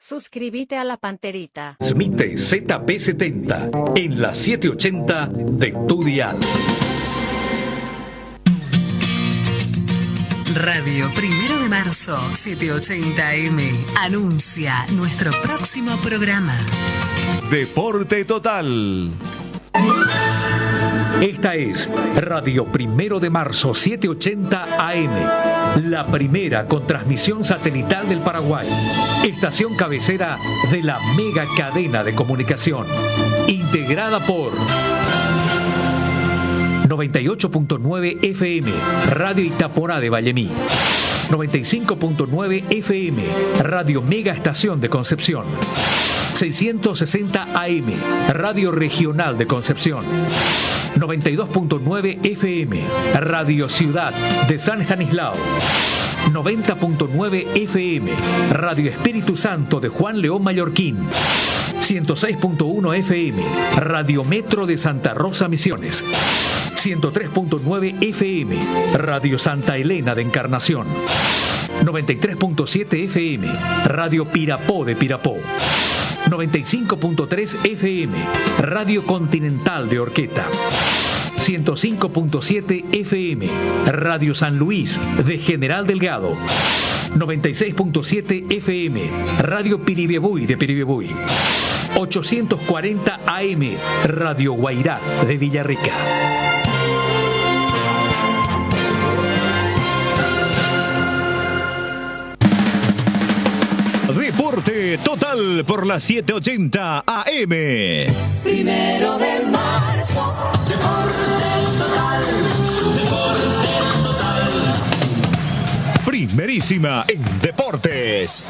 Suscríbete a La Panterita. Transmite ZP70 en la 780 de tu dial. Radio 1 de marzo, 780M, anuncia nuestro próximo programa. Deporte Total. Esta es Radio 1 de marzo, 780 AM, la primera con transmisión satelital del Paraguay. Estación cabecera de la mega cadena de comunicación, integrada por 98.9 FM, Radio Itaporá de Vallemí. 95.9 FM, Radio Mega Estación de Concepción. 660 AM, Radio Regional de Concepción. 92.9 FM, Radio Ciudad de San Estanislao. 90.9 FM, Radio Espíritu Santo de Juan León Mallorquín. 106.1 FM, Radio Metro de Santa Rosa Misiones. 103.9 FM, Radio Santa Elena de Encarnación. 93.7 FM, Radio Pirapó de Pirapó. 95.3 FM, Radio Continental de Orqueta. 105.7 FM, Radio San Luis de General Delgado. 96.7 FM, Radio Piribebuy de Piribebuy. 840 AM, Radio Guairá de Villarrica. Deporte Total por la 780 AM. 1 de marzo. Deporte Total. Deporte Total. Primerísima en deportes.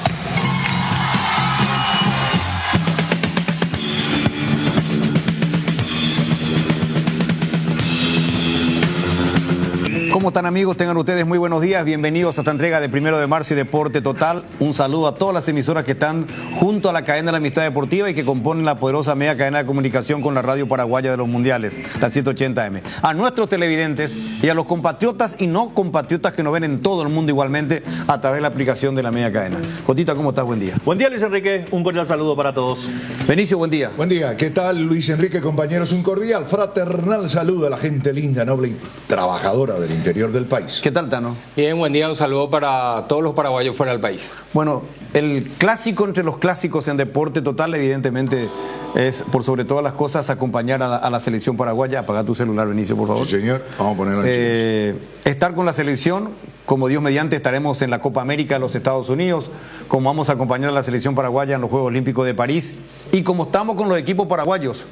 ¿Cómo están, amigos? Tengan ustedes muy buenos días. Bienvenidos a esta entrega de 1 de marzo y Deporte Total. Un saludo a todas las emisoras que están junto a la cadena de la Amistad Deportiva y que componen la poderosa media cadena de comunicación con la radio paraguaya de los mundiales, la 180M. A nuestros televidentes y a los compatriotas y no compatriotas que nos ven en todo el mundo igualmente a través de la aplicación de la media cadena. Jotita, ¿cómo estás? Buen día. Buen día, Luis Enrique. Un cordial saludo para todos. Benicio, buen día. Buen día. ¿Qué tal, Luis Enrique, compañeros? Un cordial, fraternal saludo a la gente linda, noble y trabajadora del interior del país. ¿Qué tal, Tano? Bien, buen día, un saludo para todos los paraguayos fuera del país. Bueno, el clásico entre los clásicos en Deporte Total, evidentemente, es por sobre todas las cosas acompañar a la selección paraguaya. Apaga tu celular, Benicio, por favor. Sí, señor. Vamos a ponerlo en estar con la selección, como Dios mediante, estaremos en la Copa América de los Estados Unidos, como vamos a acompañar a la selección paraguaya en los Juegos Olímpicos de París, y como estamos con los equipos paraguayos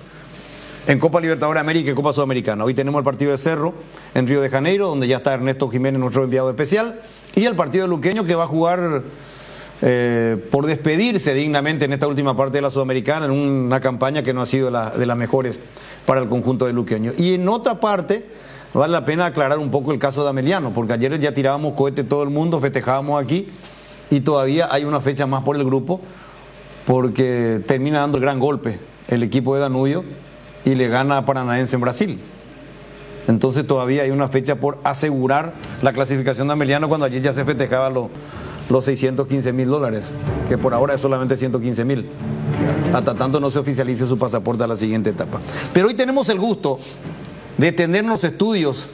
en Copa Libertadores de América y Copa Sudamericana. Hoy tenemos el partido de Cerro en Río de Janeiro, donde ya está Ernesto Jiménez, nuestro enviado especial, y el partido de Luqueño, que va a jugar por despedirse dignamente en esta última parte de la Sudamericana, en una campaña que no ha sido de las mejores para el conjunto de Luqueño. Y en otra parte, vale la pena aclarar un poco el caso de Ameliano, porque ayer ya tirábamos cohete todo el mundo, festejábamos aquí, y todavía hay una fecha más por el grupo, porque termina dando el gran golpe el equipo de Danubio, y le gana a Paranaense en Brasil. Entonces todavía hay una fecha por asegurar la clasificación de Ameliano, cuando ayer ya se festejaba los $615.000, que por ahora es solamente 115.000. Hasta tanto no se oficialice su pasaporte a la siguiente etapa. Pero hoy tenemos el gusto de tener en los estudios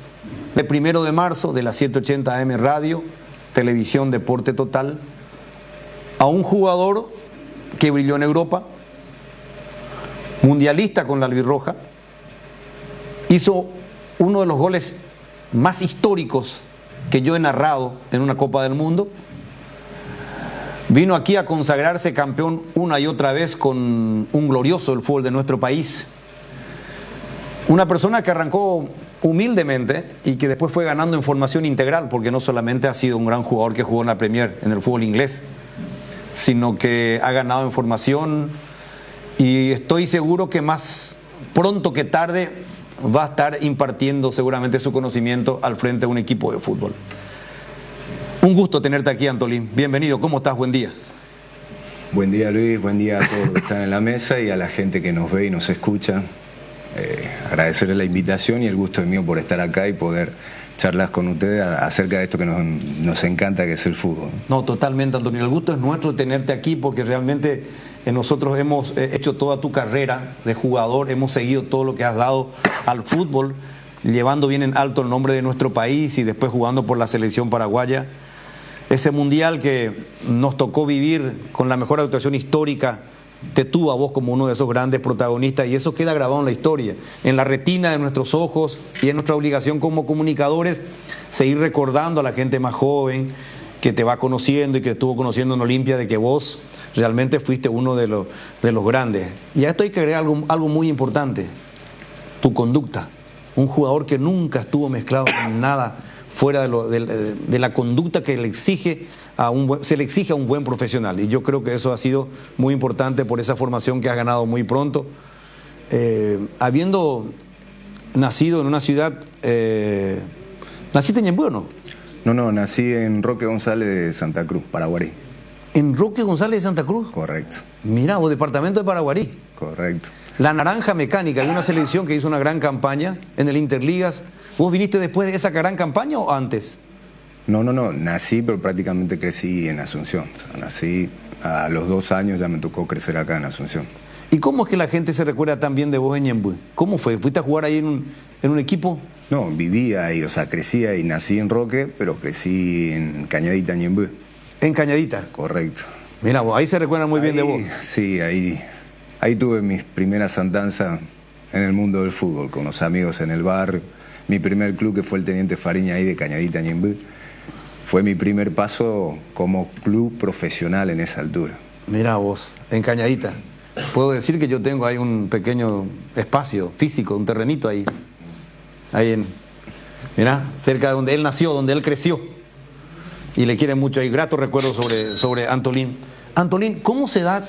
de 1 de marzo de la 780 AM Radio, Televisión, Deporte Total, a un jugador que brilló en Europa, mundialista con la albirroja, hizo uno de los goles más históricos que yo he narrado en una Copa del Mundo. Vino aquí a consagrarse campeón una y otra vez con un glorioso del fútbol de nuestro país. Una persona que arrancó humildemente y que después fue ganando en formación integral, porque no solamente ha sido un gran jugador que jugó en la Premier, en el fútbol inglés, sino que ha ganado en formación. Y estoy seguro que más pronto que tarde va a estar impartiendo seguramente su conocimiento al frente de un equipo de fútbol. Un gusto tenerte aquí, Antolín. Bienvenido. ¿Cómo estás? Buen día. Buen día, Luis. Buen día a todos los que están en la mesa y a la gente que nos ve y nos escucha. Agradecerle la invitación y el gusto es mío por estar acá y poder charlas con ustedes acerca de esto que nos encanta, que es el fútbol. No, totalmente, Antonio. El gusto es nuestro tenerte aquí porque realmente nosotros hemos hecho toda tu carrera de jugador, hemos seguido todo lo que has dado al fútbol, llevando bien en alto el nombre de nuestro país y después jugando por la selección paraguaya. Ese mundial que nos tocó vivir con la mejor actuación histórica te tuvo a vos como uno de esos grandes protagonistas y eso queda grabado en la historia, en la retina de nuestros ojos, y es nuestra obligación como comunicadores seguir recordando a la gente más joven que te va conociendo y que estuvo conociendo en Olimpia de que vos realmente fuiste uno de los grandes. Y a esto hay que agregar algo muy importante: tu conducta. Un jugador que nunca estuvo mezclado con nada fuera de la conducta que se le exige a un buen profesional, y yo creo que eso ha sido muy importante por esa formación que has ganado muy pronto. Habiendo nacido en una ciudad, ¿naciste en Ñemby o no? No, nací en Roque González de Santa Cruz, Paraguarí. ¿En Roque González de Santa Cruz? Correcto. Mira, vos, departamento de Paraguarí. Correcto. La Naranja Mecánica, de una selección que hizo una gran campaña en el Interligas. ¿Vos viniste después de esa gran campaña o antes? No, nací, pero prácticamente crecí en Asunción. O sea, nací a los 2 años, ya me tocó crecer acá en Asunción. ¿Y cómo es que la gente se recuerda tan bien de vos en Ñemby? ¿Cómo fue? ¿Fuiste a jugar ahí en un equipo? No, vivía ahí, o sea, crecí ahí, nací en Roque, pero crecí en Cañadita, Ñemby. ¿En Cañadita? Correcto. Mira vos, ahí se recuerdan muy bien de vos. Sí, ahí tuve mis primeras andanzas en el mundo del fútbol, con los amigos en el barrio. Mi primer club, que fue el Teniente Fariña ahí de Cañadita, Ñemby, fue mi primer paso como club profesional en esa altura. Mira vos, en Cañadita. Puedo decir que yo tengo ahí un pequeño espacio físico, un terrenito ahí mirá, cerca de donde él nació, donde él creció. Y le quieren mucho. Hay gratos recuerdos sobre Antolín. Antolín, ¿cómo se da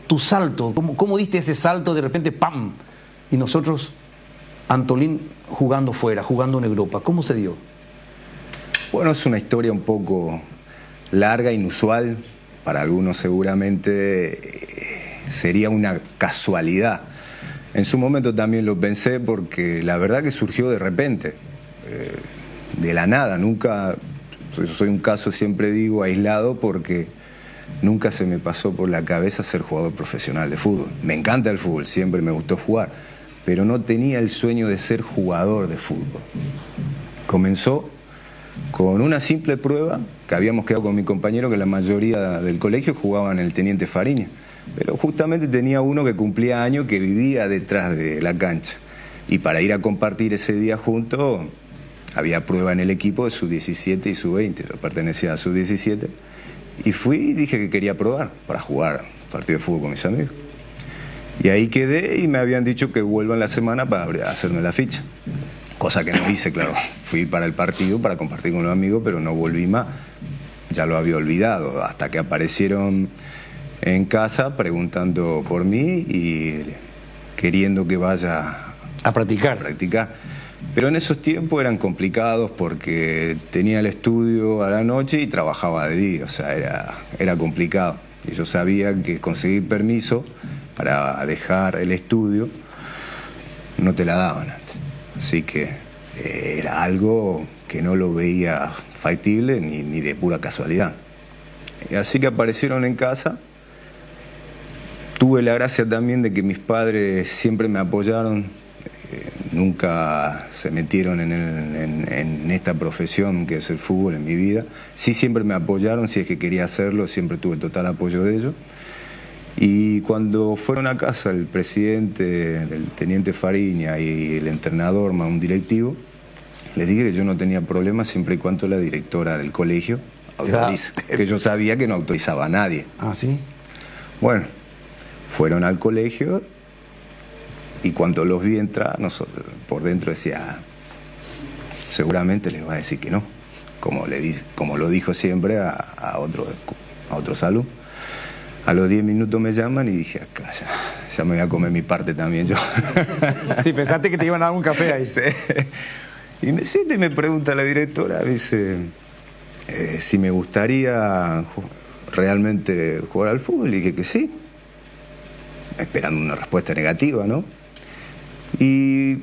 tu salto? ¿Cómo diste ese salto de repente, ¡pam! Y nosotros, Antolín jugando fuera, jugando en Europa. ¿Cómo se dio? Bueno, es una historia un poco larga, inusual. Para algunos seguramente sería una casualidad. En su momento también lo pensé porque la verdad que surgió de repente, de la nada. Nunca, yo soy un caso, siempre digo, aislado, porque nunca se me pasó por la cabeza ser jugador profesional de fútbol. Me encanta el fútbol, siempre me gustó jugar, pero no tenía el sueño de ser jugador de fútbol. Comenzó con una simple prueba que habíamos quedado con mi compañero, que la mayoría del colegio jugaban en el Teniente Fariña, pero justamente tenía uno que cumplía años, que vivía detrás de la cancha, y para ir a compartir ese día juntos había prueba en el equipo de sub-17 y sub-20. Yo pertenecía a sub-17 y fui y dije que quería probar para jugar partido de fútbol con mis amigos, y ahí quedé, y me habían dicho que vuelva en la semana para hacerme la ficha. Cosa que no hice, claro. Fui para el partido, para compartir con los amigos, pero no volví más. Ya lo había olvidado, hasta que aparecieron en casa preguntando por mí y queriendo que vaya a practicar. Pero en esos tiempos eran complicados porque tenía el estudio a la noche y trabajaba de día, o sea, era complicado. Y yo sabía que conseguir permiso para dejar el estudio no te la daban antes. Así que era algo que no lo veía factible ni de pura casualidad. Y así que aparecieron en casa. Tuve la gracia también de que mis padres siempre me apoyaron, nunca se metieron en esta profesión que es el fútbol en mi vida. Sí, siempre me apoyaron, si es que quería hacerlo, siempre tuve total apoyo de ellos. Y cuando fueron a casa el presidente del Teniente Fariña y el entrenador más un directivo, les dije que yo no tenía problema siempre y cuando la directora del colegio autoriza, que yo sabía que no autorizaba a nadie. ¿Ah, sí? Bueno, fueron al colegio y cuando los vi entrar, por dentro decía, seguramente les va a decir que no, como lo dijo siempre a otros alumnos. A los 10 minutos me llaman y dije, acá ya me voy a comer mi parte también yo. Sí, pensaste que te iban a dar un café ahí. Sí. Y me siento y me pregunta la directora, dice, si me gustaría realmente jugar al fútbol. Y dije que sí, esperando una respuesta negativa, ¿no? Y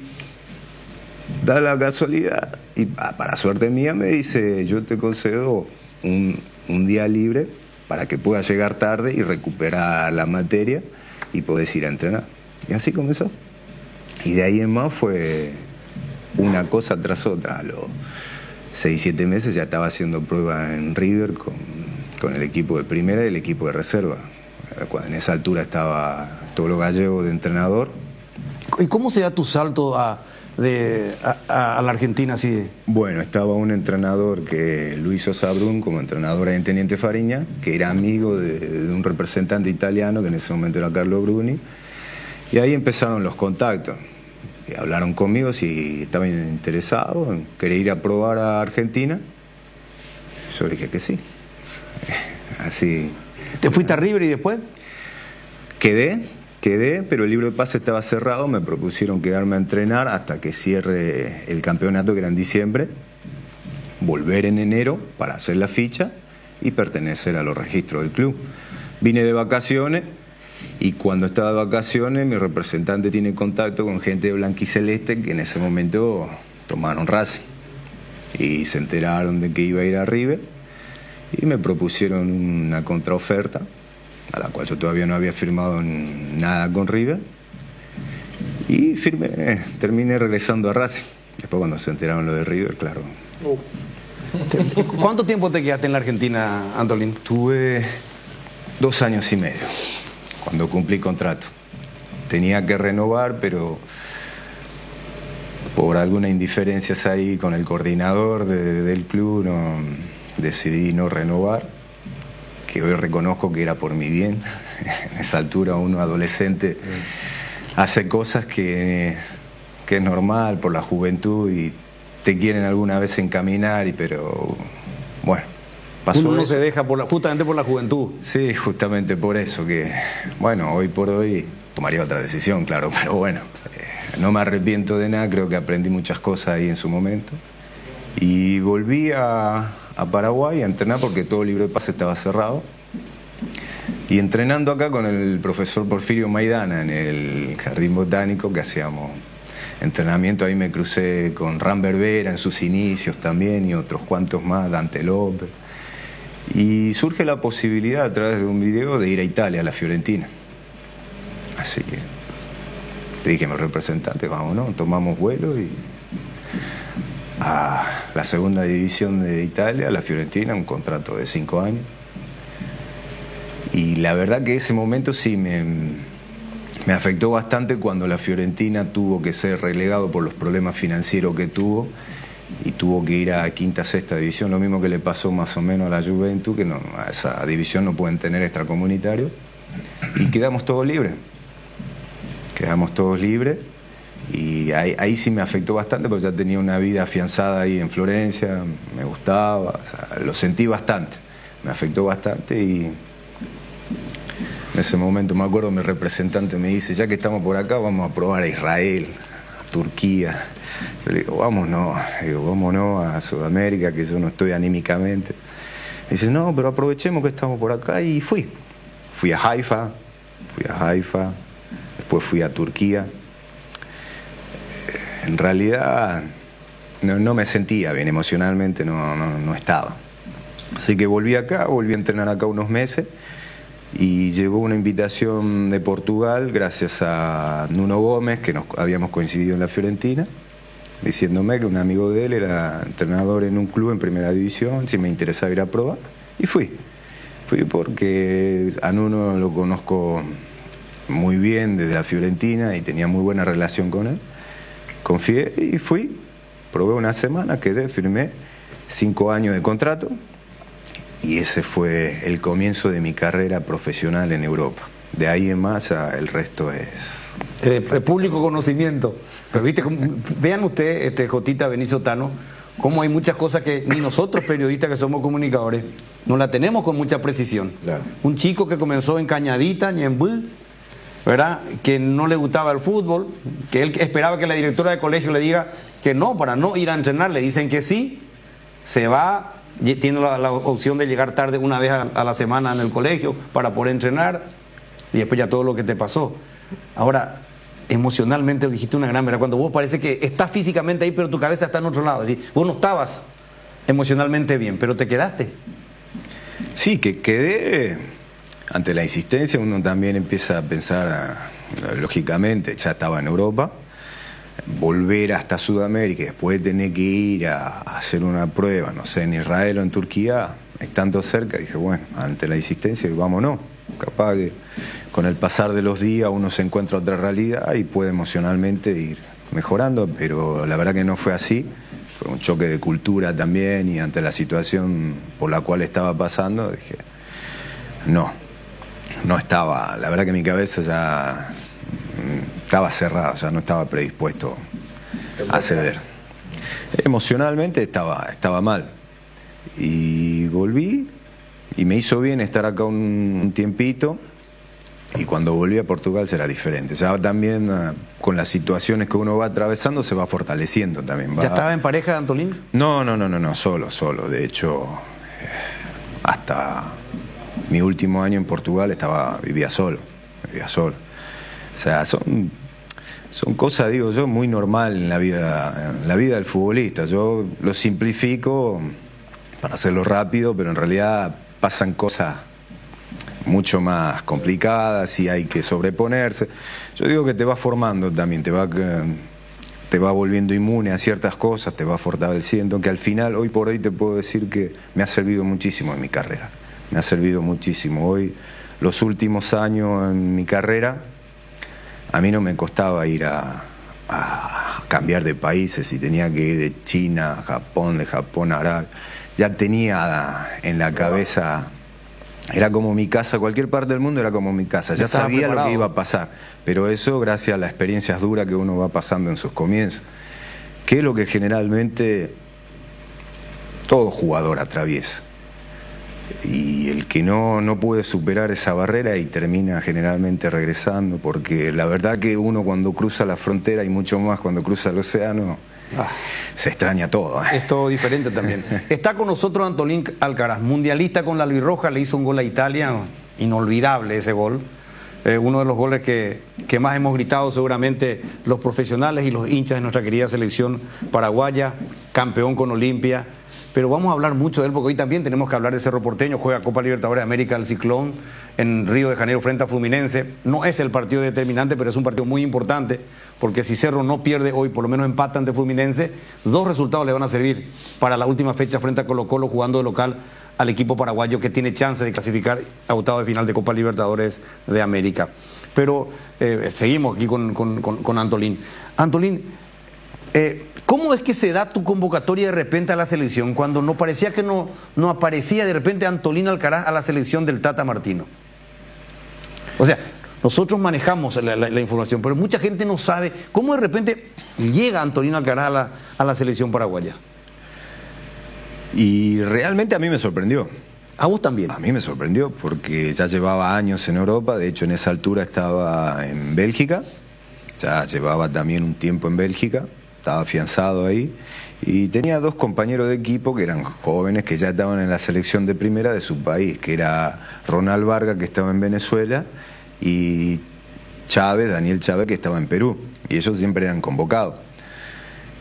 Da la casualidad, y para suerte mía me dice, yo te concedo un día libre para que puedas llegar tarde y recuperar la materia y podés ir a entrenar. Y así comenzó. Y de ahí en más fue una cosa tras otra. A los 6-7 meses ya estaba haciendo pruebas en River con el equipo de primera y el equipo de reserva. Cuando en esa altura estaba Tolo Gallego de entrenador. ¿Y cómo se da tu salto a la Argentina así? Bueno, estaba un entrenador que Luis Osabrun como entrenador en Teniente Fariña, que era amigo de un representante italiano que en ese momento era Carlo Bruni, y ahí empezaron los contactos. Y hablaron conmigo si estaba interesado en querer ir a probar a Argentina. Yo le dije que sí. Así. ¿Te fuiste a River y después? Quedé, pero el libro de pase estaba cerrado, me propusieron quedarme a entrenar hasta que cierre el campeonato, que era en diciembre, volver en enero para hacer la ficha y pertenecer a los registros del club. Vine de vacaciones y cuando estaba de vacaciones mi representante tiene contacto con gente de blanquiceleste que en ese momento tomaron Racing y se enteraron de que iba a ir a River y me propusieron una contraoferta, a la cual yo todavía no había firmado nada con River, y terminé regresando a Racing. Después cuando se enteraron lo de River, claro. ¿Cuánto tiempo te quedaste en la Argentina, Antolín? Tuve 2 años y medio, cuando cumplí contrato. Tenía que renovar, pero por algunas indiferencias ahí con el coordinador del club decidí no renovar, que hoy reconozco que era por mi bien. En esa altura uno adolescente hace cosas que es normal por la juventud y te quieren alguna vez encaminar, pero bueno, pasó. Uno no eso. se deja justamente por la juventud. Sí, justamente por eso, que bueno, hoy por hoy tomaría otra decisión, claro, pero bueno, no me arrepiento de nada, creo que aprendí muchas cosas ahí en su momento. Y volví a Paraguay a entrenar porque todo el libro de pase estaba cerrado. Y entrenando acá con el profesor Porfirio Maidana en el Jardín Botánico, que hacíamos entrenamiento, ahí me crucé con Ram Berbera en sus inicios también y otros cuantos más, Dante López. Y surge la posibilidad a través de un video de ir a Italia, a la Fiorentina. Así que le dije a mi representante, vámonos, tomamos vuelo y a la segunda división de Italia, la Fiorentina, un contrato de 5 años. Y la verdad que ese momento sí me afectó bastante cuando la Fiorentina tuvo que ser relegado por los problemas financieros que tuvo y tuvo que ir a quinta, sexta división, lo mismo que le pasó más o menos a la Juventus, que a esa división no pueden tener extracomunitario, y quedamos todos libres. Y ahí sí me afectó bastante porque ya tenía una vida afianzada ahí en Florencia, me gustaba, o sea, lo sentí bastante, me afectó bastante. Y en ese momento me acuerdo, mi representante me dice, ya que estamos por acá vamos a probar a Israel, a Turquía. Yo le digo, vámonos a Sudamérica, que yo no estoy anímicamente. Me dice, no, pero aprovechemos que estamos por acá, y fui a Haifa, después fui a Turquía. En realidad no me sentía bien, emocionalmente no estaba. Así que volví a entrenar acá unos meses y llegó una invitación de Portugal gracias a Nuno Gómez, que nos habíamos coincidido en la Fiorentina, diciéndome que un amigo de él era entrenador en un club en primera división, si me interesaba ir a probar, y fui porque a Nuno lo conozco muy bien desde la Fiorentina y tenía muy buena relación con él. Confié y fui, probé una semana, quedé, firmé 5 años de contrato. Y ese fue el comienzo de mi carrera profesional en Europa. De ahí en más, el resto es... público conocimiento. Pero viste, vean ustedes, Jotita, Benicio, Tano, cómo hay muchas cosas que ni nosotros periodistas que somos comunicadores no la tenemos con mucha precisión. Claro. Un chico que comenzó en Cañadita, Ñembú, ¿verdad?, que no le gustaba el fútbol, que él esperaba que la directora de colegio le diga que no, para no ir a entrenar, le dicen que sí, se va... Tiene la opción de llegar tarde una vez a la semana en el colegio para poder entrenar, y después ya todo lo que te pasó. Ahora, emocionalmente, dijiste una gran verdad, cuando vos parece que estás físicamente ahí, pero tu cabeza está en otro lado. Es decir, vos no estabas emocionalmente bien, pero te quedaste. Sí, que quedé. Ante la insistencia uno también empieza a pensar, lógicamente, ya estaba en Europa, volver hasta Sudamérica y después tener que ir a hacer una prueba, no sé, en Israel o en Turquía, estando cerca, dije, bueno, ante la insistencia, vámonos. Capaz que con el pasar de los días uno se encuentra otra realidad y puede emocionalmente ir mejorando, pero la verdad que no fue así. Fue un choque de cultura también, y ante la situación por la cual estaba pasando, dije, no estaba, la verdad que mi cabeza ya estaba cerrada, ya no estaba predispuesto a ceder. Emocionalmente estaba mal. Y volví, y me hizo bien estar acá un tiempito, y cuando volví a Portugal será diferente. Ya también con las situaciones que uno va atravesando se va fortaleciendo también. ¿Ya estaba en pareja, Antolín? No, solo. De hecho, hasta mi último año en Portugal vivía solo. O sea, son cosas, digo yo, muy normal en la vida del futbolista. Yo lo simplifico para hacerlo rápido, pero en realidad pasan cosas mucho más complicadas y hay que sobreponerse. Yo digo que te va formando también, te va volviendo inmune a ciertas cosas, te va fortaleciendo, que al final, hoy por hoy, te puedo decir que me ha servido muchísimo en mi carrera. Me ha servido muchísimo. Hoy, los últimos años en mi carrera, a mí no me costaba ir a cambiar de países, si tenía que ir de China a Japón, de Japón a Arabia. Ya tenía en la cabeza, era como mi casa, cualquier parte del mundo era como mi casa, ya sabía lo que iba a pasar, pero eso gracias a las experiencias duras que uno va pasando en sus comienzos, que es lo que generalmente todo jugador atraviesa. Y el que no puede superar esa barrera y termina generalmente regresando, porque la verdad que uno cuando cruza la frontera y mucho más cuando cruza el océano, se extraña todo. Es todo diferente también. Está con nosotros Antolín Alcaraz, mundialista con la albirroja, le hizo un gol a Italia, inolvidable ese gol. Uno de los goles que más hemos gritado seguramente los profesionales y los hinchas de nuestra querida selección paraguaya, campeón con Olimpia. Pero vamos a hablar mucho de él porque hoy también tenemos que hablar de Cerro Porteño. Juega Copa Libertadores de América el Ciclón en Río de Janeiro frente a Fluminense. No es el partido determinante, pero es un partido muy importante porque si Cerro no pierde hoy, por lo menos empata ante Fluminense, 2 resultados le van a servir para la última fecha frente a Colo-Colo, jugando de local al equipo paraguayo que tiene chance de clasificar a octavos de final de Copa Libertadores de América. Pero seguimos aquí con Antolín. Antolín, ¿cómo es que se da tu convocatoria de repente a la selección cuando no parecía que no aparecía de repente Antolín Alcaraz a la selección del Tata Martino? O sea, nosotros manejamos la información, pero mucha gente no sabe cómo de repente llega Antolín Alcaraz a la selección paraguaya. Y realmente a mí me sorprendió. ¿A vos también? A mí me sorprendió porque ya llevaba años en Europa, de hecho en esa altura estaba en Bélgica, ya llevaba también un tiempo en Bélgica, estaba afianzado ahí, y tenía 2 compañeros de equipo que eran jóvenes que ya estaban en la selección de primera de su país, que era Ronald Vargas, que estaba en Venezuela, y Daniel Chávez, que estaba en Perú, y ellos siempre eran convocados.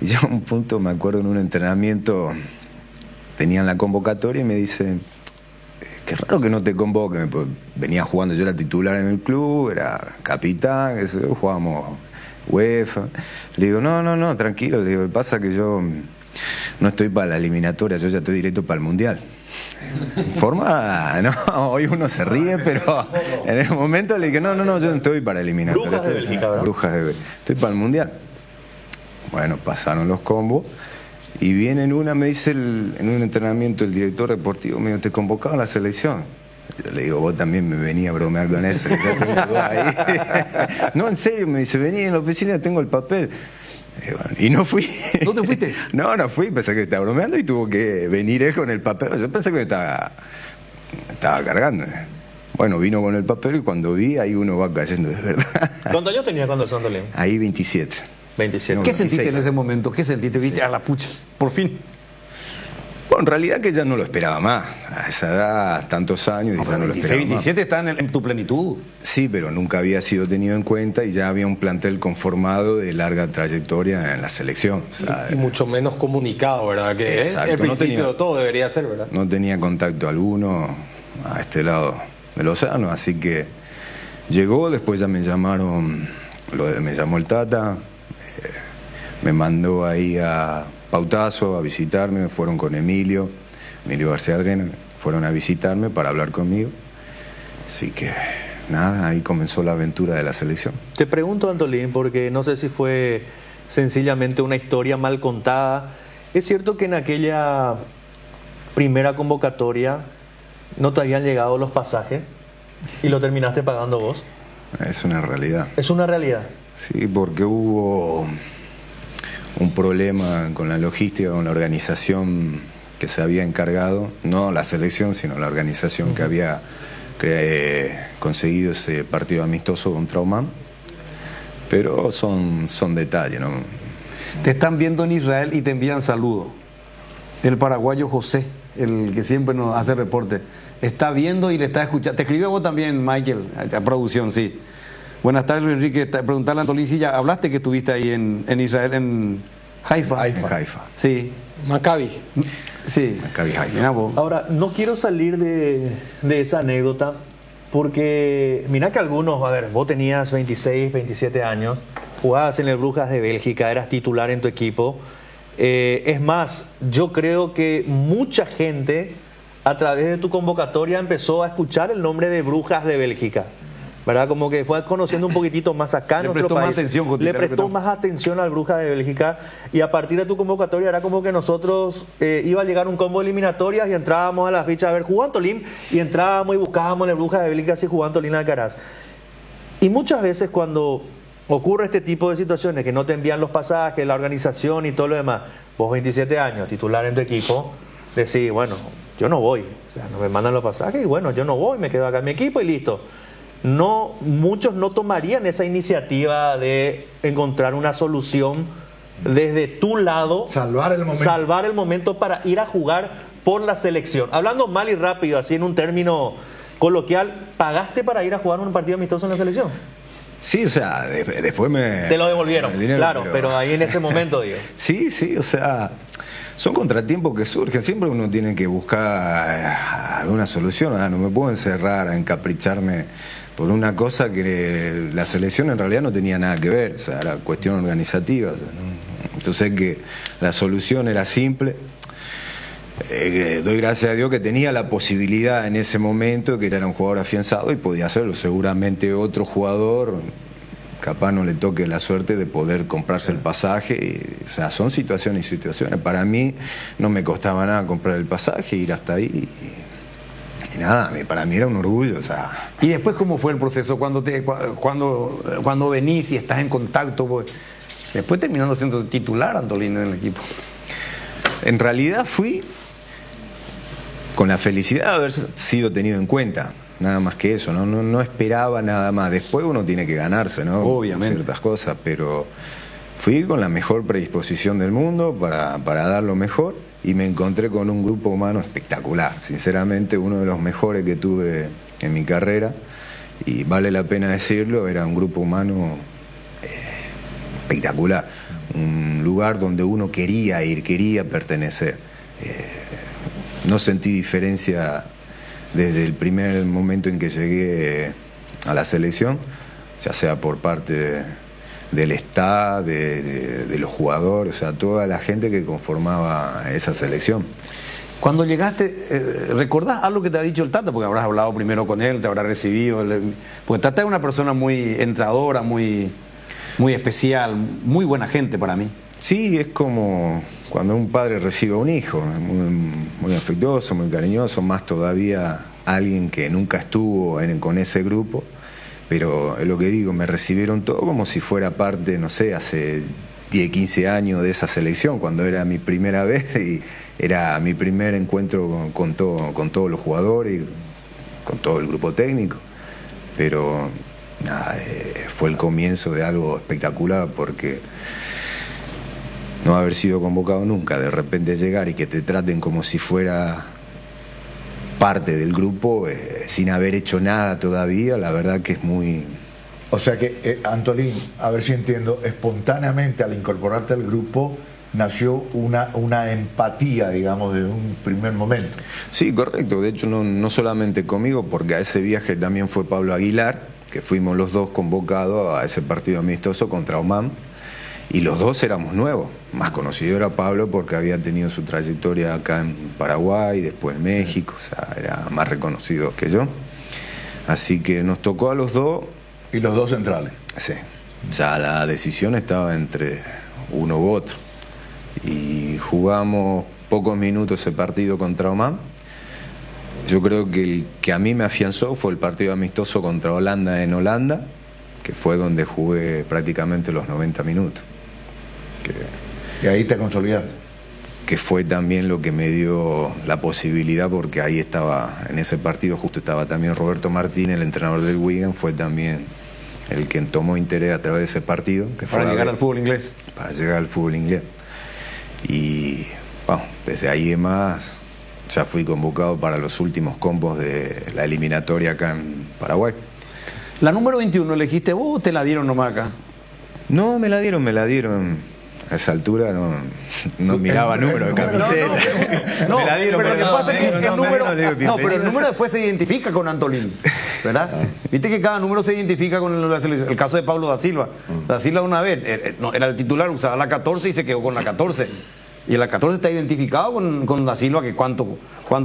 Y yo a un punto me acuerdo en un entrenamiento, tenían la convocatoria y me dicen, qué raro que no te convoquen, pues venía jugando, yo era titular en el club, era capitán, jugábamos UEFA. Le digo, no, tranquilo, le digo, pasa que yo no estoy para la eliminatoria, yo ya estoy directo para el Mundial. Forma, no, hoy uno se ríe, pero en el momento le dije, no, yo no estoy para eliminatoria. Brujas de Bélgica, ¿verdad? Brujas de Bélgica, estoy para el Mundial. Bueno, pasaron los combos y viene me dice en un entrenamiento el director deportivo, me dijo, te convocaban a la selección. Yo le digo, vos también me venía a bromear con eso. Ahí. No, en serio, me dice, vení en la oficina, tengo el papel. Y no fui. ¿No te fuiste? No fui, pensé que estaba bromeando y tuvo que venir él con el papel. Yo pensé que me estaba cargando. Bueno, vino con el papel y cuando vi, ahí uno va cayendo, de verdad. ¿Cuántos años tenía cuando Antolín? Ahí 27. 27. ¿Qué sentiste en ese momento? ¿Qué sentiste? ¿Viste a la pucha? Por fin. Bueno, en realidad que ya no lo esperaba más. A esa edad, tantos años, y ya no lo 26, esperaba 27 están en tu plenitud. más. Sí, pero nunca había sido tenido en cuenta y ya había un plantel conformado de larga trayectoria en la selección. O sea, Y mucho menos comunicado, ¿verdad? Que Exacto, el no principio tenía- de todo debería ser, ¿verdad? no tenía contacto alguno a este lado del océano, así que llegó, después ya me llamaron, me llamó el Tata, me mandó ahí a Pautazo a visitarme, fueron con Emilio García Adriana, fueron a visitarme para hablar conmigo, así que nada, ahí comenzó la aventura de la selección. Te pregunto, Antolín, porque no sé si fue sencillamente una historia mal contada. ¿Es cierto que en aquella primera convocatoria no te habían llegado los pasajes y lo terminaste pagando vos? Es una realidad. Es una realidad. Sí, porque hubo un problema con la logística, con la organización que se había encargado, no la selección, sino la organización que había conseguido ese partido amistoso contra Oman. Pero son detalles, ¿no? Te están viendo en Israel y te envían saludos. El paraguayo José, el que siempre nos hace reporte, está viendo y le está escuchando. Te escribió vos también, Michael, a producción, sí. Buenas tardes, Luis Enrique. Preguntarle a Antolín si ya hablaste que estuviste ahí en Israel, en Haifa. En Haifa. Sí. Maccabi. Sí. Maccabi Haifa. Mirá vos. Ahora, no quiero salir de esa anécdota porque mira que algunos, a ver, vos tenías 26, 27 años, jugabas en el Brujas de Bélgica, eras titular en tu equipo. Es más, yo creo que mucha gente a través de tu convocatoria empezó a escuchar el nombre de Brujas de Bélgica, ¿verdad? Como que fue conociendo un poquitito más acá en nuestro prestó más país. atención, Jotita, le prestó más atención al Brujas de Bélgica, y a partir de tu convocatoria era como que nosotros iba a llegar un combo de eliminatorias y entrábamos a la ficha a ver, jugó Antolín, y entrábamos y buscábamos en el Brujas de Bélgica si jugó Antolín Alcaraz. Y muchas veces cuando ocurre este tipo de situaciones, que no te envían los pasajes, la organización y todo lo demás, vos 27 años, titular en tu equipo, decís, bueno, yo no voy, o sea, no me mandan los pasajes y bueno, yo no voy, me quedo acá en mi equipo y listo. No, muchos no tomarían esa iniciativa de encontrar una solución desde tu lado, Salvar el momento. para ir a jugar por la selección. Hablando mal y rápido, así en un término coloquial, ¿pagaste para ir a jugar un partido amistoso en la selección? Sí, o sea, después me... Te lo devolvieron, el dinero, claro, pero ahí en ese momento, digo. Sí, sí, o sea, son contratiempos que surgen. Siempre uno tiene que buscar alguna solución. No me puedo encerrar a encapricharme por una cosa que la selección en realidad no tenía nada que ver. O sea, era cuestión organizativa. O sea, ¿no? Entonces que la solución era simple. Doy gracias a Dios que tenía la posibilidad en ese momento, que ya era un jugador afianzado y podía hacerlo. Seguramente otro jugador capaz no le toque la suerte de poder comprarse el pasaje. O sea, son situaciones y situaciones. Para mí no me costaba nada comprar el pasaje, ir hasta ahí y nada, para mí era un orgullo. O sea. ¿Y después cómo fue el proceso cuando venís y estás en contacto? Pues, después terminando siendo titular, Antolín, en el equipo. En realidad fui con la felicidad de haber sido tenido en cuenta, nada más que eso, no esperaba nada más. Después uno tiene que ganarse, ¿no? Obviamente. Ciertas cosas, pero fui con la mejor predisposición del mundo para dar lo mejor y me encontré con un grupo humano espectacular, sinceramente uno de los mejores que tuve en mi carrera, y vale la pena decirlo, era un grupo humano espectacular, un lugar donde uno quería ir, quería pertenecer. No sentí diferencia desde el primer momento en que llegué a la selección, ya sea por parte del staff, de los jugadores, o sea, toda la gente que conformaba esa selección. Cuando llegaste, ¿recordás algo que te ha dicho el Tata? Porque habrás hablado primero con él, te habrá recibido. Porque Tata es una persona muy entradora, muy especial, muy buena gente para mí. Sí, es como cuando un padre recibe a un hijo, muy afectuoso, muy cariñoso, más todavía alguien que nunca estuvo con ese grupo, pero es lo que digo, me recibieron todo como si fuera parte, no sé, hace 10, 15 años de esa selección, cuando era mi primera vez y era mi primer encuentro con todos los jugadores y con todo el grupo técnico, pero nada, fue el comienzo de algo espectacular porque no haber sido convocado nunca, de repente llegar y que te traten como si fuera parte del grupo, sin haber hecho nada todavía, la verdad que es muy... O sea que, Antolín, a ver si entiendo, espontáneamente al incorporarte al grupo nació una empatía, digamos, de un primer momento. Sí, correcto. De hecho, no solamente conmigo, porque a ese viaje también fue Pablo Aguilar, que fuimos los dos convocados a ese partido amistoso contra Oman, y los dos éramos nuevos. Más conocido era Pablo porque había tenido su trayectoria acá en Paraguay, después en México, o sea, era más reconocido que yo. Así que nos tocó a los dos. ¿Y los dos centrales? Sí. Ya la decisión estaba entre uno u otro. Y jugamos pocos minutos ese partido contra Oman. Yo creo que el que a mí me afianzó fue el partido amistoso contra Holanda en Holanda, que fue donde jugué prácticamente los 90 minutos. Y ahí te consolidaste. Que fue también lo que me dio la posibilidad, porque ahí estaba, en ese partido justo estaba también Roberto Martínez, el entrenador del Wigan, fue también el que tomó interés a través de ese partido. Que para fue llegar al fútbol inglés. Para llegar al fútbol inglés. Y bueno, desde ahí en más ya fui convocado para los últimos combos de la eliminatoria acá en Paraguay. ¿La número 21 elegiste vos o te la dieron nomás acá? No, me la dieron. A esa altura no miraba número de camiseta. No, me la dieron, pero lo que pasa es que el número... No, pero el número después se identifica con Antolín, ¿verdad? Viste que cada número se identifica con la selección. El caso de Pablo da Silva. Da Silva una vez era el titular, usaba la 14 y se quedó con la 14. Y la 14 está identificado con da Silva, que cuánto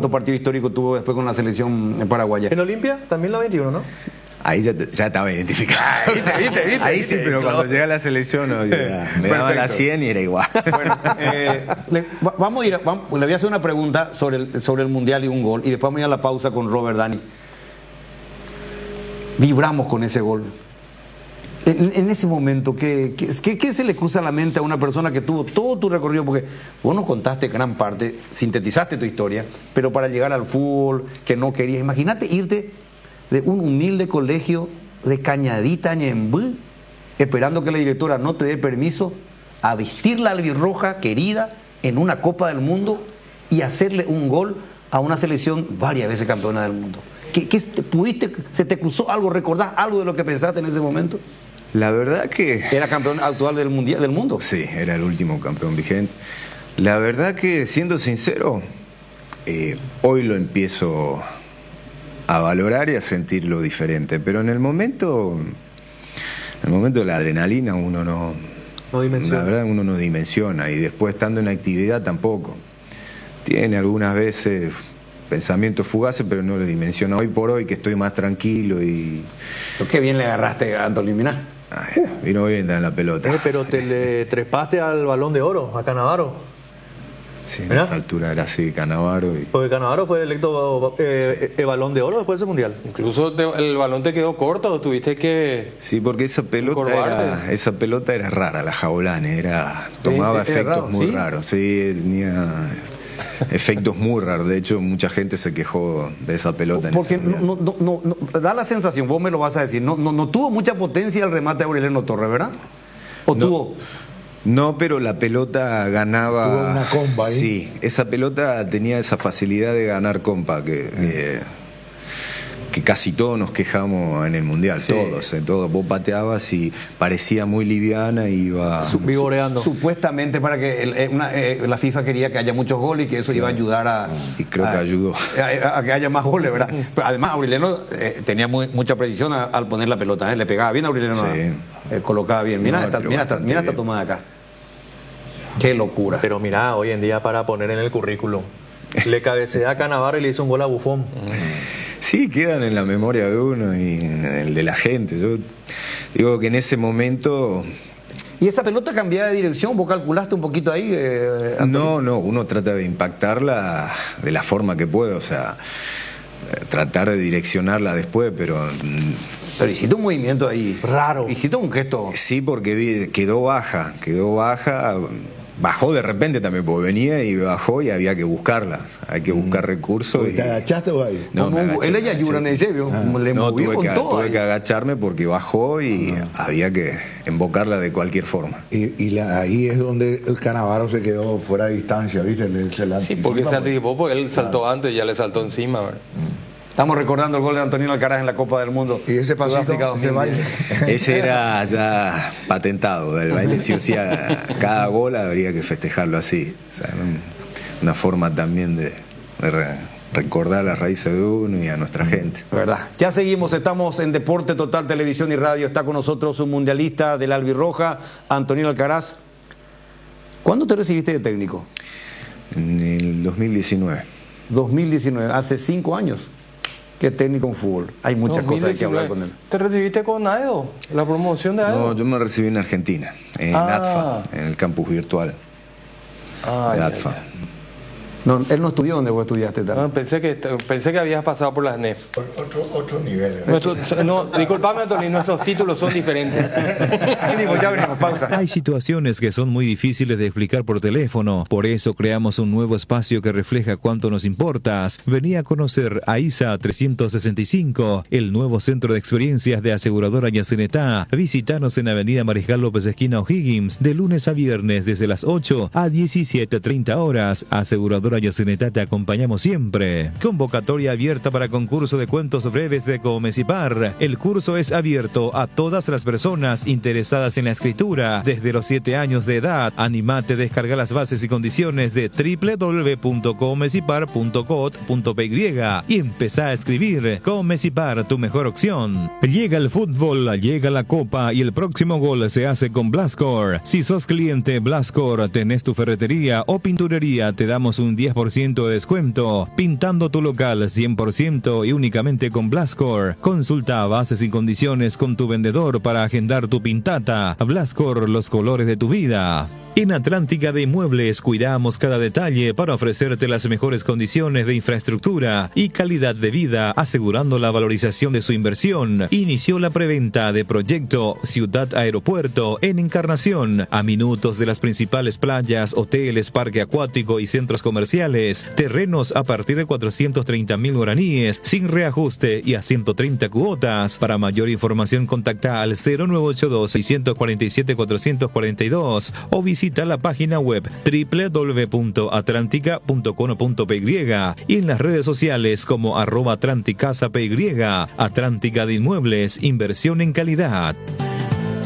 partido histórico tuvo después con la selección paraguaya. En Olimpia también la 21, ¿no? Ahí ya estaba identificado. ¿Viste? Ahí sí, pero cuando llega a la selección me daba la 100 y era igual. Bueno, le voy a hacer una pregunta sobre el Mundial y un gol, y después vamos a ir a la pausa con Robert Dani. Vibramos con ese gol. En ese momento, ¿qué se le cruza a la mente a una persona que tuvo todo tu recorrido? Porque vos nos contaste gran parte, sintetizaste tu historia, pero para llegar al fútbol, que no querías. Imagínate irte de un humilde colegio de Cañadita, Ñembú, esperando que la directora no te dé permiso, a vestir la albirroja querida en una Copa del Mundo y hacerle un gol a una selección varias veces campeona del mundo. ¿Se te cruzó algo? ¿Recordás algo de lo que pensaste en ese momento? La verdad que... ¿Era campeón actual del mundo? Sí, era el último campeón vigente. La verdad que, siendo sincero, hoy lo empiezo a valorar y a sentirlo diferente, pero en el momento de la adrenalina uno no dimensiona. La verdad uno no dimensiona, y después estando en actividad tampoco. Tiene algunas veces pensamientos fugaces, pero no lo dimensiona. Hoy por hoy que estoy más tranquilo y... Qué bien le agarraste a Antolín Miná. Vino bien en la pelota. Pero te le trepaste al Balón de Oro, a Cannavaro. Sí, en esa altura era así, Cannavaro. Porque Cannavaro fue electo el Balón de Oro después de ese Mundial. Incluso el balón te quedó corto, o tuviste que... Sí, porque esa pelota era rara, la Jaulane, tomaba efectos muy raros. Sí, tenía efectos muy raros. De hecho, mucha gente se quejó de esa pelota. Porque no, da la sensación, vos me lo vas a decir, no tuvo mucha potencia el remate de Aureliano Torres, ¿verdad? ¿O tuvo...? No, pero la pelota ganaba... Tuvo una compa ahí. Sí, esa pelota tenía esa facilidad de ganar compa que casi todos nos quejamos en el Mundial, sí. Todos. Vos pateabas y parecía muy liviana y iba... Vigoreando. Supuestamente para que la FIFA quería que haya muchos goles y que eso iba a ayudar a... Y creo que ayudó. A que haya más goles, ¿verdad? Pero además Aureliano tenía mucha precisión al poner la pelota, le pegaba bien a Aureliano, sí. Colocaba bien. Mira esta tomada acá. Qué locura. Pero mira, hoy en día para poner en el currículum, le cabecea a Cannavaro y le hizo un gol a Buffon. Sí, quedan en la memoria de uno y en el de la gente. Yo digo que en ese momento... ¿Y esa pelota cambiaba de dirección? ¿Vos calculaste un poquito ahí? No, uno trata de impactarla de la forma que puede, o sea, tratar de direccionarla después, pero hiciste un movimiento ahí raro. Hiciste un gesto. Sí, porque quedó baja. bajó de repente también, porque venía y bajó y había que buscarlas, hay que buscar recursos. ¿Te agachaste o ahí? No, me agaché, él ella ayuda en ese, le no, movió con todo. tuve que agacharme porque bajó y había que embocarla de cualquier forma. Ahí es donde el Canavaro se quedó fuera de distancia, ¿viste? Sí, porque se anticipó, porque él saltó antes y ya le saltó encima, ¿verdad? Estamos recordando el gol de Antonino Alcaraz en la Copa del Mundo. Y ese pasito, ese baile. Ese era ya patentado del baile. Sí o sí, a cada gol habría que festejarlo así. O sea, una forma también de recordar las raíces de uno y a nuestra gente. ¿Verdad? Ya seguimos, estamos en Deporte Total Televisión y Radio. Está con nosotros un mundialista del albirroja, Antonino Alcaraz. ¿Cuándo te recibiste de técnico? En el 2019. 2019, hace 5 años. ¿Qué técnico en fútbol? Hay muchas cosas que hablar con él. ¿Te recibiste con AEDO? ¿La promoción de AEDO? No, yo me recibí en Argentina, en ATFA, en el campus virtual de ATFA. Ya. No, él no estudió donde vos estudiaste también. No, pensé que habías pasado por las NEF. Otro nivel. No, disculpame, Antonio, nuestros títulos son diferentes. Ya venimos, pausa. Hay situaciones que son muy difíciles de explicar por teléfono, por eso creamos un nuevo espacio que refleja cuánto nos importas. Vení a conocer a ISA 365, el nuevo centro de experiencias de Aseguradora Yacenetá. Visítanos en Avenida Mariscal López esquina O'Higgins, de lunes a viernes desde las 8 a 17:30 horas. Aseguradora Yacenetá, te acompañamos siempre. Convocatoria abierta para concurso de cuentos breves de Comecipar. El curso es abierto a todas las personas interesadas en la escritura desde los 7 años de edad. Animate a descargar las bases y condiciones de www.comecipar.cot.py y empezá a escribir. Comecipar, tu mejor opción. Llega el fútbol, llega la copa y el próximo gol se hace con Blascor. Si sos cliente Blascor, tenés tu ferretería o pinturería, te damos un 10% de descuento. Pintando tu local 100% y únicamente con Blascor. Consulta bases y condiciones con tu vendedor para agendar tu pintata. Blascor, los colores de tu vida. En Atlántica de Inmuebles cuidamos cada detalle para ofrecerte las mejores condiciones de infraestructura y calidad de vida, asegurando la valorización de su inversión. Inició la preventa de proyecto Ciudad Aeropuerto en Encarnación, a minutos de las principales playas, hoteles, parque acuático y centros comerciales. Terrenos a partir de 430.000 guaraníes, sin reajuste y a 130 cuotas. Para mayor información contacta al 0982-647-442 o visita la página web www.atlantica.com.py y en las redes sociales como @atlanticasapy. Atlántica de Inmuebles, inversión en calidad.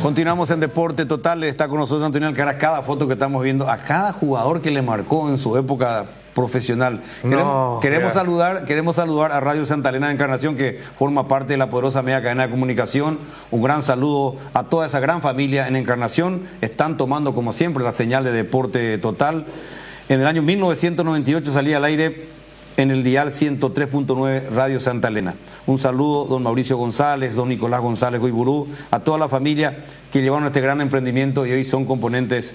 Continuamos en Deporte Total. Está con nosotros Antonio Alcaraz. Cada foto que estamos viendo, a cada jugador que le marcó en su época profesional. Queremos saludar a Radio Santa Elena de Encarnación, que forma parte de la poderosa media cadena de comunicación. Un gran saludo a toda esa gran familia en Encarnación. Están tomando, como siempre, la señal de Deporte Total. En el año 1998 salía al aire en el dial 103.9 Radio Santa Elena. Un saludo, don Mauricio González, don Nicolás González Goiburú, a toda la familia que llevaron este gran emprendimiento y hoy son componentes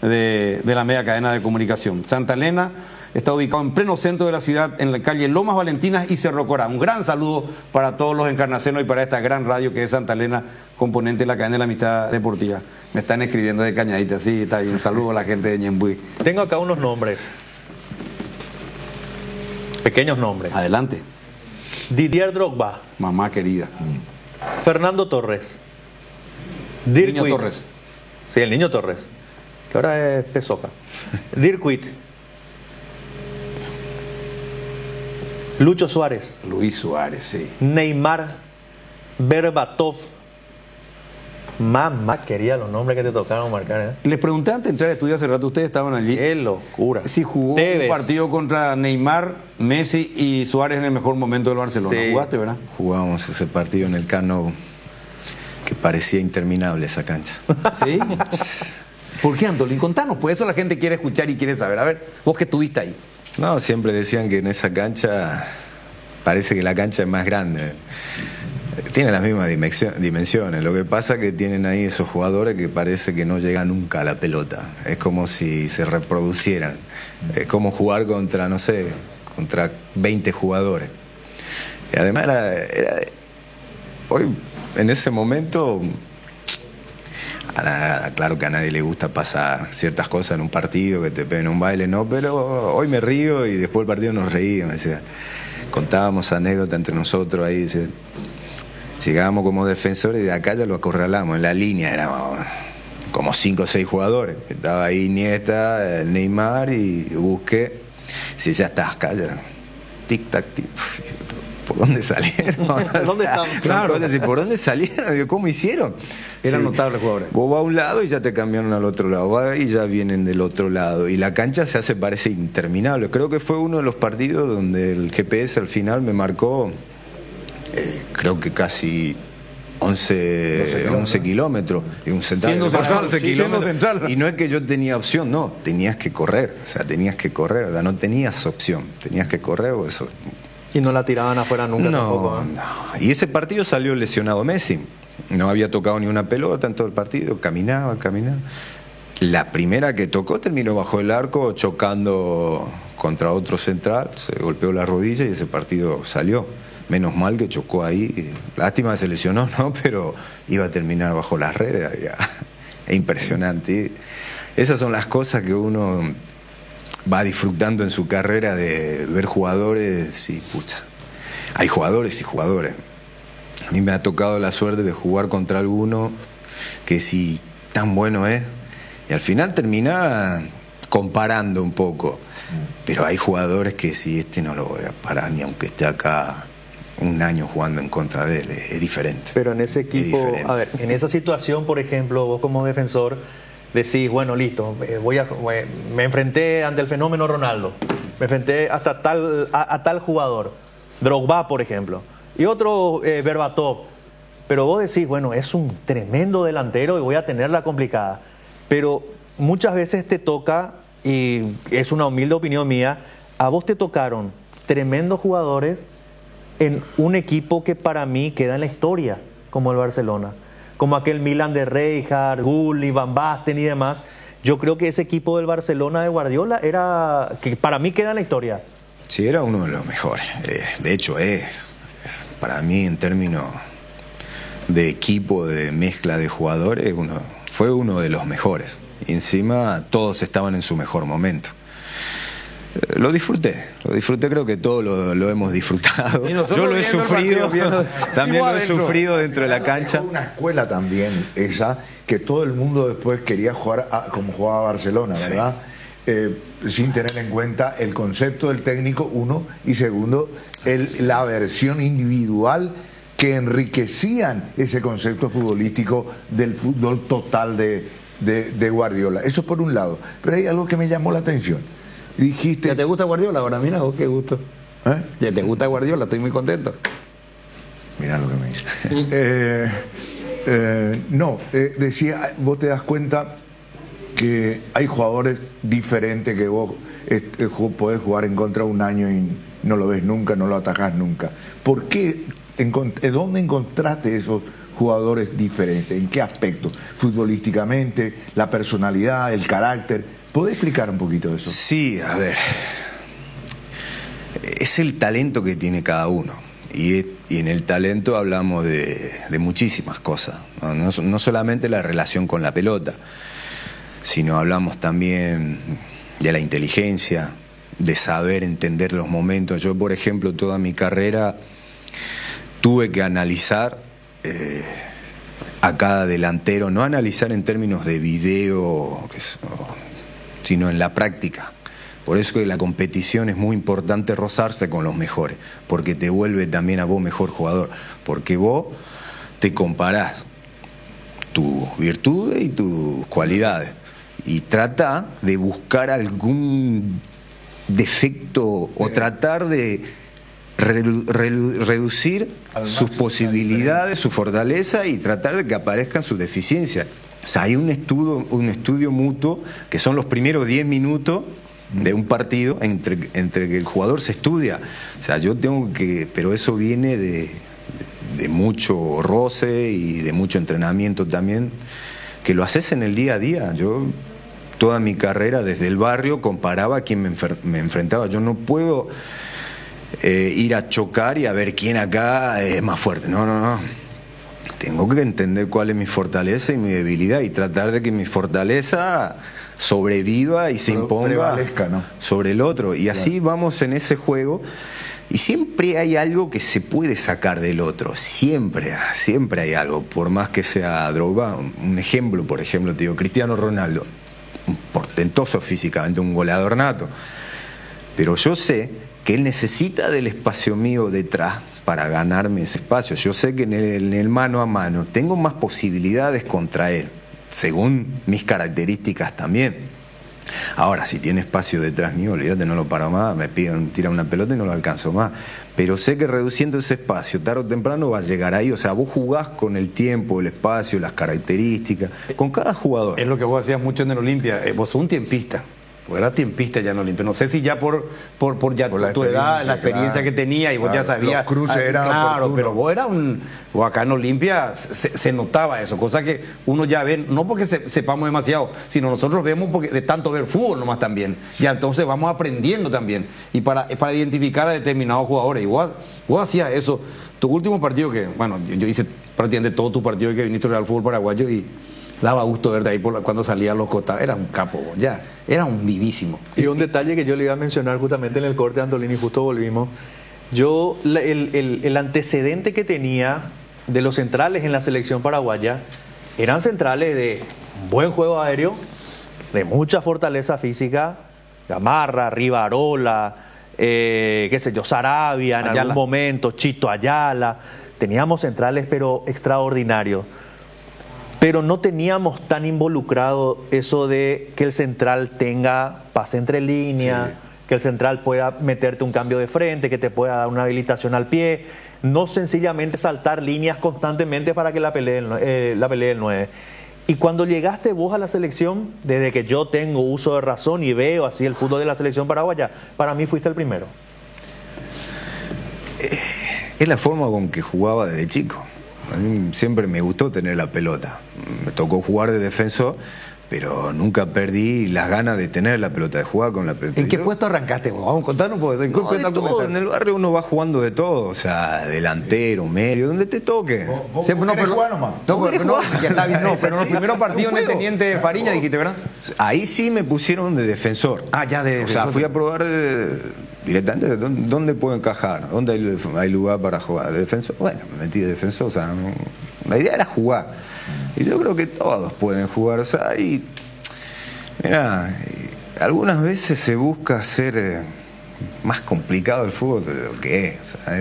de la media cadena de comunicación. Santa Elena está ubicado en pleno centro de la ciudad, en la calle Lomas Valentinas y Cerro Corá. Un gran saludo para todos los encarnacenos y para esta gran radio que es Santa Elena, componente de la cadena de la amistad deportiva. Me están escribiendo de Cañadita, sí, está bien. Un saludo a la gente de Ñembuy. Tengo acá unos nombres. Pequeños nombres. Adelante. Didier Drogba. Mamá querida. Fernando Torres. Dirk Niño Kuyt. Torres. Sí, el Niño Torres, que ahora es Pesoca. Dirk Kuyt. Lucho Suárez. Luis Suárez, sí. Neymar. Berbatov. Mamá quería los nombres que te tocaron marcar, ¿eh? Les pregunté antes de entrar al estudio hace rato, ustedes estaban allí. Qué locura. Si jugó un partido contra Neymar, Messi y Suárez en el mejor momento del Barcelona. Sí. ¿Jugaste, verdad? Jugábamos ese partido en el Camp Nou, que parecía interminable esa cancha. ¿Sí? ¿Por qué, Antolín? Contanos, pues eso la gente quiere escuchar y quiere saber. A ver, vos que estuviste ahí. No, siempre decían que en esa cancha parece que la cancha es más grande. Tiene las mismas dimensiones. Lo que pasa es que tienen ahí esos jugadores que parece que no llegan nunca a la pelota. Es como si se reproducieran. Es como jugar contra, no sé, contra 20 jugadores. Y además hoy, en ese momento, Claro que a nadie le gusta pasar ciertas cosas en un partido, que te peguen un baile, no, pero hoy me río y después del partido nos reímos. Decía, contábamos anécdotas entre nosotros ahí, dice, llegábamos como defensores y de acá ya lo acorralamos, en la línea éramos como 5 o 6 jugadores. Estaba ahí Iniesta, Neymar y Busquets. Si ya estás acá, ya tic-tac, tic. ¿Por dónde salieron? ¿Dónde estamos? Claro. ¿Por dónde salieron? Digo, ¿cómo hicieron? Eran Sí. notables jugadores. Vos vas a un lado y ya te cambiaron al otro lado, vas y ya vienen del otro lado. Y la cancha parece interminable. Creo que fue uno de los partidos donde el GPS al final me marcó, creo que casi 11 kilómetros. Y un central, Siendo central, 14 sí, siendo kilómetros. central. Y no es que yo tenía opción, no, tenías que correr. O sea, tenías que correr, ¿verdad? No tenías opción, tenías que correr o eso. Y no la tiraban afuera nunca tampoco. No. Y ese partido salió lesionado Messi. No había tocado ni una pelota en todo el partido. Caminaba. La primera que tocó terminó bajo el arco chocando contra otro central. Se golpeó la rodilla y ese partido salió. Menos mal que chocó ahí. Lástima que se lesionó, ¿no? Pero iba a terminar bajo las redes. Es impresionante. Esas son las cosas que uno va disfrutando en su carrera, de ver jugadores. Sí, pucha. Hay jugadores y jugadores. A mí me ha tocado la suerte de jugar contra alguno que sí, tan bueno es. Y al final termina comparando un poco. Pero hay jugadores que sí, no lo voy a parar ni aunque esté acá un año jugando en contra de él. Es diferente. Pero en ese equipo, a ver, en esa situación, por ejemplo, vos como defensor decís, bueno, listo, me enfrenté ante el fenómeno Ronaldo, me enfrenté hasta a tal jugador, Drogba, por ejemplo, y otro Berbatov, pero vos decís, bueno, es un tremendo delantero y voy a tenerla complicada, pero muchas veces te toca, y es una humilde opinión mía, a vos te tocaron tremendos jugadores en un equipo que para mí queda en la historia, como el Barcelona, como aquel Milan de Rijkaard, Gulli, Van Basten y demás. Yo creo que ese equipo del Barcelona de Guardiola era, que para mí queda en la historia. Sí, era uno de los mejores. De hecho, para mí, en términos de equipo, de mezcla de jugadores, fue uno de los mejores. Y encima todos estaban en su mejor momento. Lo disfruté, creo que todos lo hemos disfrutado. Yo lo he sufrido, también lo he sufrido dentro de la cancha. Fue una escuela también esa, que todo el mundo después quería jugar como jugaba Barcelona, ¿verdad? Sí. Sin tener en cuenta el concepto del técnico, uno, y segundo, la versión individual que enriquecían ese concepto futbolístico del fútbol total de Guardiola. Eso por un lado. Pero hay algo que me llamó la atención. Dijiste... ¿Ya te gusta Guardiola ahora? Mira vos, qué gusto. ¿Ya te gusta Guardiola? Estoy muy contento. Mira lo que me dice. Decía, vos te das cuenta que hay jugadores diferentes que vos podés jugar en contra un año y no lo ves nunca, no lo atajás nunca. ¿Por qué? ¿Dónde encontraste esos jugadores diferentes? ¿En qué aspecto? ¿Futbolísticamente? ¿La personalidad? ¿El carácter? ¿Podés explicar un poquito de eso? Sí, a ver. Es el talento que tiene cada uno. Y en el talento hablamos de muchísimas cosas. No solamente la relación con la pelota, sino hablamos también de la inteligencia, de saber entender los momentos. Yo, por ejemplo, toda mi carrera tuve que analizar a cada delantero, no analizar en términos de video, sino en la práctica. Por eso que la competición es muy importante, rozarse con los mejores, porque te vuelve también a vos mejor jugador, porque vos te comparás tus virtudes y tus cualidades y trata de buscar algún defecto o tratar de reducir sus posibilidades, su fortaleza y tratar de que aparezcan sus deficiencias. O sea, hay un estudio mutuo que son los primeros 10 minutos de un partido entre que el jugador se estudia. O sea, yo tengo que... Pero eso viene de mucho roce y de mucho entrenamiento también, que lo haces en el día a día. Yo toda mi carrera desde el barrio comparaba a quien me enfrentaba. Yo no puedo ir a chocar y a ver quién acá es más fuerte. No. tengo que entender cuál es mi fortaleza y mi debilidad y tratar de que mi fortaleza sobreviva y se imponga prevalezca, ¿no? sobre el otro. Y así Claro. vamos en ese juego. Y siempre hay algo que se puede sacar del otro, siempre hay algo, por más que sea Drogba. Un ejemplo, por ejemplo, te digo, Cristiano Ronaldo, un portentoso físicamente, un goleador nato, pero yo sé que él necesita del espacio mío detrás para ganarme ese espacio. Yo sé que en el mano a mano tengo más posibilidades contra él, según mis características también. Ahora, si tiene espacio detrás mío, olvídate, no lo paro más, me piden tirar una pelota y no lo alcanzo más. Pero sé que reduciendo ese espacio, tarde o temprano va a llegar ahí. O sea, vos jugás con el tiempo, el espacio, las características, con cada jugador. Es lo que vos hacías mucho en el Olimpia. Vos sos un tiempista. Vos eras tiempista ya en Olimpia. No sé si ya por ya Por la tu edad, la experiencia, experiencia claro. que tenía y vos ya Claro, sabías. los cruces eran claro, oportunos. pero vos eras vos acá en Olimpia se notaba eso, cosa que uno ya ve, no porque sepamos demasiado, sino nosotros vemos porque de tanto ver fútbol nomás también. Ya entonces vamos aprendiendo también. Y para identificar a determinados jugadores. Y vos hacías eso. Tu último partido que, bueno, yo hice prácticamente todo tu partido que viniste al Real Fútbol Paraguayo y daba gusto verte ahí cuando salían los costados. Era un capo, ya. Era un vivísimo. Y un detalle que yo le iba a mencionar justamente en el corte de Antolini, justo volvimos. Yo, el antecedente que tenía de los centrales en la selección paraguaya eran centrales de buen juego aéreo, de mucha fortaleza física, Gamarra, Rivarola, qué sé yo, Sarabia en Ayala. algún momento, Chito Ayala. Teníamos centrales pero extraordinarios. Pero no teníamos tan involucrado eso de que el central tenga pase entre líneas, que el central pueda meterte un cambio de frente, que te pueda dar una habilitación al pie, no sencillamente saltar líneas constantemente para que la pelee el 9. Y cuando llegaste vos a la selección, desde que yo tengo uso de razón y veo así el fútbol de la selección paraguaya, para mí fuiste el primero. Es la forma con que jugaba desde chico. A mí siempre me gustó tener la pelota. Me tocó jugar de defensor, pero nunca perdí las ganas de tener la pelota, de jugar con la pelota. ¿En qué puesto arrancaste vos? Vamos a contarnos un poco. ¿En qué No, puesto de todo. comenzaste? En el barrio uno va jugando de todo, o sea, delantero, medio, donde te toque. ¿Vos Siempre querés jugar nomás? No, pero no, ya está bien, no, Es pero en los así. primeros partidos en el Juego. Teniente Fariña dijiste, ¿verdad? Ahí sí me pusieron de defensor. Ah, ya de O sea, defensor. fui a probar directamente dónde puedo encajar, dónde hay lugar para jugar. De defensor, bueno, me metí de defensor, o sea, la idea era jugar. Y yo creo que todos pueden jugar, o sea, y mira, algunas veces se busca hacer más complicado el fútbol de lo que es. O sea,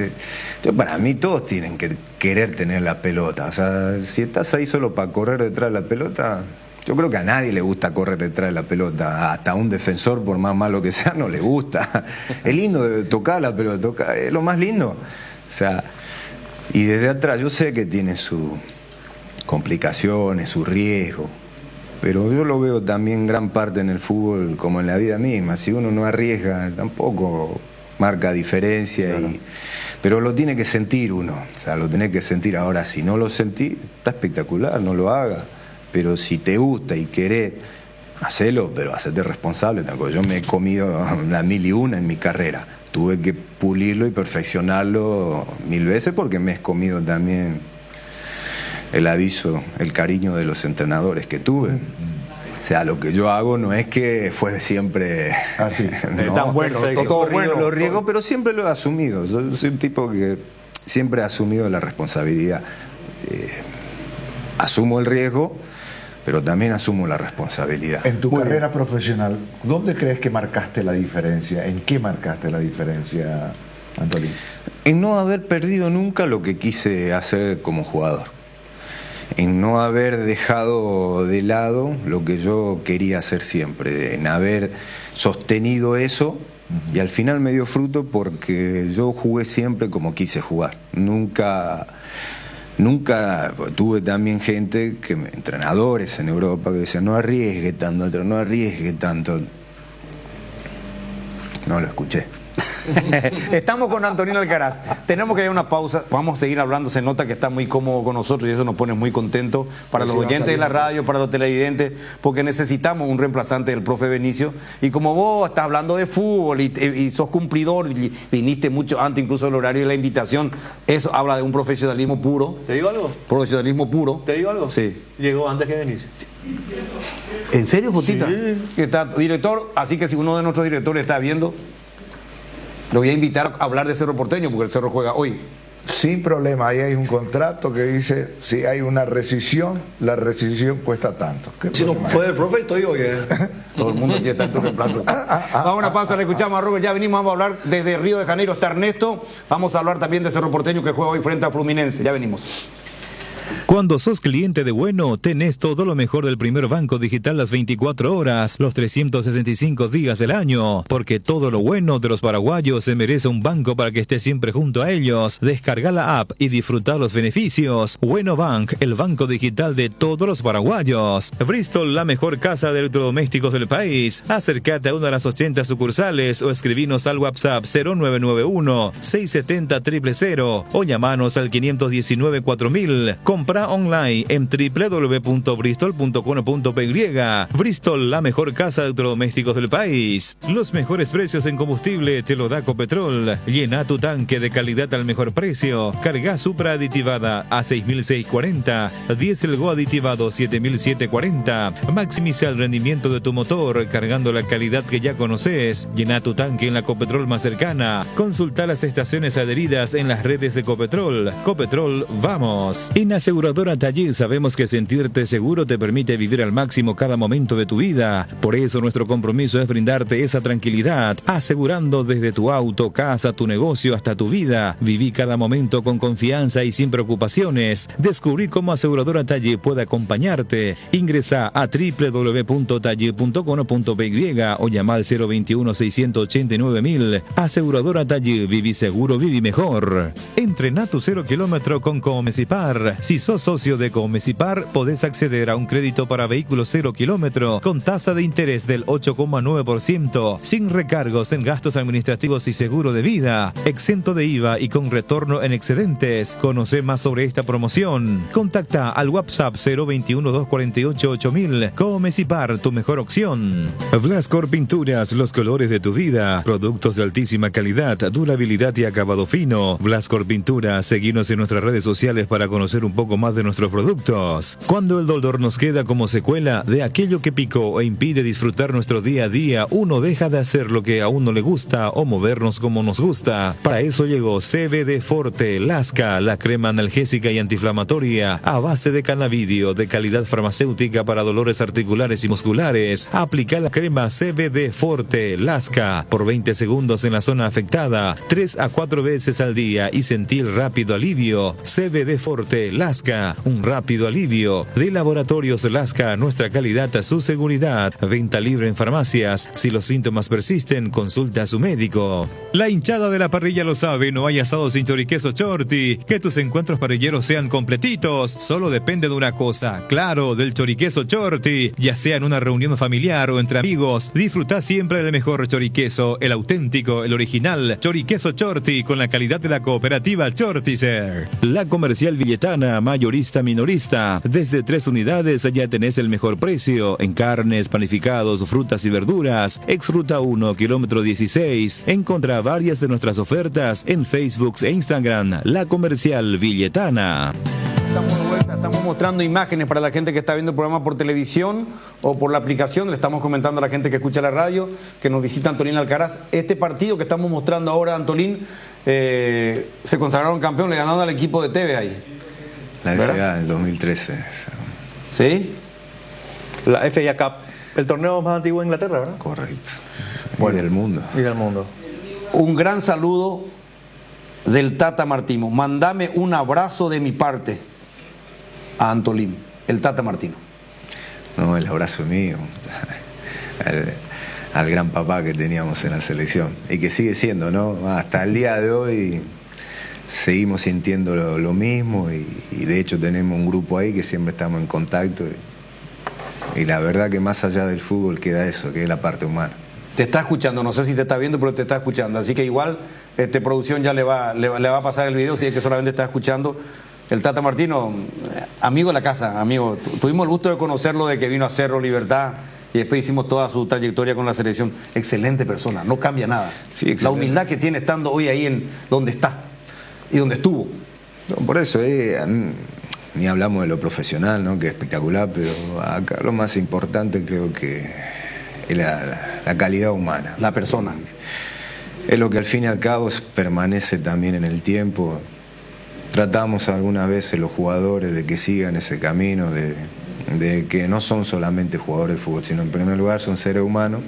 yo, para mí todos tienen que querer tener la pelota. O sea, si estás ahí solo para correr detrás de la pelota, yo creo que a nadie le gusta correr detrás de la pelota. Hasta a un defensor, por más malo que sea, no le gusta. Es lindo de tocar la pelota, es lo más lindo. O sea, y desde atrás yo sé que tiene sus complicaciones, su riesgo. Pero yo lo veo también gran parte en el fútbol como en la vida misma. Si uno no arriesga, tampoco marca diferencia. Claro. Pero lo tiene que sentir uno. O sea, lo tiene que sentir. Ahora, si no lo sentís, está espectacular, no lo hagas. Pero si te gusta y querés, hacelo, pero hacete responsable. Yo me he comido la 1001 en mi carrera. Tuve que pulirlo y perfeccionarlo 1000 veces porque me he comido también el aviso, el cariño de los entrenadores que tuve. O sea, lo que yo hago no es que fue siempre Así. Tan bueno, he todo corrido bueno. los riesgos, pero siempre lo he asumido. Yo soy un tipo que siempre ha asumido la responsabilidad. Asumo el riesgo, pero también asumo la responsabilidad. En tu carrera profesional, ¿dónde crees que marcaste la diferencia? ¿En qué marcaste la diferencia, Antolín? En no haber perdido nunca lo que quise hacer como jugador. En no haber dejado de lado lo que yo quería hacer siempre. En haber sostenido eso y al final me dio fruto porque yo jugué siempre como quise jugar. Nunca tuve también gente, entrenadores en Europa que decían no arriesgue tanto, no arriesgue tanto. No lo escuché. Estamos con Antonino Alcaraz. Tenemos que ir a una pausa. Vamos a seguir hablando. Se nota que está muy cómodo con nosotros y eso nos pone muy contentos para los oyentes de la radio, para los televidentes, porque necesitamos un reemplazante del profe Benicio. Y como vos estás hablando de fútbol y sos cumplidor, y viniste mucho antes incluso del horario de la invitación, eso habla de un profesionalismo puro. ¿Te digo algo? Profesionalismo puro. ¿Te digo algo? Sí. Llegó antes que Benicio. ¿En serio, Jotita? Sí. ¿Qué tal, director? Así que si uno de nuestros directores está viendo, lo voy a invitar a hablar de Cerro Porteño, porque el Cerro juega hoy. Sin problema, ahí hay un contrato que dice, si hay una rescisión, la rescisión cuesta tanto. Si no puede, profe, estoy hoy. Todo el mundo tiene tanto reemplazo. Vamos a una pausa, le escuchamos a Robert, ya venimos, vamos a hablar desde Río de Janeiro, está Ernesto, vamos a hablar también de Cerro Porteño que juega hoy frente a Fluminense, ya venimos. Cuando sos cliente de Bueno, tenés todo lo mejor del primer banco digital las 24 horas, los 365 días del año, porque todo lo bueno de los paraguayos se merece un banco para que estés siempre junto a ellos. Descarga la app y disfruta los beneficios. Bueno Bank, el banco digital de todos los paraguayos. Bristol, la mejor casa de electrodomésticos del país. Acércate a una de las 80 sucursales o escribinos al WhatsApp 0991-670-000 o llamanos al 519-4000. Compra online en www.bristol.com.py. Bristol, la mejor casa de electrodomésticos del país. Los mejores precios en combustible te lo da Copetrol. Llena tu tanque de calidad al mejor precio. Carga Supra aditivada a 6.640. Diesel Go aditivado 7.740. Maximiza el rendimiento de tu motor cargando la calidad que ya conoces. Llena tu tanque en la Copetrol más cercana. Consulta las estaciones adheridas en las redes de Copetrol. Copetrol, vamos. En Aseguradora Taller sabemos que sentirte seguro te permite vivir al máximo cada momento de tu vida. Por eso nuestro compromiso es brindarte esa tranquilidad, asegurando desde tu auto, casa, tu negocio hasta tu vida. Viví cada momento con confianza y sin preocupaciones. Descubrí cómo Aseguradora Taller puede acompañarte. Ingresa a www.taller.com.py o llama al 021-689.000. Aseguradora Taller, viví seguro, viví mejor. Entrena tu 0 kilómetro con Comesipar. Si sos socio de Comesipar, podés acceder a un crédito para vehículos 0 kilómetro con tasa de interés del 8,9%, sin recargos en gastos administrativos y seguro de vida, exento de IVA y con retorno en excedentes. Conoce más sobre esta promoción. Contacta al WhatsApp 021-248-8000. Comesipar, tu mejor opción. Blascor Pinturas, los colores de tu vida. Productos de altísima calidad, durabilidad y acabado fino. Blascor Pinturas, seguinos en nuestras redes sociales para conocer un poco más de nuestros productos. Cuando el dolor nos queda como secuela de aquello que picó e impide disfrutar nuestro día a día, uno deja de hacer lo que a uno le gusta o movernos como nos gusta. Para eso llegó CBD Forte Lasca, la crema analgésica y antiinflamatoria a base de cannabidio de calidad farmacéutica para dolores articulares y musculares. Aplica la crema CBD Forte Lasca por 20 segundos en la zona afectada, 3 a 4 veces al día y sentir rápido alivio. CBD Forte Lasca, un rápido alivio. De Laboratorios Lasca, nuestra calidad a su seguridad. Venta libre en farmacias. Si los síntomas persisten, consulta a su médico. La hinchada de la parrilla lo sabe, no hay asado sin choriqueso Chorti. Que tus encuentros parrilleros sean completitos, solo depende de una cosa, claro, del choriqueso Chorti. Ya sea en una reunión familiar o entre amigos, disfruta siempre del mejor choriqueso, el auténtico, el original, choriqueso Chorti, con la calidad de la cooperativa Chortizer. La Comercial Villetana, mayorista minorista. Desde 3 unidades ya tenés el mejor precio en carnes, panificados, frutas y verduras. Ex Ruta 1, kilómetro 16. Encontrá varias de nuestras ofertas en Facebook e Instagram. La Comercial Villetana. Estamos de vuelta, estamos mostrando imágenes para la gente que está viendo el programa por televisión o por la aplicación. Le estamos comentando a la gente que escucha la radio, que nos visita Antolín Alcaraz. Este partido que estamos mostrando ahora, Antolín, se consagraron campeón, le ganaron al equipo de TV ahí. La FA en 2013. ¿Sí? La FA Cup, el torneo más antiguo de Inglaterra, ¿verdad? Correcto. Y del mundo. Y del mundo. Un gran saludo del Tata Martino. Mandame un abrazo de mi parte a Antolín, el Tata Martino. No, el abrazo mío. Al gran papá que teníamos en la selección. Y que sigue siendo, ¿no? Hasta el día de hoy seguimos sintiendo lo mismo y de hecho tenemos un grupo ahí que siempre estamos en contacto y la verdad que más allá del fútbol queda eso, que es la parte humana. te está escuchando, no sé si te está viendo, pero te está escuchando. Así que igual, producción ya le va a pasar el video, si es que solamente está escuchando. El Tata Martino, amigo de la casa, amigo. Tuvimos el gusto de conocerlo, de que vino a Cerro Libertad y después hicimos toda su trayectoria con la selección. Excelente persona, no cambia nada. Sí, la humildad que tiene estando hoy ahí en donde está y donde estuvo. No, por eso, ni hablamos de lo profesional, ¿no? Que es espectacular, pero acá lo más importante creo que es la calidad humana. La persona. Es lo que al fin y al cabo permanece también en el tiempo. Tratamos algunas veces los jugadores de que sigan ese camino, de que no son solamente jugadores de fútbol, sino en primer lugar son seres humanos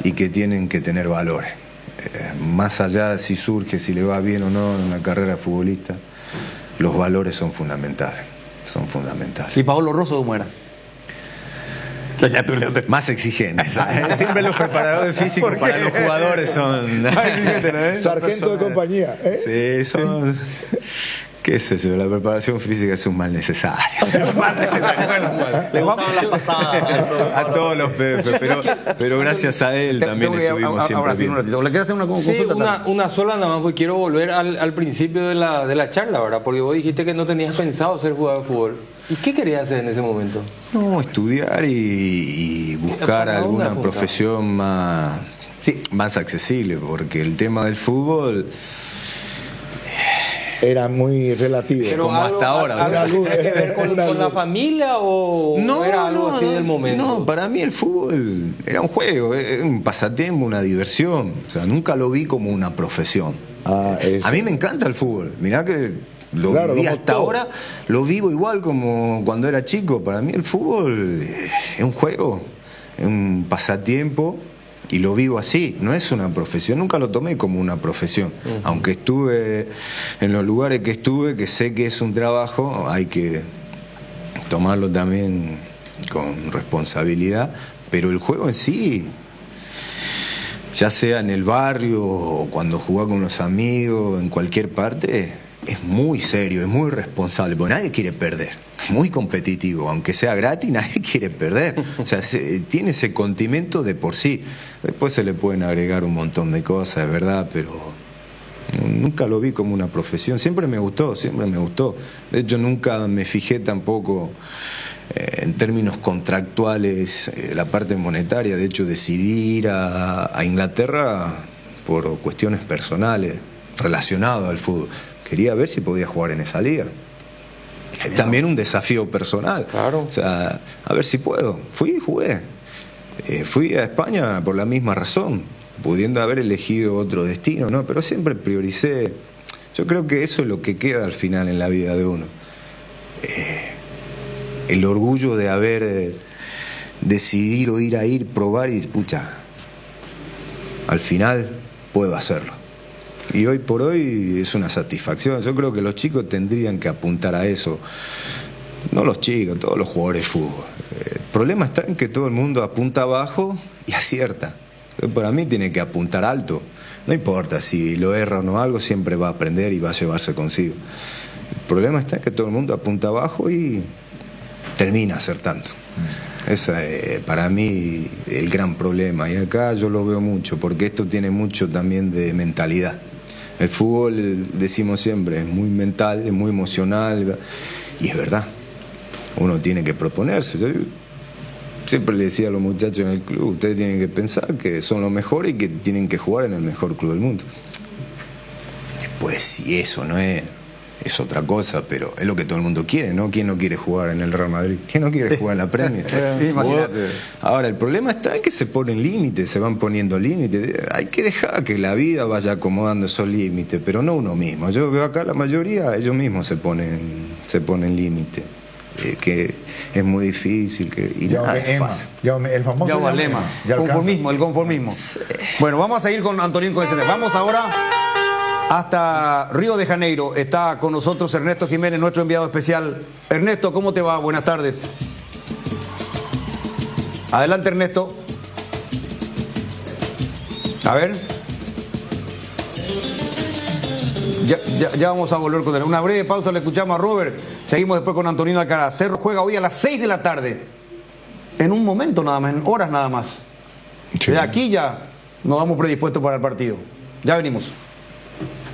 y que tienen que tener valores. Más allá de si surge, si le va bien o no en la carrera futbolista, los valores son fundamentales. Son fundamentales. ¿Y Paolo Rosso cómo era? Más exigentes. Siempre los preparadores físicos para los jugadores son... Sargento de compañía. Sí, son... qué sé yo, la preparación física es un mal necesario. Le gustaban las pasadas a todos los Pepe, pero gracias a él también estuvimos siempre bien. ¿Le quieres hacer una consulta? Sí, una sola nada más, porque quiero volver al principio de la charla, ¿verdad? Porque vos dijiste que no tenías pensado ser jugador de fútbol. ¿Y qué querías hacer en ese momento? No, estudiar y buscar alguna profesión más accesible, porque el tema del fútbol... Era muy relativo. Pero como hasta ahora. ¿Algo que ver con la familia o era algo así del momento? No, para mí el fútbol era un juego, un pasatiempo, una diversión. O sea, nunca lo vi como una profesión. A mí me encanta el fútbol. Mirá que lo viví hasta ahora, lo vivo igual como cuando era chico. Para mí el fútbol es un juego, es un pasatiempo. Y lo vivo así, no es una profesión, nunca lo tomé como una profesión. Aunque estuve en los lugares que estuve, que sé que es un trabajo, hay que tomarlo también con responsabilidad, pero el juego en sí, ya sea en el barrio o cuando jugás con los amigos, en cualquier parte, es muy serio, es muy responsable, porque nadie quiere perder. Muy competitivo, aunque sea gratis, nadie quiere perder. O sea, tiene ese condimento de por sí. Después se le pueden agregar un montón de cosas, es verdad, pero nunca lo vi como una profesión. Siempre me gustó, siempre me gustó. De hecho, nunca me fijé tampoco en términos contractuales la parte monetaria. De hecho, decidí ir a Inglaterra por cuestiones personales relacionadas al fútbol. Quería ver si podía jugar en esa liga. También un desafío personal. Claro. O sea, a ver si puedo. Fui y jugué. Fui a España por la misma razón, pudiendo haber elegido otro destino, ¿no? Pero siempre prioricé. Yo creo que eso es lo que queda al final en la vida de uno. El orgullo de haber decidido ir, probar y, pucha, al final puedo hacerlo. Y hoy por hoy es una satisfacción. Yo creo que los chicos tendrían que apuntar a eso. No los chicos, todos los jugadores de fútbol. El problema está en que todo el mundo apunta abajo y acierta. Para mí tiene que apuntar alto. No importa si lo erra o no algo, siempre va a aprender y va a llevarse consigo. El problema está en que todo el mundo apunta abajo y termina acertando. Ese es para mí el gran problema. Y acá yo lo veo mucho, porque esto tiene mucho también de mentalidad. El fútbol, decimos siempre, es muy mental, es muy emocional, y es verdad. Uno tiene que proponerse. Yo siempre le decía a los muchachos en el club, ustedes tienen que pensar que son los mejores y que tienen que jugar en el mejor club del mundo. Después, si eso no es otra cosa, pero es lo que todo el mundo quiere, ¿no? ¿Quién no quiere jugar en el Real Madrid? ¿Quién no quiere jugar en la Premier? Ahora, el problema está en que se ponen límites, se van poniendo límites. Hay que dejar que la vida vaya acomodando esos límites, pero no uno mismo. Yo veo acá la mayoría, ellos mismos se ponen límites. Que es muy difícil, y nada es fácil. El famoso lema. El conformismo. Sí. Bueno, vamos a seguir con Antonín con ese tema. Vamos ahora hasta Río de Janeiro. Está con nosotros Ernesto Jiménez, nuestro enviado especial. Ernesto, ¿cómo te va? Buenas tardes. Adelante, Ernesto. A ver. Ya vamos a volver con él. Una breve pausa, le escuchamos a Robert. Seguimos después con Antonino Alcaraz. Cerro juega hoy a las 6 de la tarde. En un momento nada más, en horas nada más. De aquí ya nos vamos predispuestos para el partido. Ya venimos.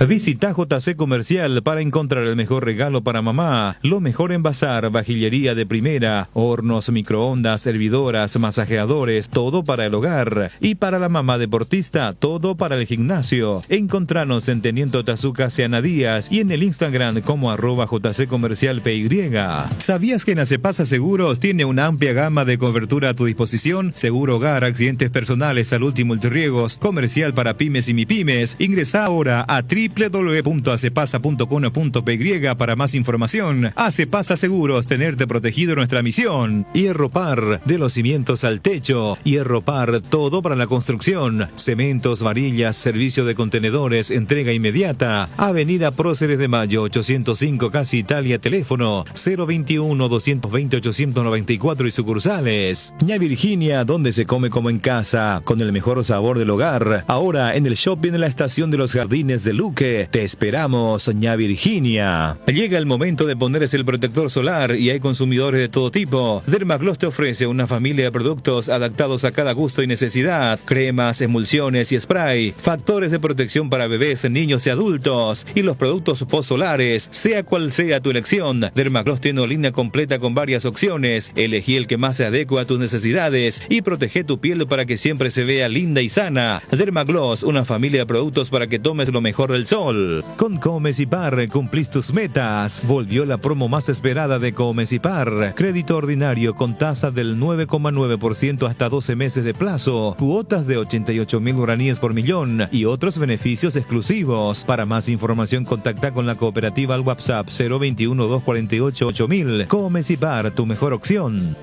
Visita JC Comercial para encontrar el mejor regalo para mamá, lo mejor en bazar, vajillería de primera, hornos, microondas, hervidoras, masajeadores, todo para el hogar. Y para la mamá deportista, todo para el gimnasio. Encontranos en Teniente Tazuca Seana Díaz y en el Instagram como @JC Comercial PY. ¿Sabías que en Acepasa Seguros tiene una amplia gama de cobertura a tu disposición? Seguro hogar, accidentes personales, salud y multirriegos, comercial para pymes y mipymes. Ingresa ahora a www.acepasa.com.py para más información. Acepasa Seguros, tenerte protegido nuestra misión. Hierro Par, de los cimientos al techo. Hierro Par, todo para la construcción. Cementos, varillas, servicio de contenedores, entrega inmediata. Avenida Próceres de Mayo, 805, Casi Italia, teléfono 021-220-894 y sucursales. Ña Virginia, donde se come como en casa, con el mejor sabor del hogar. Ahora en el shopping de la estación de los Jardines de Luque. Te esperamos, Ña Virginia. Llega el momento de ponerse el protector solar y hay consumidores de todo tipo. Dermagloss te ofrece una familia de productos adaptados a cada gusto y necesidad. Cremas, emulsiones y spray. Factores de protección para bebés, niños y adultos. Y los productos post-solares, sea cual sea tu elección. Dermagloss tiene una línea completa con varias opciones. Elegí el que más se adecua a tus necesidades y protege tu piel para que siempre se vea linda y sana. Dermagloss, una familia de productos para que tomes lo mejor del sol. Con Comes y Par cumplís tus metas. Volvió la promo más esperada de Comes y Par. Crédito ordinario con tasa del 9,9% hasta 12 meses de plazo. Cuotas de 88.000 guaraníes por millón y otros beneficios exclusivos. Para más información contacta con la cooperativa al WhatsApp 021-248-8000. Comes y Par, tu mejor opción.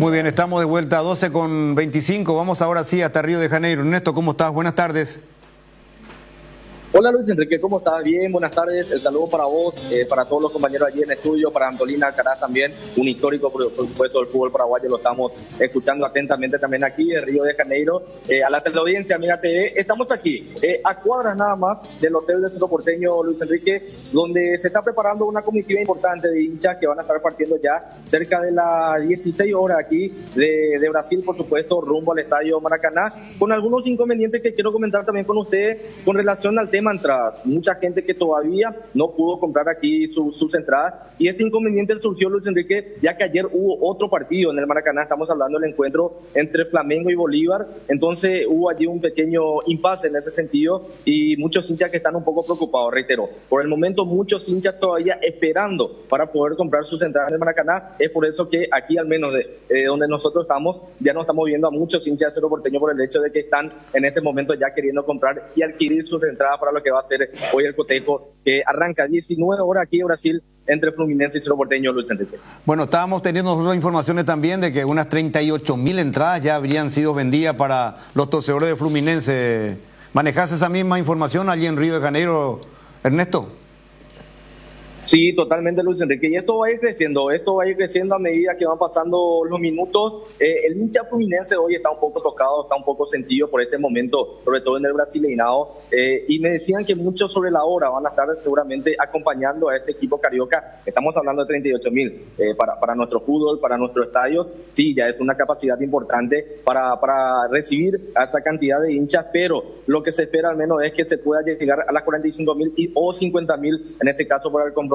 Muy bien, estamos de vuelta a 12:25. Vamos ahora sí hasta Río de Janeiro. Ernesto, ¿cómo estás? Buenas tardes. Hola Luis Enrique, ¿cómo estás? Bien, buenas tardes. El saludo para vos, para todos los compañeros allí en estudio, para Antolina Alcaraz también, un histórico, por supuesto, del fútbol paraguayo. Lo estamos escuchando atentamente también aquí en Río de Janeiro. A la teleaudiencia, Amiga TV, estamos aquí, a cuadras nada más del Hotel de Cerro Porteño, Luis Enrique, donde se está preparando una comitiva importante de hinchas que van a estar partiendo ya cerca de las 16 horas aquí de Brasil, por supuesto, rumbo al Estadio Maracaná, con algunos inconvenientes que quiero comentar también con ustedes con relación al tema entradas. Mucha gente que todavía no pudo comprar aquí sus entradas, y este inconveniente surgió, Luis Enrique, ya que ayer hubo otro partido en el Maracaná. Estamos hablando del encuentro entre Flamengo y Bolívar, entonces hubo allí un pequeño impasse en ese sentido y muchos hinchas que están un poco preocupados. Reitero, por el momento muchos hinchas todavía esperando para poder comprar sus entradas en el Maracaná. Es por eso que aquí, al menos de donde nosotros estamos, ya no estamos viendo a muchos hinchas de Cerro Porteño por el hecho de que están en este momento ya queriendo comprar y adquirir sus entradas para lo que va a ser hoy el cotejo, que arranca 19 horas aquí en Brasil entre Fluminense y Cerro Porteño, Luis Enrique. Bueno, estábamos teniendo nosotros informaciones también de que unas 38.000 entradas ya habrían sido vendidas para los torcedores de Fluminense. ¿Manejás esa misma información allí en Río de Janeiro, Ernesto? Sí, totalmente, Luis Enrique, y esto va a ir creciendo a medida que van pasando los minutos. El hincha fluminense hoy está un poco tocado, está un poco sentido por este momento, sobre todo en el Brasileirao, y me decían que muchos sobre la hora van a estar seguramente acompañando a este equipo carioca. Estamos hablando de 38.000 para nuestro fútbol, para nuestros estadios. Sí, ya es una capacidad importante para recibir a esa cantidad de hinchas, pero lo que se espera al menos es que se pueda llegar a las 45.000 o 50.000, en este caso por el compromiso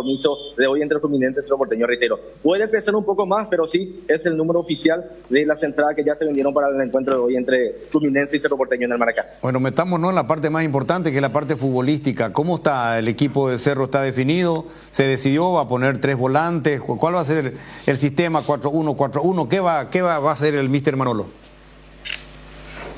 de hoy entre Fluminense y Cerro Porteño. Reitero, puede crecer un poco más, pero sí es el número oficial de las entradas que ya se vendieron para el encuentro de hoy entre Fluminense y Cerro Porteño en el Maracaná. Bueno, metámonos en la parte más importante, que es la parte futbolística. ¿Cómo está el equipo de Cerro? ¿Está definido? ¿Se decidió? ¿Va a poner 3 volantes? ¿Cuál va a ser el sistema 4-1, 4-1? ¿Qué va a hacer el míster Manolo?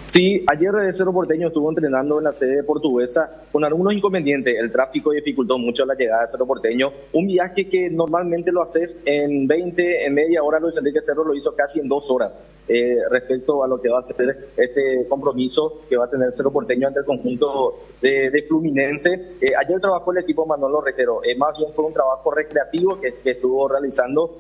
Sí, ayer Cerro Porteño estuvo entrenando en la sede portuguesa con algunos inconvenientes. El tráfico dificultó mucho la llegada de Cerro Porteño. Un viaje que normalmente lo haces en media hora, Luis Enrique Cerro lo hizo casi en 2 horas respecto a lo que va a ser este compromiso que va a tener Cerro Porteño ante el conjunto de Fluminense. Ayer trabajó el equipo Manolo Retero. Más bien fue un trabajo recreativo que estuvo realizando.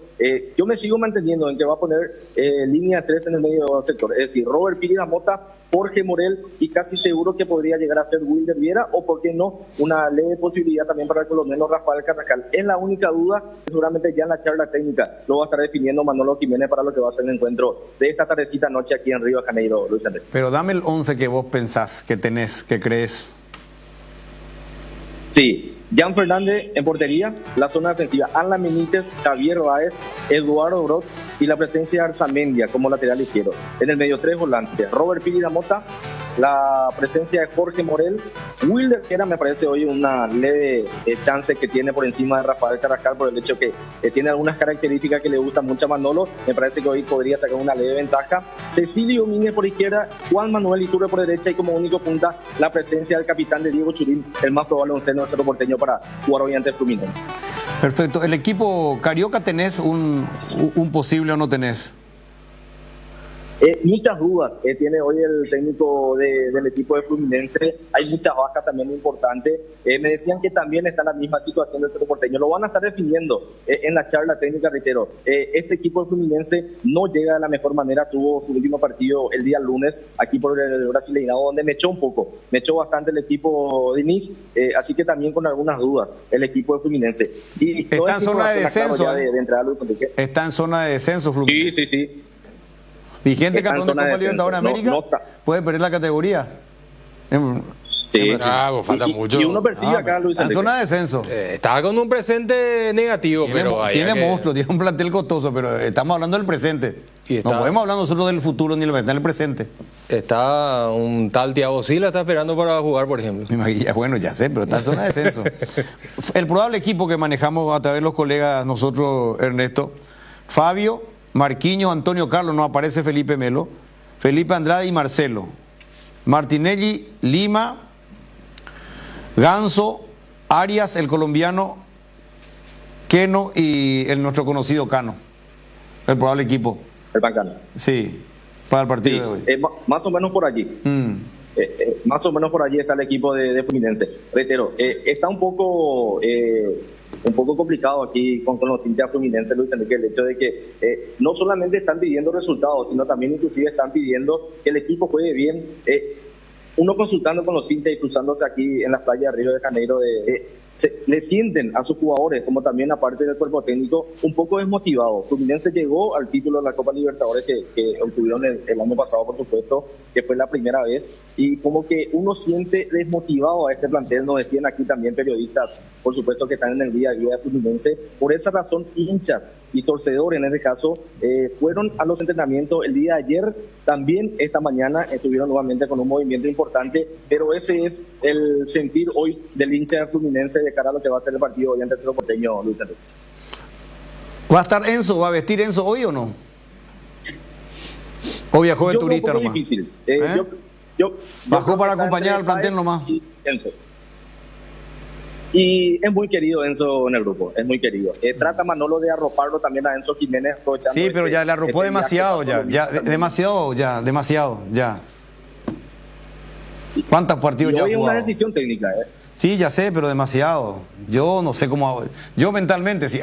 Yo me sigo manteniendo en que va a poner línea 3 en el medio del sector. Es decir, Robert Piri da Mota Jorge Morel y casi seguro que podría llegar a ser Wilder Viera o, por qué no, una leve posibilidad también para el colombiano Rafael Carrascal. Es la única duda, seguramente ya en la charla técnica lo va a estar definiendo Manolo Jiménez para lo que va a ser el encuentro de esta tardecita noche aquí en Río de Janeiro, Luis Enrique. Pero dame el 11 que vos pensás, que tenés, que crees. Sí, Jan Fernández en portería, la zona defensiva, Alan Benítez, Javier Báez, Eduardo Brot y la presencia de Arzamendia como lateral izquierdo. En el medio 3 volantes, Robert Piri da Mota, la presencia de Jorge Morel, Wilder Viera me parece hoy una leve chance que tiene por encima de Rafael Carrascal por el hecho que tiene algunas características que le gustan mucho a Manolo, me parece que hoy podría sacar una leve ventaja. Cecilio Domínguez por izquierda, Juan Manuel Iturbe por derecha y como único punta la presencia del capitán de Diego Churín, el más probable onceno del Cerro Porteño para jugar hoy ante el Fluminense. Perfecto. ¿El equipo Carioca tenés un posible o no tenés? Muchas dudas tiene hoy el técnico del equipo de Fluminense. Hay muchas bajas también importantes. Me decían que también está en la misma situación del Cerro Porteño. Lo van a estar definiendo en la charla técnica, reitero. Este equipo de Fluminense no llega de la mejor manera. Tuvo su último partido el día lunes aquí por el Brasileirao, donde me echó un poco. Me echó bastante el equipo de Nice, así que también con algunas dudas el equipo de Fluminense. Y está en zona de descenso. Claro está en zona de descenso, Fluminense. Sí. Vigente campeón de Copa Libertadores de América, puede perder la categoría. Sí, falta mucho. Y uno persigue acá, Luis en zona de descenso. Está con un presente negativo, pero tiene monstruo, tiene un plantel costoso, pero estamos hablando del presente. No podemos hablar nosotros del futuro ni del presente. Está un tal Thiago Silva, está esperando para jugar, por ejemplo. Bueno, ya sé, pero está en zona de descenso. El probable equipo que manejamos a través de los colegas, nosotros, Ernesto, Fabio, Marquinhos, Antonio Carlos, no aparece Felipe Melo, Felipe Andrade y Marcelo, Martinelli, Lima, Ganso, Arias, el colombiano, Keno y nuestro conocido Cano. El probable equipo. El Pancano. Sí, para el partido de hoy. Más o menos por allí. Más o menos por allí está el equipo de Fluminense. Reitero, está un poco complicado aquí con los hinchas fluminenses, Luis Enrique, el hecho de que no solamente están pidiendo resultados, sino también inclusive están pidiendo que el equipo juegue bien. Uno consultando con los hinchas y cruzándose aquí en las playas de Río de Janeiro, le sienten a sus jugadores, como también aparte del cuerpo técnico, un poco desmotivados. Fluminense llegó al título de la Copa Libertadores que obtuvieron el año pasado, por supuesto, que fue la primera vez, y como que uno siente desmotivado a este plantel, nos decían aquí también periodistas, por supuesto, que están en el día a día de Fluminense. Por esa razón, hinchas y torcedores en este caso fueron a los entrenamientos el día de ayer, también esta mañana estuvieron nuevamente con un movimiento importante, pero ese es el sentir hoy del hincha de Fluminense de cara a lo que va a ser el partido hoy ante el Cerro Porteño, Luis Enrique. ¿Va a estar Enzo? ¿Va a vestir Enzo hoy o no? ¿O viajó de turista nomás? Difícil. Bajó para acompañar al plantel nomás. Enzo. Y es muy querido Enzo en el grupo, es muy querido. Trata Manolo de arroparlo también a Enzo Jiménez. Sí, pero ya le arropó demasiado, demasiado. ¿Cuántos partidos ya ha jugado? Hoy es una decisión técnica, Sí, ya sé, pero demasiado. Yo no sé cómo... Yo mentalmente, si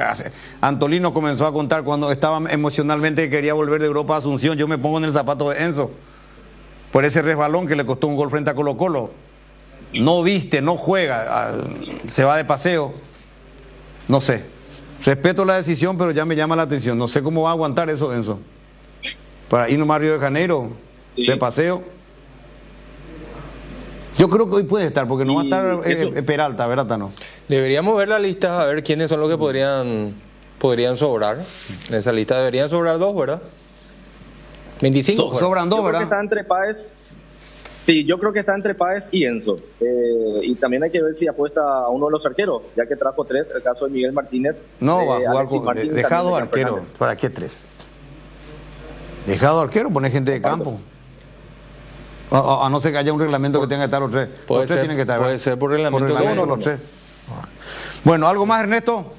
Antolino comenzó a contar cuando estaba emocionalmente que quería volver de Europa a Asunción, yo me pongo en el zapato de Enzo. Por ese resbalón que le costó un gol frente a Colo Colo. No viste, no juega, se va de paseo. No sé. Respeto la decisión, pero ya me llama la atención. No sé cómo va a aguantar eso, Enzo. Para ir nomás a Río de Janeiro, de paseo. Yo creo que hoy puede estar, porque no va a estar Peralta, ¿verdad, Tano? Deberíamos ver la lista, a ver quiénes son los que podrían sobrar. En esa lista deberían sobrar 2, ¿verdad? 25. Sobran 2, ¿verdad? Creo que está entre Páez. Sí, yo creo que está entre Páez y Enzo. Y también hay que ver si apuesta a uno de los arqueros, ya que trajo 3, el caso de Miguel Martínez. No, va a jugar con dejado arquero. ¿Para qué 3? Dejado arquero, pone gente de campo. A no ser que haya un reglamento que tenga que estar los 3. Los 3 tienen que estar. Puede ser por reglamento. Los 3. Bueno, ¿algo más, Ernesto?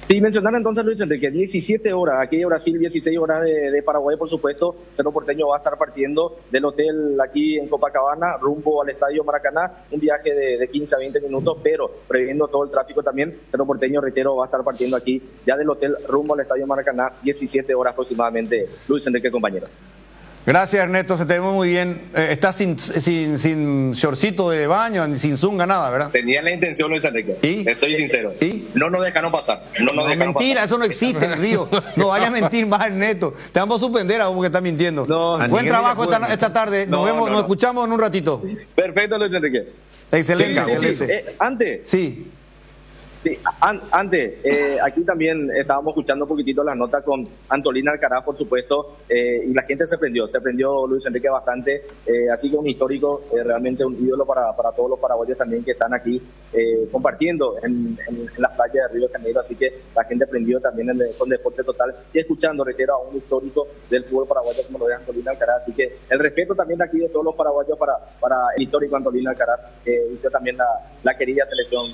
Sí, mencionar entonces, Luis Enrique, 17 horas, aquí de Brasil, 16 horas de Paraguay, por supuesto. Cerro Porteño va a estar partiendo del hotel aquí en Copacabana, rumbo al Estadio Maracaná, un viaje de 15 a 20 minutos, pero previendo todo el tráfico también, Cerro Porteño, reitero, va a estar partiendo aquí ya del hotel rumbo al Estadio Maracaná, 17 horas aproximadamente, Luis Enrique, compañeros. Gracias, Ernesto, se te ve muy bien. Estás sin shortcito de baño, ni sin zunga, nada, ¿verdad? Tenía la intención, Luis Enrique. ¿Y? Te soy sincero. ¿Y? No nos dejaron pasar. No, mentira, eso no existe en el río. No vayas a mentir más, Ernesto. Te vamos a suspender a vos que estás mintiendo. Buen trabajo esta tarde. Nos escuchamos en un ratito. Perfecto, Luis Enrique. Excelente, sí, excelente. Antes. Sí. Sí, antes, aquí también estábamos escuchando un poquitito las notas con Antolín Alcaraz, por supuesto, y la gente se prendió Luis Enrique bastante, así que un histórico, realmente un ídolo para todos los paraguayos también que están aquí compartiendo en las playas de Río de Janeiro, así que la gente prendió también con Deporte Total y escuchando, reitero, a un histórico del fútbol paraguayo como lo es Antolín Alcaraz, así que el respeto también aquí de todos los paraguayos para el histórico Antolín Alcaraz, y yo también la querida selección,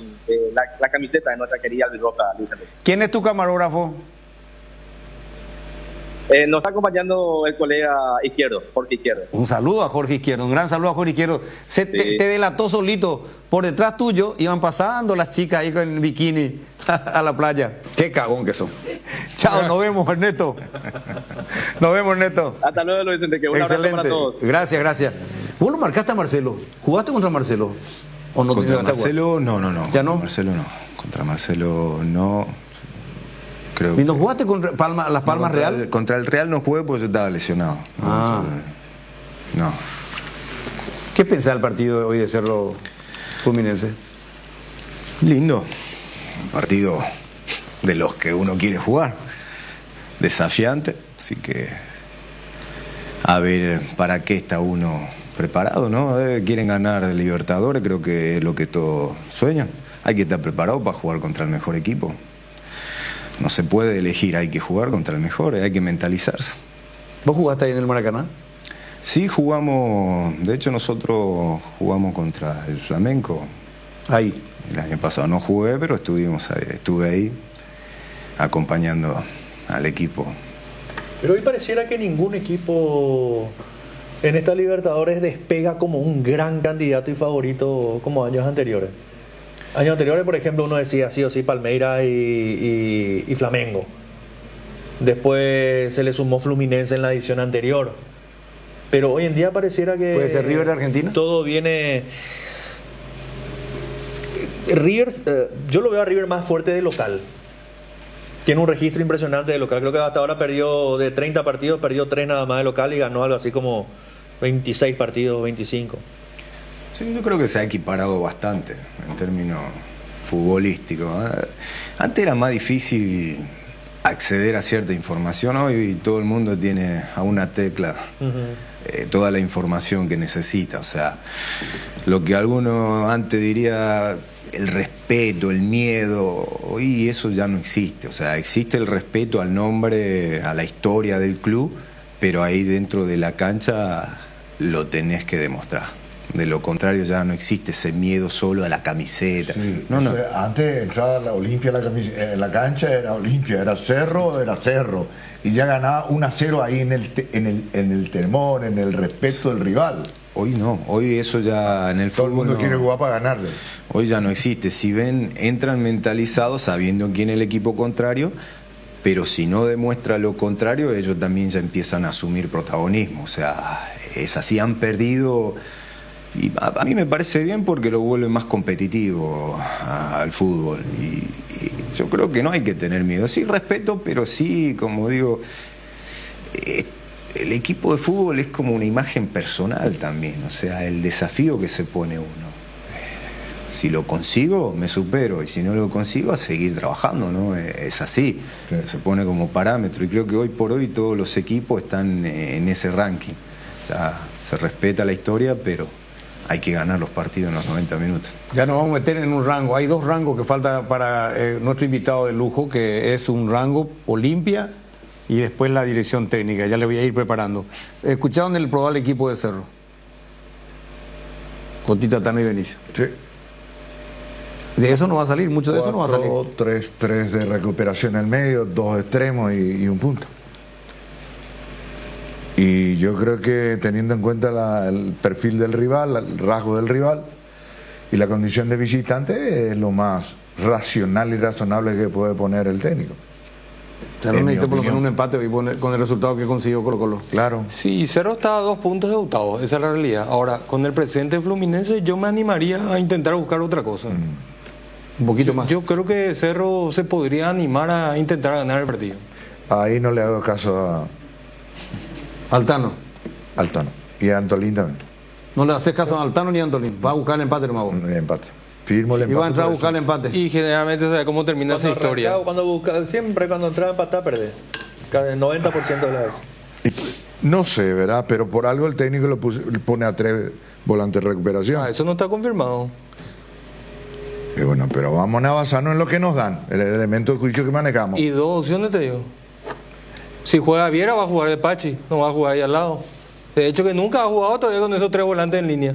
la camiseta de nuestra querida albirroja, Luis Enrique. ¿Quién es tu camarógrafo? Nos está acompañando el colega Izquierdo, Jorge Izquierdo. Un saludo a Jorge Izquierdo, un gran saludo a Jorge Izquierdo. Te delató solito. Por detrás tuyo iban pasando las chicas ahí con bikini a la playa. Qué cagón que son. Chao, nos vemos, Ernesto. Nos vemos, Ernesto. Hasta luego, Luis Enrique. Un abrazo para todos. Gracias, gracias. ¿Vos lo marcaste a Marcelo? ¿Jugaste contra Marcelo? ¿O no? ¿Contra Marcelo? No. ¿Ya no? Marcelo no. Contra Marcelo no. Creo ¿Y no jugaste con Las Palmas Real? Contra el Real no jugué porque yo estaba lesionado. No. ¿Qué pensás del partido de hoy de Cerro Fluminense? Lindo. Un partido de los que uno quiere jugar. Desafiante. Así que a ver para qué está uno preparado, ¿no? Quieren ganar Libertadores, creo que es lo que todos sueñan. Hay que estar preparado para jugar contra el mejor equipo. No se puede elegir, hay que jugar contra el mejor, hay que mentalizarse. ¿Vos jugaste ahí en el Maracaná? Sí, jugamos, de hecho nosotros jugamos contra el Flamenco. Ahí. El año pasado no jugué, pero estuve ahí acompañando al equipo. Pero hoy pareciera que ningún equipo en esta Libertadores despega como un gran candidato y favorito como años anteriores. Años anteriores, por ejemplo, uno decía sí o sí Palmeiras y Flamengo. Después se le sumó Fluminense en la edición anterior. Pero hoy en día pareciera que... ¿Puede ser River de Argentina? Todo viene... River, yo lo veo a River más fuerte de local. Tiene un registro impresionante de local. Creo que hasta ahora perdió de 30 partidos, perdió 3 nada más de local y ganó algo así como 26 partidos, 25. Sí, yo creo que se ha equiparado bastante en términos futbolísticos. Antes era más difícil acceder a cierta información, hoy todo el mundo tiene a una tecla toda la información que necesita. O sea, lo que alguno antes diría el respeto, el miedo, hoy eso ya no existe. O sea, existe el respeto al nombre, a la historia del club, pero ahí dentro de la cancha lo tenés que demostrar. De lo contrario ya no existe ese miedo solo a la camiseta. Sí, no. Antes entraba la Olimpia en la cancha, era Olimpia, era Cerro. Y ya ganaba 1-0 ahí en el temor, en el respeto del rival. Hoy no, hoy eso ya en el Todo fútbol el mundo no, quiere jugar para ganarle. Hoy ya no existe. Si ven, entran mentalizados sabiendo quién es el equipo contrario, pero si no demuestra lo contrario, ellos también ya empiezan a asumir protagonismo. O sea, es así, han perdido. Y a mí me parece bien porque lo vuelve más competitivo al fútbol. Y yo creo que no hay que tener miedo. Sí, respeto, pero sí, como digo, el equipo de fútbol es como una imagen personal también. O sea, el desafío que se pone uno. Si lo consigo, me supero. Y si no lo consigo, a seguir trabajando, ¿no? Es así. Sí. Se pone como parámetro. Y creo que hoy por hoy todos los equipos están en ese ranking. O sea, se respeta la historia, pero hay que ganar los partidos en los 90 minutos. Ya nos vamos a meter en un rango. Hay 2 rangos que falta para nuestro invitado de lujo, que es un rango Olimpia y después la dirección técnica. Ya le voy a ir preparando. ¿Escucharon el probable equipo de Cerro? Con Tita, Tano y Benicio. Sí. De eso no va a salir, mucho de eso no va a salir. 3 de recuperación en el medio, 2 extremos y un punto. Y yo creo que teniendo en cuenta el perfil del rival, el rasgo del rival y la condición de visitante, es lo más racional y razonable que puede poner el técnico. Ya no necesita por lo menos un empate hoy con el resultado que consiguió Colo-Colo. Claro. Sí, Cerro está a 2 puntos de octavo, esa es la realidad. Ahora, con el presente Fluminense, yo me animaría a intentar buscar otra cosa. Un poquito más. Yo creo que Cerro se podría animar a intentar ganar el partido. Ahí no le hago caso a Altano. Y a Antolín también. No le haces caso a Altano ni a Antolín. Va a buscar el empate nomás vos. El empate. Firmo el empate. Y va a entrar a buscar el empate. Y generalmente sabe cómo termina esa historia. Siempre cuando entraba a empatar, perdés. El 90% de las veces. No sé, ¿verdad? Pero por algo el técnico le pone a 3 volantes de recuperación. Eso no está confirmado. Bueno, pero vamos a basarnos en lo que nos dan, el elemento de juicio que manejamos. Y 2 opciones te digo. Si juega Viera, va a jugar de Pachi, no va a jugar ahí al lado. De hecho, que nunca ha jugado todavía con esos 3 volantes en línea.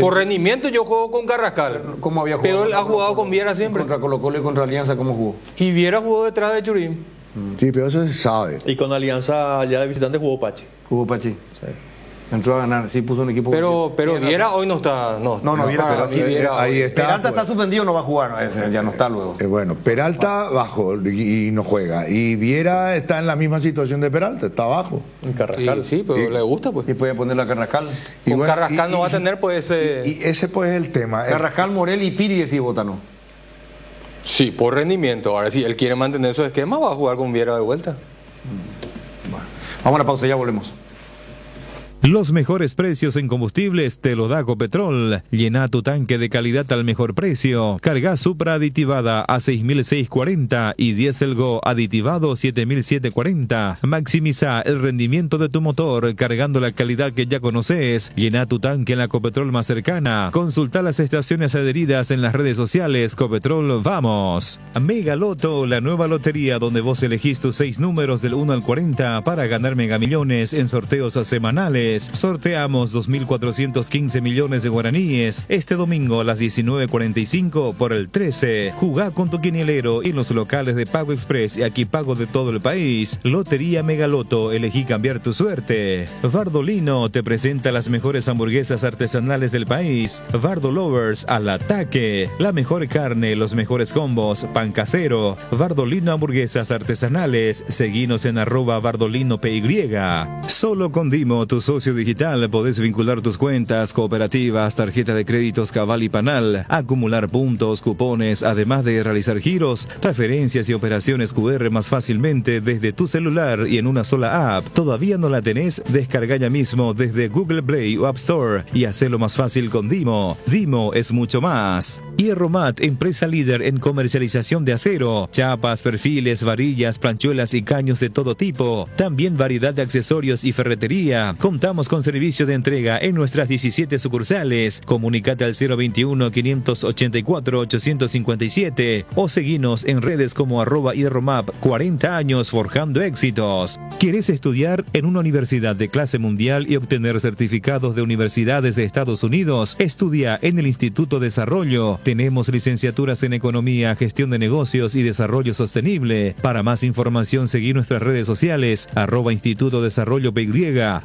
Por rendimiento yo juego con Carrascal. ¿Cómo había jugado? Pero él ha jugado con Viera siempre. Contra Colo-Colo y contra Alianza, ¿cómo jugó? Y Viera jugó detrás de Churín. Sí, pero eso se sabe. Y con Alianza ya de visitante jugó Pachi. Jugó Pachi. Sí. Entró a ganar, sí puso un equipo. Pero Viera hoy no está. No, Viera, ahí está. Peralta está suspendido, no va a jugar, ya no está luego. Bueno, Peralta bajó y no juega. Y Viera está en la misma situación de Peralta, está abajo. En Carrascal. Sí, pero le gusta, pues. Y puede ponerlo a Carrascal. Con Carrascal no va a tener, pues ese. Y ese, pues, es el tema. Carrascal, Morel y Piri, decís Botano. Sí, por rendimiento. Ahora, si él quiere mantener su esquema, va a jugar con Viera de vuelta. Bueno, vamos a la pausa, ya volvemos. Los mejores precios en combustibles te lo da Copetrol. Llena tu tanque de calidad al mejor precio. Carga Supra aditivada a 6.640 y Diesel Go aditivado 7.740. Maximiza el rendimiento de tu motor cargando la calidad que ya conoces. Llena tu tanque en la Copetrol más cercana. Consulta las estaciones adheridas en las redes sociales. Copetrol, vamos. Mega Loto, la nueva lotería donde vos elegís tus 6 números del 1 al 40 para ganar megamillones en sorteos semanales. Sorteamos 2.415 millones de guaraníes este domingo a las 19:45 por el 13. Jugá con tu quinielero en los locales de Pago Express y aquí pago de todo el país. Lotería Megaloto, elegí cambiar tu suerte. Bardolino te presenta las mejores hamburguesas artesanales del país. Bardo Lovers al ataque. La mejor carne, los mejores combos, pan casero. Bardolino hamburguesas artesanales. Seguinos en @BardolinoPY. Solo con Dimo, tu socio digital, podés vincular tus cuentas, cooperativas, tarjeta de créditos Cabal y Panal, acumular puntos, cupones, además de realizar giros, transferencias y operaciones QR más fácilmente desde tu celular y en una sola app. ¿Todavía no la tenés? Descarga ya mismo desde Google Play o App Store y hacelo más fácil con Dimo. Dimo es mucho más. Hierromat, empresa líder en comercialización de acero, chapas, perfiles, varillas, planchuelas y caños de todo tipo. También variedad de accesorios y ferretería. Contamos con servicio de entrega en nuestras 17 sucursales. Comunicate al 021-584-857 o seguinos en redes como @hierromap. 40 años forjando éxitos. ¿Quieres estudiar en una universidad de clase mundial y obtener certificados de universidades de Estados Unidos? Estudia en el Instituto Desarrollo. Tenemos licenciaturas en Economía, Gestión de Negocios y Desarrollo Sostenible. Para más información, seguí nuestras redes sociales @Instituto Desarrollo PY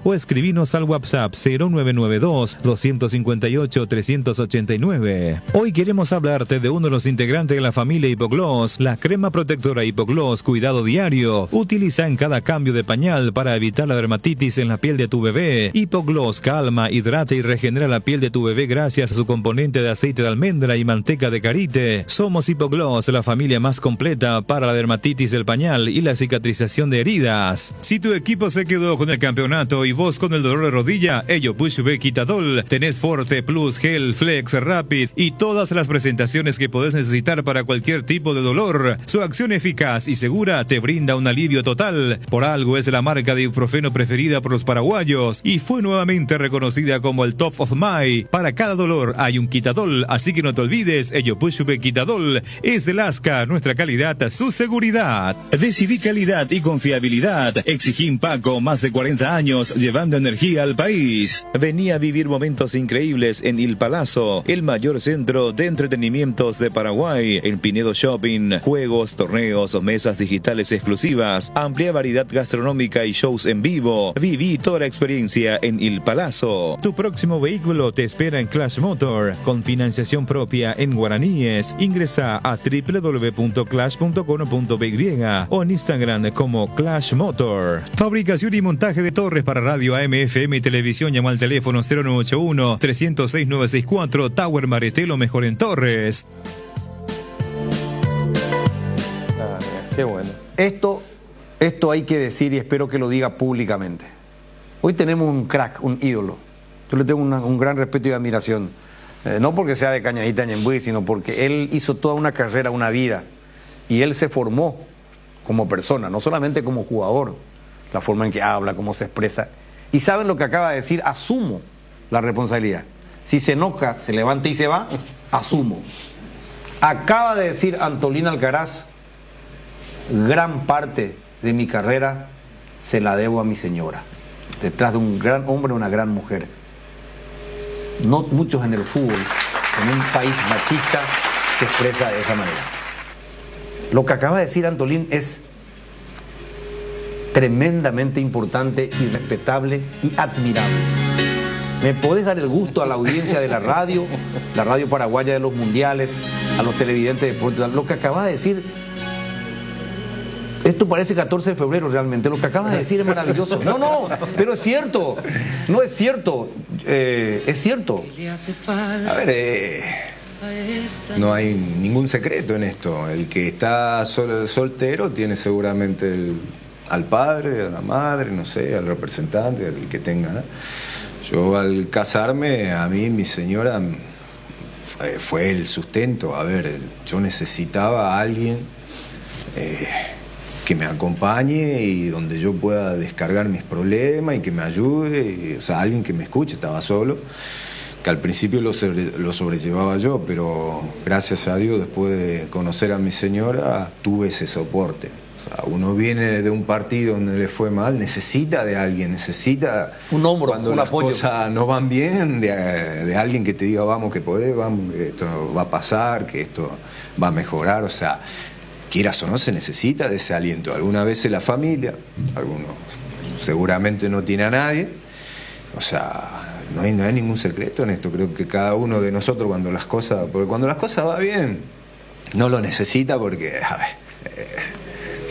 o escribinos al WhatsApp 0992-258-389. Hoy queremos hablarte de uno de los integrantes de la familia Hipogloss, la crema protectora Hipogloss Cuidado Diario. Utiliza en cada cambio de pañal para evitar la dermatitis en la piel de tu bebé. Hipogloss calma, hidrata y regenera la piel de tu bebé gracias a su componente de aceite de almendra y manteca de karité. Somos Hipogloss, la familia más completa para la dermatitis del pañal y la cicatrización de heridas. Si tu equipo se quedó con el campeonato y vos con el dolor de rodilla, ello Push B Quitadol, tenés Forte Plus, Gel, Flex, Rapid y todas las presentaciones que podés necesitar para cualquier tipo de dolor. Su acción eficaz y segura te brinda un alivio total. Por algo es la marca de ibuprofeno preferida por los paraguayos y fue nuevamente reconocida como el Top of Mind. Para cada dolor hay un Quitadol, así que no te olvides, ello Push B Quitadol es de Lasca, nuestra calidad, su seguridad. Decidí calidad y confiabilidad. Exigí Paco, más de 40 años llevando energía energía al país. Vení a vivir momentos increíbles en Il Palazzo, el mayor centro de entretenimientos de Paraguay. En Pinedo Shopping, juegos, torneos, mesas digitales exclusivas, amplia variedad gastronómica y shows en vivo. Viví toda la experiencia en Il Palazzo. Tu próximo vehículo te espera en Clash Motor, con financiación propia en guaraníes. Ingresa a www.clash.com.py o en Instagram como Clash Motor. Fabricación y montaje de torres para radio AM, FM y televisión. Llama al teléfono 0981-306-964. Tower Maretelo, mejor en torres. Qué bueno. Esto hay que decir y espero que lo diga públicamente. Hoy tenemos un crack, un ídolo. Yo le tengo un gran respeto y admiración. No porque sea de Cañadita Ñembuí, sino porque él hizo toda una carrera, una vida. Y él se formó como persona, no solamente como jugador. La forma en que habla, cómo se expresa. Y saben lo que acaba de decir, asumo la responsabilidad. Si se enoja, se levanta y se va, asumo. Acaba de decir Antolín Alcaraz, gran parte de mi carrera se la debo a mi señora. Detrás de un gran hombre, una gran mujer. No muchos en el fútbol, en un país machista, se expresa de esa manera. Lo que acaba de decir Antolín es tremendamente importante y respetable y admirable. ¿Me podés dar el gusto a la audiencia de la radio paraguaya de los mundiales, a los televidentes de Portugal? Lo que acaba de decir, esto parece 14 de febrero realmente, lo que acaba de decir es maravilloso. No, pero es cierto, no es cierto, es cierto. A ver, no hay ningún secreto en esto. El que está soltero tiene seguramente al padre, a la madre, no sé, al representante, al que tenga, ¿no? Yo al casarme, a mí mi señora fue el sustento. A ver, yo necesitaba a alguien que me acompañe y donde yo pueda descargar mis problemas y que me ayude, o sea, alguien que me escuche. Estaba solo, que al principio lo sobrellevaba yo, pero gracias a Dios, después de conocer a mi señora, tuve ese soporte. O sea, uno viene de un partido donde le fue mal, necesita de alguien, necesita un hombro, cuando un las apoyo. Cosas no van bien, de alguien que te diga, vamos que podés, vamos, que esto va a pasar, que esto va a mejorar. O sea, quieras o no, se necesita de ese aliento. Algunas veces la familia, algunos seguramente no tiene a nadie. O sea, no hay ningún secreto en esto. Creo que cada uno de nosotros porque cuando las cosas van bien, no lo necesita porque, a ver,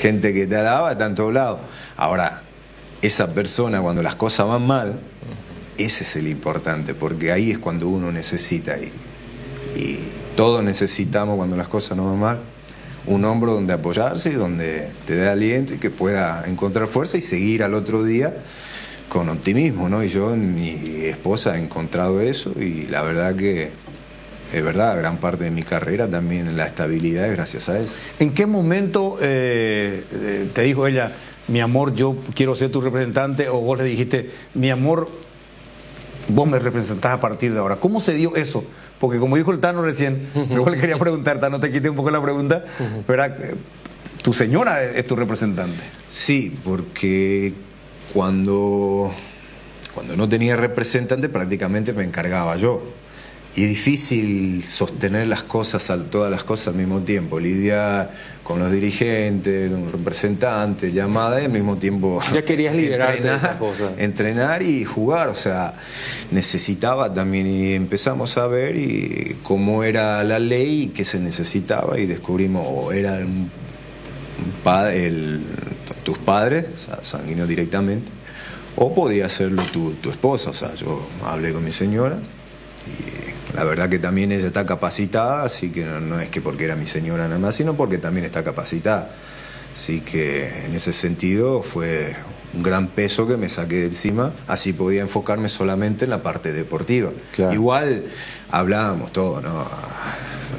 gente que te alaba está en todos lados. Ahora, esa persona cuando las cosas van mal, ese es el importante, porque ahí es cuando uno necesita, y todos necesitamos cuando las cosas no van mal, un hombro donde apoyarse, donde te dé aliento y que pueda encontrar fuerza y seguir al otro día con optimismo, ¿no? Y yo en mi esposa he encontrado eso, y la verdad que es verdad, gran parte de mi carrera también la estabilidad es gracias a eso. ¿En qué momento te dijo ella, mi amor, yo quiero ser tu representante, o vos le dijiste, mi amor, vos me representás a partir de ahora? ¿Cómo se dio eso? Porque como dijo el Tano recién, yo le quería preguntar, Tano, te quité un poco la pregunta, pero tu señora es tu representante. Sí, porque cuando no tenía representante prácticamente me encargaba yo. Y es difícil sostener todas las cosas al mismo tiempo, lidiar con los dirigentes, con los representantes, llamadas, y al mismo tiempo ya querías liberarte de esa cosa. Entrenar y jugar, o sea, necesitaba también, y empezamos a ver cómo era la ley y qué se necesitaba, y descubrimos, o era tus padres, o sea, sanguíneo directamente, o podía serlo tu esposa. O sea, yo hablé con mi señora y la verdad que también ella está capacitada, así que no es que porque era mi señora nada más, sino porque también está capacitada. Así que en ese sentido fue un gran peso que me saqué de encima, así podía enfocarme solamente en la parte deportiva. Claro. Igual hablábamos todo, ¿no?,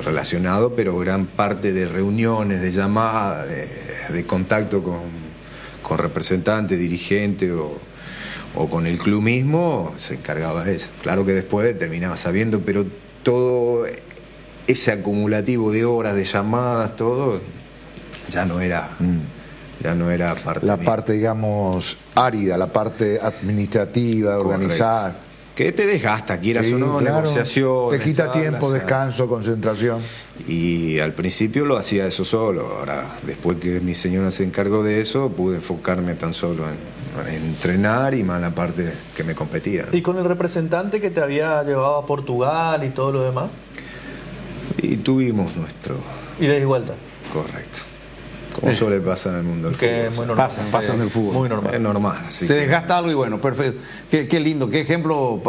relacionado, pero gran parte de reuniones, de llamadas, de contacto con representantes, dirigentes o con el club mismo, se encargaba de eso. Claro que después terminaba sabiendo, pero todo ese acumulativo de horas, de llamadas, todo, ya no era Ya no era parte La mía. parte, digamos, árida, la parte administrativa, de organizar. Correcto. Que te desgasta, quieras o no, claro. negociaciones. Te quita charlas, tiempo, descanso, concentración. Y al principio lo hacía eso solo. Ahora, después que mi señora se encargó de eso, pude enfocarme tan solo en entrenar y más la parte que me competía, ¿no? ¿Y con el representante que te había llevado a Portugal y todo lo demás? Y tuvimos nuestro... Y de vuelta. Correcto. Como suele pasar en el mundo del Que fútbol. es muy normal. Pasa en el fútbol. Muy normal. Es normal. Así Se que- desgasta algo y bueno, perfecto. Qué lindo, qué ejemplo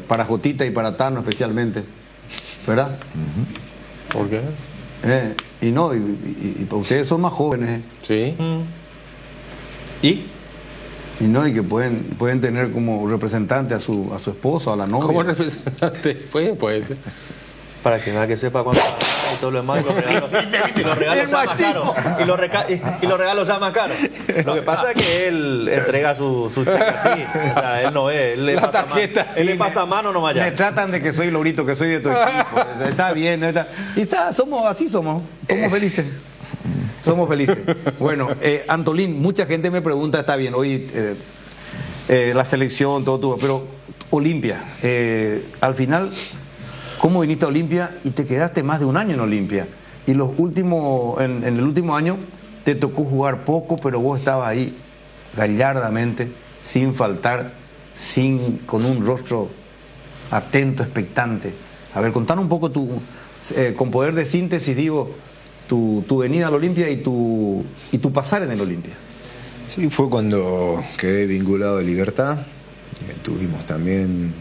para Jotita y para Tano especialmente. ¿Verdad? ¿Por qué? Y no, y ustedes son más jóvenes. Sí. ¿Y? Y no, y que pueden tener como representante a su esposo, a la novia. ¿Cómo representante? Puede ser. Para que nada que sepa cuánto y todo lo demás y los regalos sean más caros. Y los regalos sean más caros. Lo que pasa es que él entrega su cheque así. O sea, él no ve, él le La pasa tarjeta, mano. Él le pasa mano nomás Me ya. tratan de que soy Lorito, que soy de tu equipo. Está bien, ¿no? Somos felices. Somos felices. Bueno, Antolín, mucha gente me pregunta, está bien, hoy la selección, todo, pero Olimpia, al final, ¿cómo viniste a Olimpia y te quedaste más de un año en Olimpia? Y en el último año te tocó jugar poco, pero vos estabas ahí gallardamente, sin faltar, con un rostro atento, expectante. A ver, contanos un poco con poder de síntesis, digo, tu venida al Olimpia y tu pasar en el Olimpia. Sí, fue cuando quedé vinculado a Libertad. Tuvimos también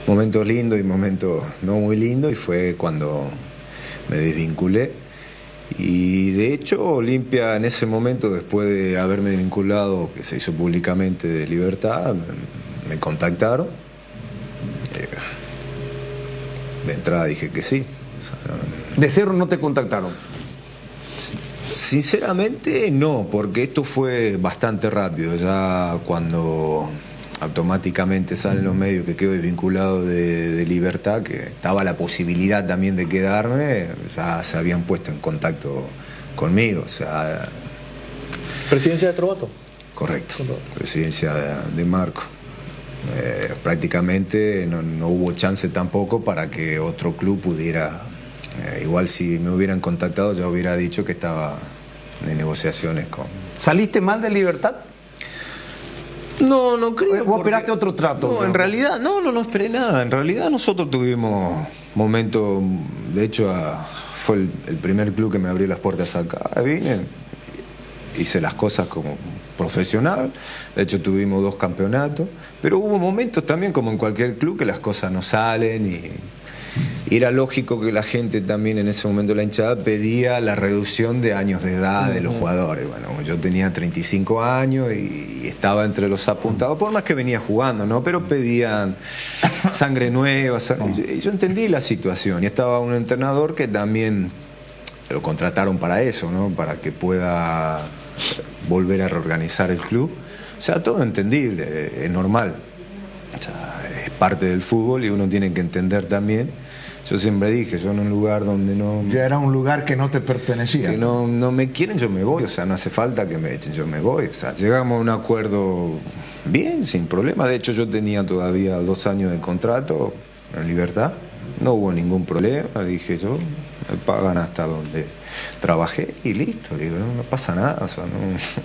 momentos lindos y momentos no muy lindos, y fue cuando me desvinculé. Y de hecho Olimpia en ese momento, después de haberme desvinculado, que se hizo públicamente, de Libertad, me contactaron. De entrada dije que sí. O sea, ¿De Cerro no te contactaron? Sinceramente no, porque esto fue bastante rápido. Ya cuando automáticamente salen los medios que quedo desvinculado de Libertad, que estaba la posibilidad también de quedarme, ya se habían puesto en contacto conmigo. O sea, ¿Presidencia de Trovato? correcto, presidencia de Marco. Prácticamente no hubo chance tampoco para que otro club pudiera... igual si me hubieran contactado, ya hubiera dicho que estaba en negociaciones con... ¿Saliste mal de Libertad? No creo. ¿Vos esperaste otro trato? No, en realidad, no esperé nada. En realidad nosotros tuvimos momentos, de hecho fue el primer club que me abrió las puertas acá. Vine, hice las cosas como profesional, de hecho tuvimos 2 campeonatos, pero hubo momentos también, como en cualquier club, que las cosas no salen y era lógico que la gente también en ese momento, la hinchada, pedía la reducción de años de edad de los jugadores. Bueno, yo tenía 35 años y estaba entre los apuntados, por más que venía jugando, ¿no? Pero pedían sangre nueva. Y yo entendí la situación, y estaba un entrenador que también lo contrataron para eso, ¿no? Para que pueda volver a reorganizar el club. O sea, todo entendible, es normal. O sea, es parte del fútbol y uno tiene que entender también. Yo siempre dije, yo en un lugar donde no... Ya era un lugar que no te pertenecía. Que no me quieren, yo me voy. O sea, no hace falta que me echen, yo me voy. O sea, llegamos a un acuerdo bien, sin problema. De hecho, yo tenía todavía 2 años de contrato en Libertad. No hubo ningún problema. Le dije yo, me pagan hasta donde trabajé y listo. Le digo, no pasa nada, o sea,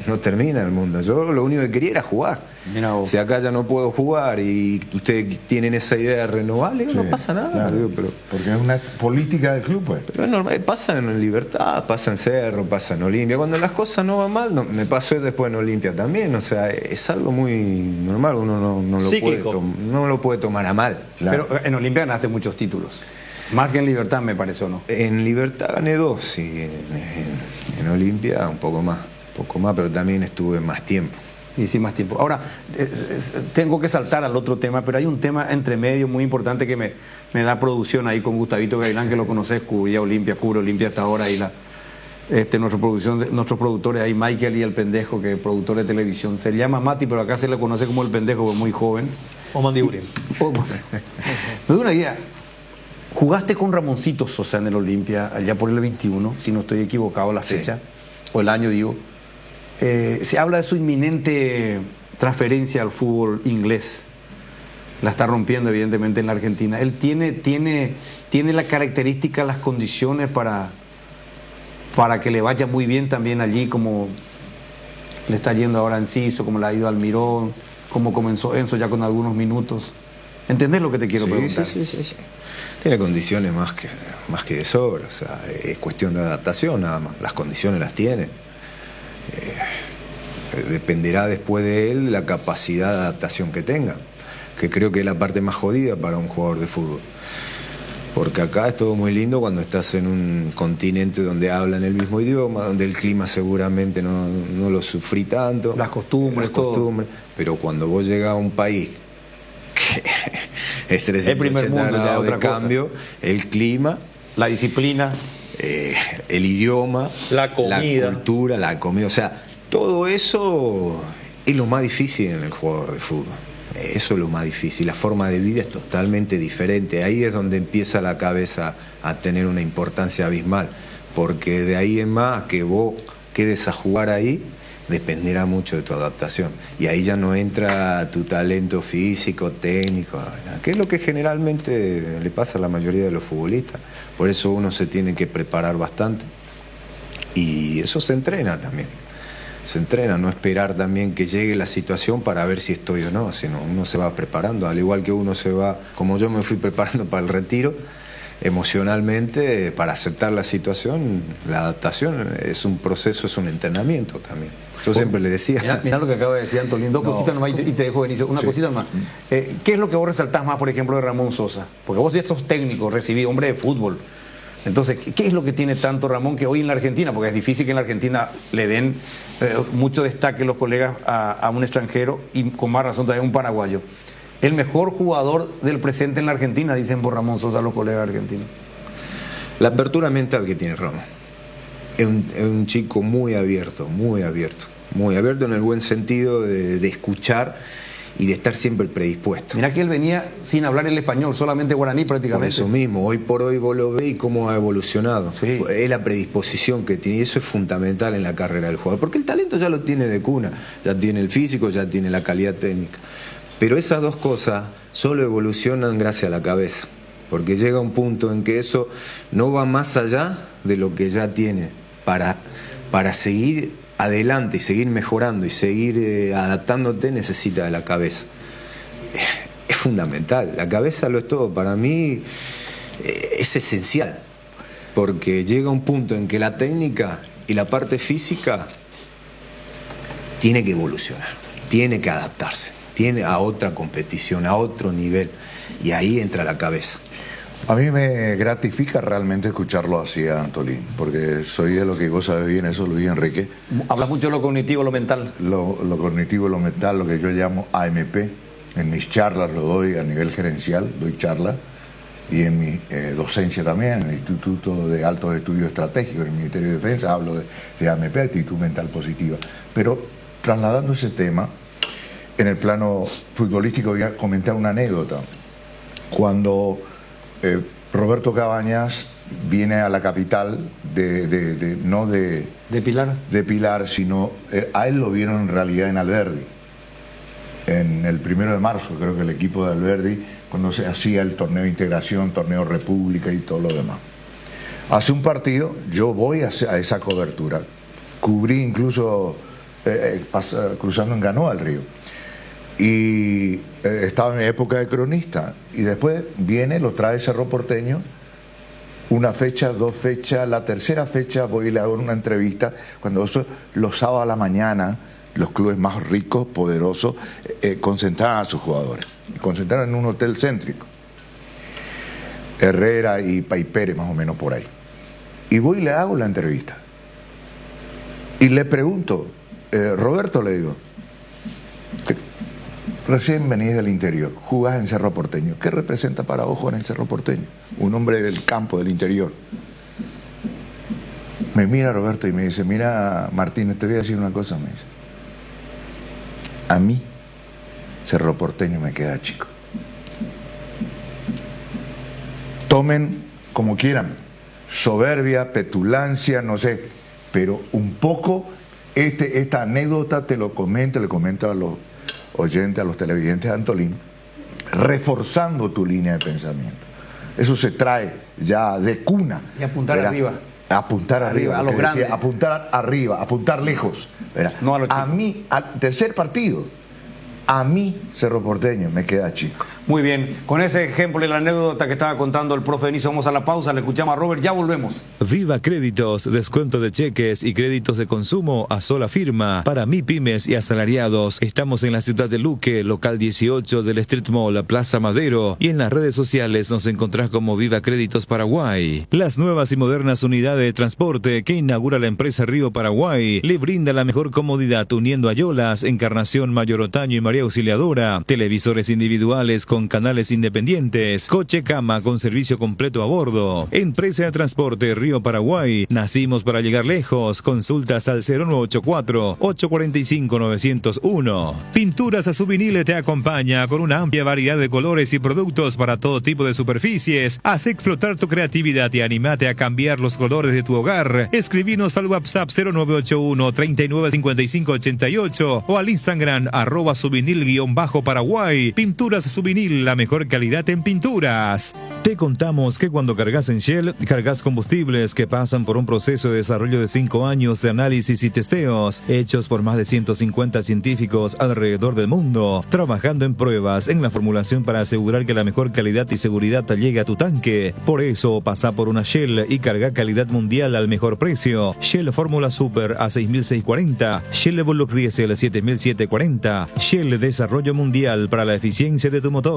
no termina el mundo. Yo lo único que quería era jugar. Si acá ya no puedo jugar y ustedes tienen esa idea de renovar, le digo, no pasa nada. Claro, digo, pero porque es una política del club, pues. Pero es normal, pasa en Libertad, pasa en Cerro, pasa en Olimpia. Cuando las cosas no van mal, me pasó después en Olimpia también. O sea, es algo muy normal, uno no lo puede tomar a mal. Pero en Olimpia ganaste muchos títulos. Más que en Libertad, me parece, ¿o no? En Libertad gané 2, sí. En Olimpia un poco más, pero también estuve más tiempo. Y sí, más tiempo. Ahora, tengo que saltar al otro tema, pero hay un tema entre medio muy importante que me da producción ahí con Gustavito Gavilán, que lo conoces, cubría Olimpia, cubre Olimpia hasta ahora, y nuestros productores ahí, Michael y el pendejo, que es productor de televisión. Se llama Mati, pero acá se le conoce como el pendejo, porque es muy joven. O Mandibulín. Me doy una idea. Jugaste con Ramoncito Sosa en el Olimpia, allá por el 21, si no estoy equivocado la fecha, o el año, digo. Se habla de su inminente transferencia al fútbol inglés. La está rompiendo evidentemente en la Argentina. Él tiene la característica, las condiciones para que le vaya muy bien también allí, como le está yendo ahora a Enciso, como le ha ido al Almirón, como comenzó Enzo ya con algunos minutos. ¿Entendés lo que te quiero preguntar? Sí. Tiene condiciones más que de sobra, o sea, es cuestión de adaptación nada más. Las condiciones las tiene. Dependerá después de él la capacidad de adaptación que tenga, que creo que es la parte más jodida para un jugador de fútbol. Porque acá es todo muy lindo cuando estás en un continente donde hablan el mismo idioma, donde el clima seguramente no lo sufrí tanto. Las costumbres, pero cuando vos llegas a un país que es 380 grados de cambio, el clima, la disciplina, el idioma, la comida, la cultura, la comida, o sea, todo eso es lo más difícil en el jugador de fútbol. Eso es lo más difícil, la forma de vida es totalmente diferente. Ahí es donde empieza la cabeza a tener una importancia abismal, porque de ahí en más que vos quedes a jugar ahí, dependerá mucho de tu adaptación. Y ahí ya no entra tu talento físico, técnico, que es lo que generalmente le pasa a la mayoría de los futbolistas. Por eso uno se tiene que preparar bastante. Y eso se entrena también. Se entrena, no esperar también que llegue la situación para ver si estoy o no, sino uno se va preparando, al igual que uno se va, como yo me fui preparando para el retiro, emocionalmente, para aceptar la situación. La adaptación es un proceso, es un entrenamiento también. Yo siempre le decía... Mirá lo que acaba de decir Antolín, dos cositas nomás y te dejo, Benicio, una cosita más. ¿Qué es lo que vos resaltás más, por ejemplo, de Ramón Sosa? Porque vos ya sos técnico, recibí, hombre de fútbol. Entonces, ¿qué es lo que tiene tanto Ramón que hoy en la Argentina? Porque es difícil que en la Argentina le den mucho destaque los colegas a un extranjero y con más razón todavía a un paraguayo. El mejor jugador del presente en la Argentina, dicen por Ramón Sosa los colegas argentinos. La apertura mental que tiene Ramón. Es un chico muy abierto en el buen sentido de escuchar y de estar siempre predispuesto. Mirá que él venía sin hablar el español, solamente guaraní prácticamente. Por eso mismo, hoy por hoy vos lo ves y cómo ha evolucionado. Sí. Es la predisposición que tiene, y eso es fundamental en la carrera del jugador, porque el talento ya lo tiene de cuna, ya tiene el físico, ya tiene la calidad técnica. Pero esas dos cosas solo evolucionan gracias a la cabeza, porque llega un punto en que eso no va más allá de lo que ya tiene para seguir adelante y seguir mejorando y seguir adaptándote. Necesita de la cabeza. Es fundamental, la cabeza lo es todo. Para mí es esencial, porque llega un punto en que la técnica y la parte física tiene que evolucionar, tiene que adaptarse, tiene a otra competición, a otro nivel, y ahí entra la cabeza. A mí me gratifica realmente escucharlo así a Antolín, porque soy de lo que vos sabés bien, eso Luis Enrique. Hablas mucho de lo cognitivo, lo mental. Lo cognitivo, lo mental, lo que yo llamo AMP. En mis charlas lo doy a nivel gerencial, doy charlas, y en mi docencia también, en el Instituto de Altos Estudios Estratégicos, en el Ministerio de Defensa, hablo de AMP, actitud mental positiva. Pero trasladando ese tema, en el plano futbolístico voy a comentar una anécdota. Cuando Roberto Cabañas viene a la capital no de Pilar, sino a él lo vieron en realidad en Alberdi, en el 1 de marzo, creo que el equipo de Alberdi, cuando se hacía el torneo de integración, torneo República y todo lo demás. Hace un partido, yo voy a esa cobertura, cubrí incluso cruzando en Ganoa al río. Y estaba en mi época de cronista, y después viene, lo trae Cerro Porteño, una fecha, dos fechas, la tercera fecha voy y le hago una entrevista, cuando eso, los sábados a la mañana, los clubes más ricos, poderosos, concentraban a sus jugadores, concentraron en un hotel céntrico, Herrera y Paipere más o menos por ahí, y voy y le hago la entrevista, y le pregunto, Roberto, le digo, recién venís del interior, jugás en Cerro Porteño. ¿Qué representa para vos jugar en Cerro Porteño? Un hombre del campo, del interior. Me mira Roberto y me dice, mira Martínez, te voy a decir una cosa, me dice. A mí, Cerro Porteño me queda chico. Tomen como quieran, soberbia, petulancia, no sé, pero un poco esta anécdota te lo comento, le comento a los oyentes, a los televidentes de Antolín, reforzando tu línea de pensamiento. Eso se trae ya de cuna. Y apuntar arriba. Apuntar arriba, a los grandes. apuntar arriba, apuntar lejos. No a los chicos. A mí, al tercer partido, a mí, Cerro Porteño, me queda chico. Muy bien, con ese ejemplo y la anécdota que estaba contando el profe Benicio, vamos a la pausa, le escuchamos a Robert, ya volvemos. Viva Créditos, descuento de cheques y créditos de consumo a sola firma para MIPYMES y asalariados. Estamos en la ciudad de Luque, local 18 del Street Mall, Plaza Madero, y en las redes sociales nos encontrás como Viva Créditos Paraguay. Las nuevas y modernas unidades de transporte que inaugura la empresa Río Paraguay le brinda la mejor comodidad uniendo Ayolas, Encarnación, Mayor Otaño y María Auxiliadora, televisores individuales con canales independientes, coche cama con servicio completo a bordo. Empresa de Transporte Río Paraguay, nacimos para llegar lejos. Consultas al 0984-845-901. Pinturas Subinil te acompaña con una amplia variedad de colores y productos para todo tipo de superficies. Haz explotar tu creatividad y anímate a cambiar los colores de tu hogar. Escribinos al WhatsApp 0981-395588 o al Instagram @subinil_Paraguay. Pinturas Subinil, la mejor calidad en pinturas. Te contamos que cuando cargas en Shell, cargas combustibles que pasan por un proceso de desarrollo de 5 años de análisis y testeos, hechos por más de 150 científicos alrededor del mundo, trabajando en pruebas en la formulación para asegurar que la mejor calidad y seguridad llegue a tu tanque. Por eso, pasa por una Shell y carga calidad mundial al mejor precio. Shell Fórmula Super a 6.640, Shell Evolux Diesel a 7.740, Shell Desarrollo Mundial para la eficiencia de tu motor.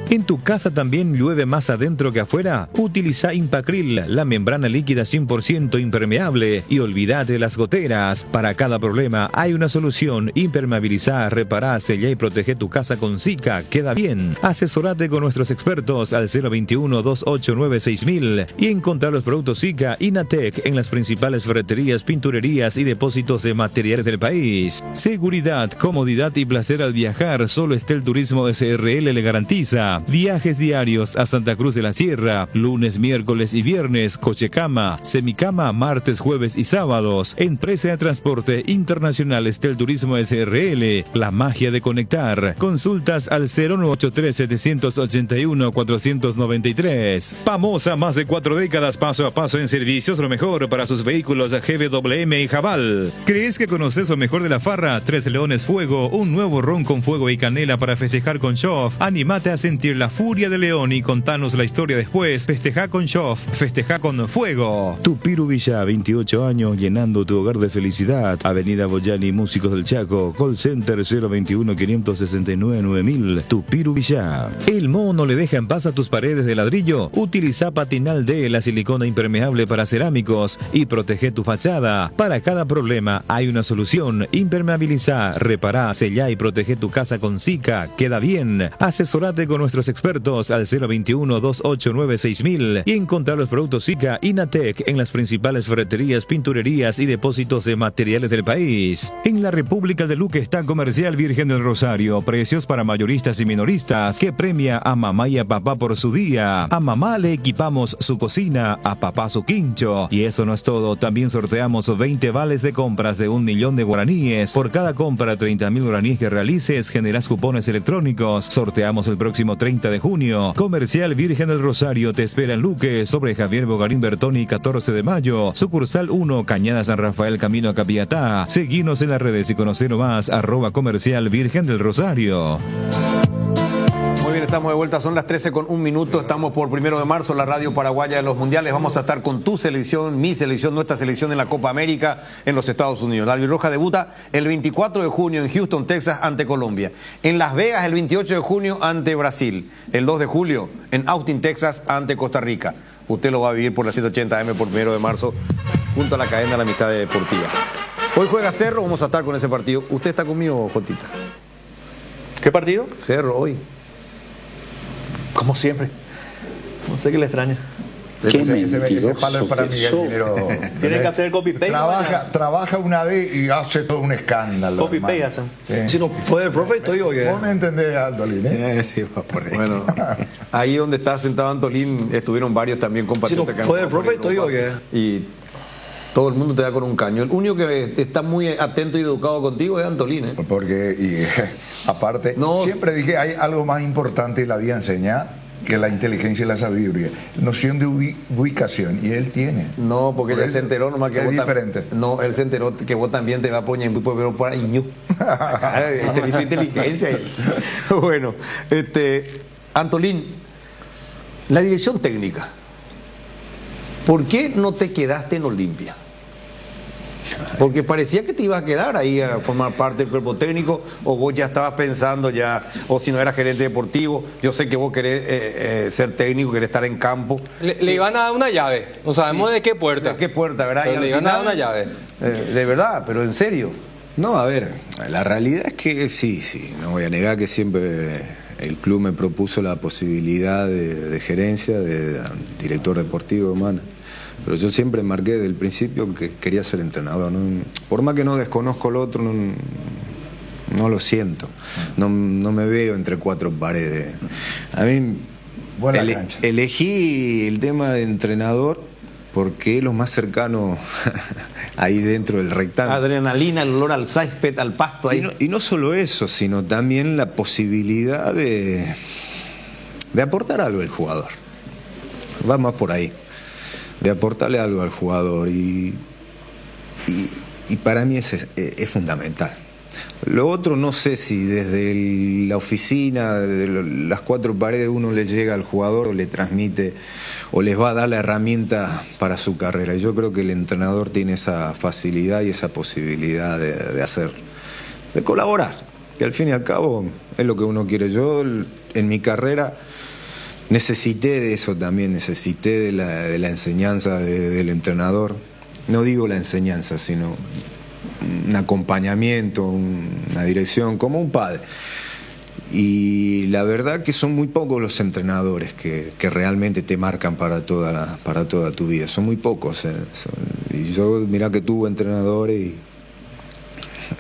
¿En tu casa también llueve más adentro que afuera? Utiliza Impacril, la membrana líquida 100% impermeable, y olvídate de las goteras. Para cada problema hay una solución. Impermeabilizar, reparar, sellar y proteger tu casa con Sika. Queda bien. Asesorate con nuestros expertos al 021-289-6000 y encontrar los productos Sika Inatec en las principales ferreterías, pinturerías y depósitos de materiales del país. Seguridad, comodidad y placer al viajar. Solo Estel Turismo SRL le garantiza. Viajes diarios a Santa Cruz de la Sierra, lunes, miércoles y viernes, coche cama, semicama, martes, jueves y sábados. Empresa de Transporte Internacional Estel Turismo SRL, la magia de conectar. Consultas al 0983-781-493. Famosa, más de 4 décadas paso a paso en servicios, lo mejor para sus vehículos GWM y Jabal. ¿Crees que conoces lo mejor de la farra? 3 Leones Fuego, un nuevo ron con fuego y canela para festejar con Shoff. Anímate a sentir la furia de León y contanos la historia después. Festeja con Shoff, festeja con fuego. Tupiru Villa, 28 años llenando tu hogar de felicidad. Avenida Boyani, Músicos del Chaco. Call Center 021-569-9000. Tupiru Villa. ¿El moho no le deja en paz a tus paredes de ladrillo? Utiliza Patinal D, la silicona impermeable para cerámicos, y protege tu fachada. Para cada problema hay una solución. Impermeabiliza, repará, sellá y protege tu casa con Sika. Queda bien. Asesorate con nuestros expertos al 021-289-6000 y encontrar los productos Sika Inatec en las principales ferreterías, pinturerías y depósitos de materiales del país. En la República de Luque está Comercial Virgen del Rosario, precios para mayoristas y minoristas, que premia a mamá y a papá por su día. A mamá le equipamos su cocina, a papá su quincho. Y eso no es todo, también sorteamos 20 vales de compras de 1 millón de guaraníes. Por cada compra de 30.000 guaraníes que realices, generas cupones electrónicos. Sorteamos el próximo 30 de junio. Comercial Virgen del Rosario te espera en Luque, sobre Javier Bogarín Bertoni 14 de mayo, sucursal 1, Cañada San Rafael, camino a Capiatá. Seguinos en las redes y conocer más @Comercial Virgen del Rosario. Muy bien, estamos de vuelta, son las 13:01, estamos por 1 de marzo, la radio paraguaya de los mundiales. Vamos a estar con tu selección, mi selección, nuestra selección en la Copa América en los Estados Unidos. La albirroja debuta el 24 de junio en Houston, Texas, ante Colombia. En Las Vegas el 28 de junio ante Brasil. El 2 de julio en Austin, Texas, ante Costa Rica. Usted lo va a vivir por la 780 AM por 1 de marzo junto a la cadena de la Amistad Deportiva. Hoy juega Cerro, vamos a estar con ese partido. ¿Usted está conmigo, Jotita? ¿Qué partido? Cerro, hoy. Como siempre. No sé qué le extraña. Ese palo es para Miguel Minero. Tienen que hacer copy-paste. Trabaja una vez y hace todo un escándalo. Copy-paste hacen. Si no puede, profe, estoy hoy. Vos me entendés, Antolín, ¿eh? Sí, por ahí. Bueno, ahí donde está sentado Antolín, estuvieron varios también compatriotas. Si no puede, profe, estoy hoy. Y Todo el mundo te da con un caño. El único que está muy atento y educado contigo es Antolín, ¿eh? Porque, aparte, siempre dije, hay algo más importante en la vida enseñar que la inteligencia y la sabiduría. Noción de ubicación, y él tiene. No, porque él se enteró nomás que es vos diferente. No, él se enteró que vos también te vas a poner pero por ahí. Servicio de inteligencia. Bueno, Antolín, la dirección técnica. ¿Por qué no te quedaste en Olimpia? Porque parecía que te ibas a quedar ahí a formar parte del cuerpo técnico, o vos ya estabas pensando ya, o si no eras gerente deportivo. Yo sé que vos querés ser técnico, querés estar en campo. Le iban a dar una llave, no sabemos de qué puerta. ¿De qué puerta, verdad? Pero le iban a dar una llave. De verdad, pero en serio. No, a ver, la realidad es que sí, no voy a negar que siempre el club me propuso la posibilidad de gerencia, de director deportivo, hermano. Pero yo siempre marqué desde el principio que quería ser entrenador, ¿no? Por más que no desconozco lo otro, no lo siento. No me veo entre cuatro paredes. A mí elegí el tema de entrenador porque es lo más cercano ahí dentro del rectángulo. Adrenalina, el olor al césped, al pasto ahí. Y no solo eso, sino también la posibilidad de aportar algo al jugador. Va más por ahí. De aportarle algo al jugador, y para mí es fundamental. Lo otro no sé si desde la oficina, desde las cuatro paredes, uno le llega al jugador o le transmite o les va a dar la herramienta para su carrera. Y yo creo que el entrenador tiene esa facilidad y esa posibilidad de hacer, de colaborar, que al fin y al cabo es lo que uno quiere. Yo en mi carrera necesité de eso también, necesité de la enseñanza del entrenador. No digo la enseñanza, sino un acompañamiento, una dirección, como un padre. Y la verdad que son muy pocos los entrenadores que realmente te marcan para toda tu vida. Son muy pocos. Y yo, mirá que tuve entrenadores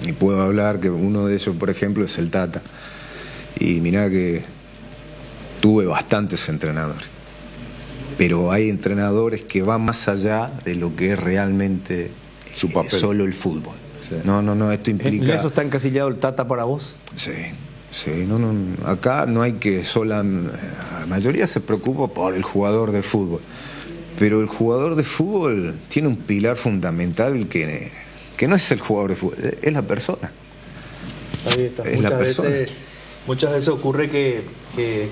y puedo hablar que uno de ellos, por ejemplo, es el Tata. Y mirá que tuve bastantes entrenadores, pero hay entrenadores que van más allá de lo que es realmente su papel. Solo el fútbol. Sí. No, esto implica... ¿En eso está encasillado el Tata para vos? Sí, no, acá no hay que la mayoría se preocupa por el jugador de fútbol, pero el jugador de fútbol tiene un pilar fundamental que no es el jugador de fútbol, es la persona. Ahí está. Es muchas veces ocurre que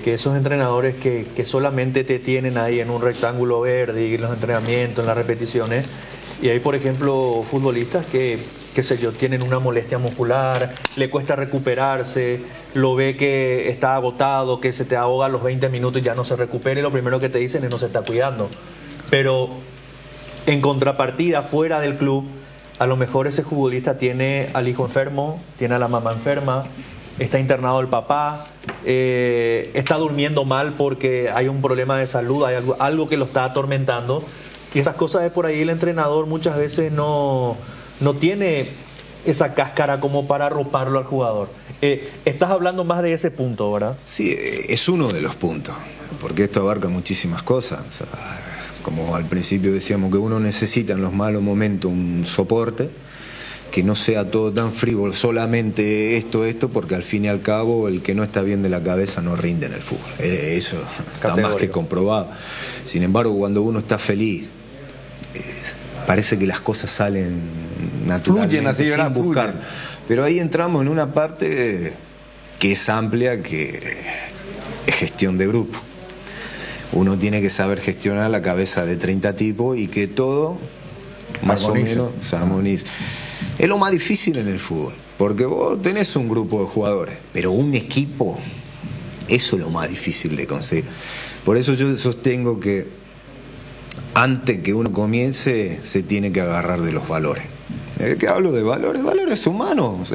esos entrenadores que solamente te tienen ahí en un rectángulo verde y en los entrenamientos, en las repeticiones, y hay por ejemplo futbolistas que qué sé yo, tienen una molestia muscular, le cuesta recuperarse, lo ve que está agotado, que se te ahoga a los 20 minutos y ya no se recupera, y lo primero que te dicen es no se está cuidando. Pero en contrapartida, fuera del club, a lo mejor ese futbolista tiene al hijo enfermo, tiene a la mamá enferma, está internado el papá, está durmiendo mal porque hay un problema de salud, hay algo que lo está atormentando, y esas cosas de por ahí el entrenador muchas veces no tiene esa cáscara como para arroparlo al jugador. Estás hablando más de ese punto, ¿verdad? Sí, es uno de los puntos, porque esto abarca muchísimas cosas. O sea, como al principio decíamos que uno necesita en los malos momentos un soporte, que no sea todo tan frívolo, solamente esto, porque al fin y al cabo el que no está bien de la cabeza no rinde en el fútbol. Eso está más que comprobado. Sin embargo, cuando uno está feliz, parece que las cosas salen naturalmente, así, sin buscar. Pero ahí entramos en una parte que es amplia, que es gestión de grupo. Uno tiene que saber gestionar la cabeza de 30 tipos y que todo más o menos se armonice. Es lo más difícil en el fútbol, porque vos tenés un grupo de jugadores, pero un equipo, eso es lo más difícil de conseguir. Por eso yo sostengo que antes que uno comience se tiene que agarrar de los valores. ¿Qué hablo de valores? Valores humanos,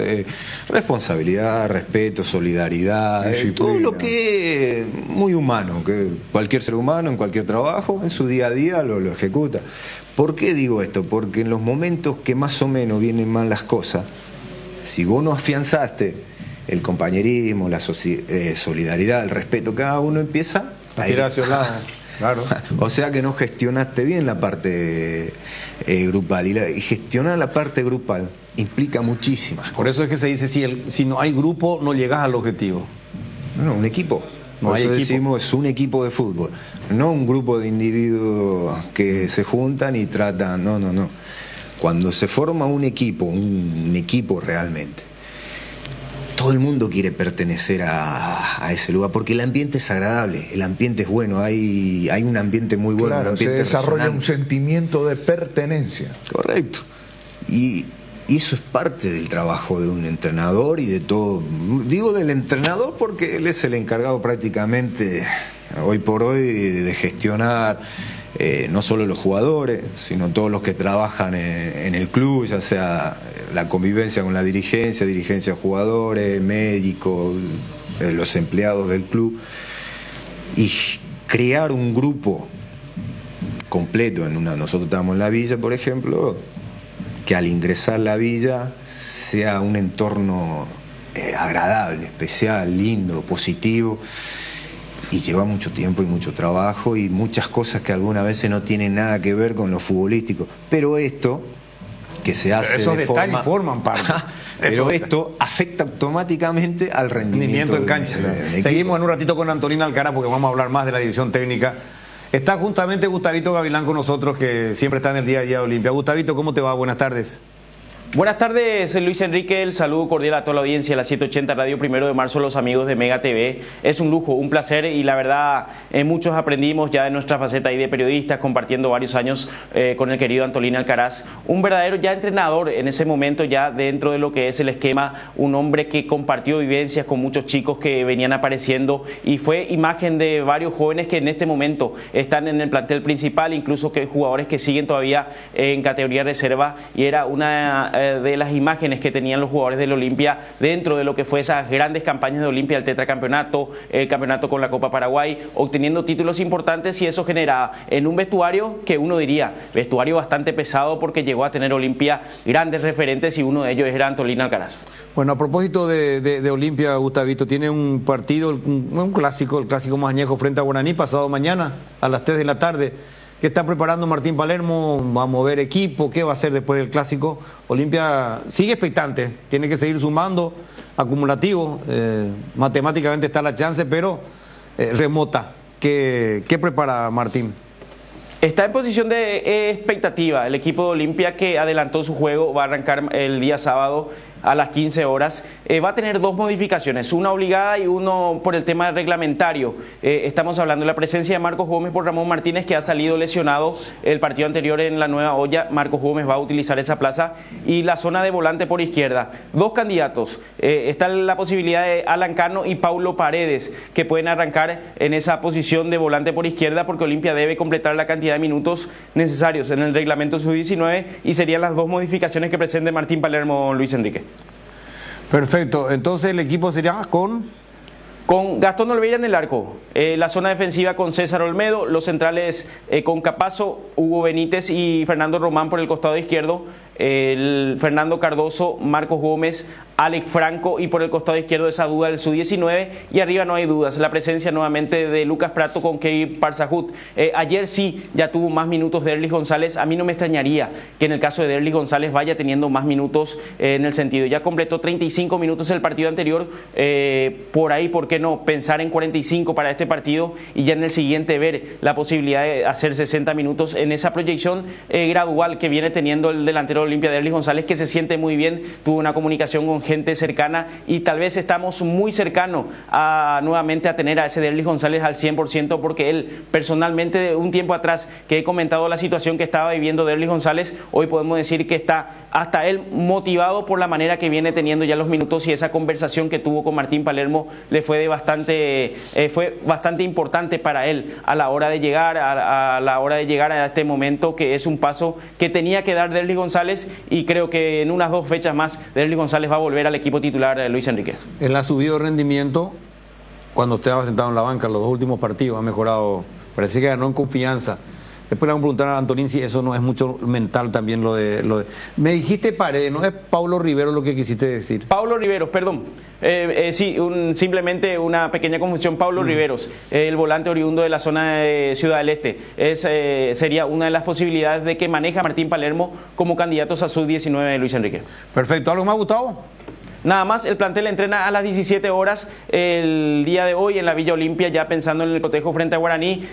responsabilidad, respeto, solidaridad, todo lo que es muy humano, que cualquier ser humano en cualquier trabajo, en su día a día lo ejecuta. ¿Por qué digo esto? Porque en los momentos que más o menos vienen mal las cosas, si vos no afianzaste el compañerismo, la solidaridad, el respeto, cada uno empieza a ir hacia un lado. Claro. O sea que no gestionaste bien la parte grupal. Y gestionar la parte grupal implica muchísimas cosas. Por eso es que se dice, si no hay grupo, no llegas al objetivo. No, un equipo. No Por hay eso equipo. decimos, es un equipo de fútbol. No un grupo de individuos que se juntan y tratan. No. Cuando se forma un equipo realmente, todo el mundo quiere pertenecer a ese lugar, porque el ambiente es agradable, el ambiente es bueno, hay un ambiente muy bueno. Claro, un se ambiente desarrolla resonante. un sentimiento de pertenencia. Correcto. Y eso es parte del trabajo de un entrenador y de todo. Digo del entrenador porque él es el encargado prácticamente, hoy por hoy, de gestionar no solo los jugadores, sino todos los que trabajan en el club, ya sea la convivencia con la dirigencia, jugadores, médicos, los empleados del club, y crear un grupo completo nosotros estamos en la villa, por ejemplo, que al ingresar a la villa sea un entorno agradable, especial, lindo, positivo. Y lleva mucho tiempo y mucho trabajo y muchas cosas que algunas veces no tienen nada que ver con lo futbolístico. Pero esto, que se hace esos de detalles forma... forman parte. Pero esto afecta automáticamente al rendimiento en cancha. del equipo. Seguimos en un ratito con Antolina Alcaraz porque vamos a hablar más de la dirección técnica. Está justamente Gustavito Gavilán con nosotros, que siempre está en el día a día de Olimpia. Gustavito, ¿cómo te va? Buenas tardes. Buenas tardes, Luis Enrique, el saludo cordial a toda la audiencia de la 780 Radio 1 de marzo, los amigos de Mega TV. Es un lujo, un placer y la verdad muchos aprendimos ya de nuestra faceta ahí de periodistas, compartiendo varios años con el querido Antolín Alcaraz, un verdadero ya entrenador en ese momento ya dentro de lo que es el esquema, un hombre que compartió vivencias con muchos chicos que venían apareciendo y fue imagen de varios jóvenes que en este momento están en el plantel principal, incluso que jugadores que siguen todavía en categoría reserva, y era una de las imágenes que tenían los jugadores del Olimpia dentro de lo que fue esas grandes campañas de Olimpia, el tetracampeonato, el campeonato con la Copa Paraguay, obteniendo títulos importantes, y eso generaba en un vestuario que uno diría, vestuario bastante pesado, porque llegó a tener Olimpia grandes referentes y uno de ellos era Antolín Alcaraz. Bueno, a propósito de Olimpia, Gustavito, tiene un partido, un clásico, el clásico más añejo frente a Guaraní, pasado mañana a las 3 de la tarde. ¿Qué está preparando Martín Palermo? ¿Va a mover equipo? ¿Qué va a hacer después del clásico? Olimpia sigue expectante, tiene que seguir sumando, acumulativo, matemáticamente está la chance, pero remota. ¿Qué prepara Martín? Está en posición de expectativa el equipo de Olimpia, que adelantó su juego, va a arrancar el día sábado a las 15 horas. Va a tener dos modificaciones, una obligada y uno por el tema reglamentario. Estamos hablando de la presencia de Marcos Gómez por Ramón Martínez, que ha salido lesionado el partido anterior en la Nueva Olla. Marcos Gómez va a utilizar esa plaza, y la zona de volante por izquierda. Dos candidatos, está la posibilidad de Alan Cano y Paulo Paredes, que pueden arrancar en esa posición de volante por izquierda, porque Olimpia debe completar la cantidad de minutos necesarios en el reglamento sub-19, y serían las dos modificaciones que presente Martín Palermo, Luis Enrique. Perfecto, entonces el equipo sería con Gastón Olveira en el arco, la zona defensiva con César Olmedo, los centrales con Capazo, Hugo Benítez y Fernando Román por el costado izquierdo, Fernando Cardoso, Marcos Gómez, Alex Franco, y por el costado izquierdo esa duda del Sub-19, y arriba no hay dudas, la presencia nuevamente de Lucas Prato con Kei Parsahut. Ayer sí ya tuvo más minutos Derlis González. A mí no me extrañaría que en el caso de Derlis González vaya teniendo más minutos, en el sentido, ya completó 35 minutos el partido anterior, por ahí, ¿por qué no pensar en 45 para este partido, y ya en el siguiente ver la posibilidad de hacer 60 minutos en esa proyección gradual que viene teniendo el delantero de Olimpia, Derlis González, que se siente muy bien, tuvo una comunicación con gente cercana, y tal vez estamos muy cercanos a nuevamente a tener a ese Derlis González al 100%, porque él personalmente, un tiempo atrás que he comentado la situación que estaba viviendo Derlis González, hoy podemos decir que está hasta él motivado por la manera que viene teniendo ya los minutos, y esa conversación que tuvo con Martín Palermo le fue fue bastante importante para él a la hora de llegar a este momento, que es un paso que tenía que dar Derlis González, y creo que en unas 2 fechas más Derlis González va a volver al equipo titular de Luis Enrique. Él ha subido rendimiento cuando estaba sentado en la banca. Los 2 últimos partidos ha mejorado, parece que ganó en confianza. Después le vamos a preguntar a Antolín si eso no es mucho mental también lo de... Me dijiste Paredes, ¿no es Paulo Rivero lo que quisiste decir? Paulo Riveros, perdón. Sí, simplemente una pequeña confusión. Paulo Riveros, el volante oriundo de la zona de Ciudad del Este. Sería una de las posibilidades de que maneja Martín Palermo como candidatos a sub-19 de Luis Enrique. Perfecto. ¿Algo más, Gustavo? Nada más, el plantel entrena a las 17 horas el día de hoy en la Villa Olimpia, ya pensando en el cotejo frente a Guaraní.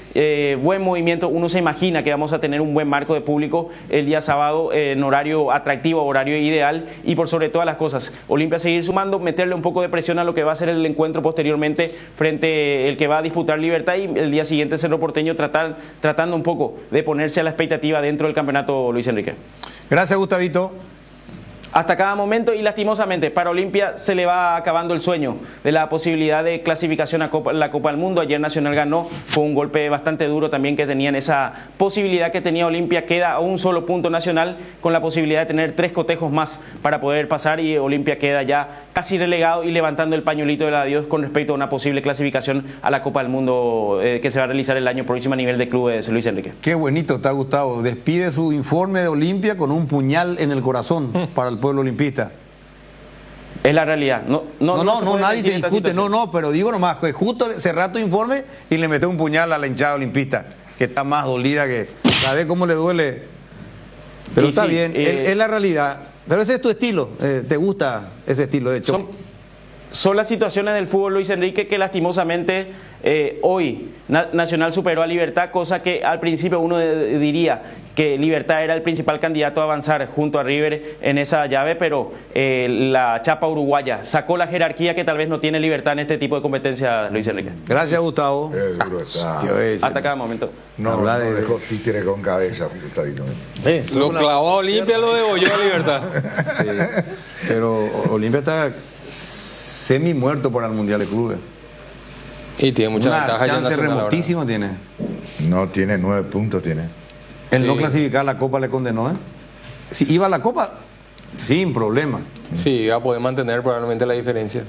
Buen movimiento, uno se imagina que vamos a tener un buen marco de público el día sábado en horario atractivo, horario ideal, y por sobre todas las cosas, Olimpia seguir sumando, meterle un poco de presión a lo que va a ser el encuentro posteriormente frente el que va a disputar Libertad, y el día siguiente Cerro Porteño tratando un poco de ponerse a la expectativa dentro del campeonato Luis Enrique. Gracias, Gustavito. Hasta cada momento, y lastimosamente para Olimpia se le va acabando el sueño de la posibilidad de clasificación a la Copa del Mundo. Ayer Nacional ganó, fue un golpe bastante duro también que tenían esa posibilidad que tenía Olimpia. Queda a un solo punto Nacional con la posibilidad de tener 3 cotejos más para poder pasar, y Olimpia queda ya casi relegado y levantando el pañuelito del adiós con respecto a una posible clasificación a la Copa del Mundo que se va a realizar el año próximo a nivel de clubes, Luis Enrique. Qué bonito, te ha gustado. Despide su informe de Olimpia con un puñal en el corazón para el pueblo olimpista. Es la realidad. No, nadie te discute, pero digo nomás, que justo cerrá tu informe y le mete un puñal a la hinchada olimpista, que está más dolida que... ¿Sabes cómo le duele? Pero está bien, es la realidad. Pero ese es tu estilo, ¿te gusta ese estilo de hecho? Son las situaciones del fútbol, Luis Enrique, que lastimosamente hoy Nacional superó a Libertad, cosa que al principio uno diría que Libertad era el principal candidato a avanzar junto a River en esa llave, pero la chapa uruguaya sacó la jerarquía que tal vez no tiene Libertad en este tipo de competencias, Luis Enrique. Gracias, Gustavo. Duro está. Hasta cada momento. No dejó títere con cabeza, Gustavito. Lo clavó a Olimpia, lo degolló a Libertad. Sí, pero Olimpia está semi muerto para el Mundial de Clubes. Y tiene mucha ventaja. Una chance remotísima tiene. No, tiene 9 puntos, tiene. El no clasificar la Copa le condenó, ¿eh? Si iba a la Copa, sin problema. Sí, va a poder mantener probablemente la diferencia.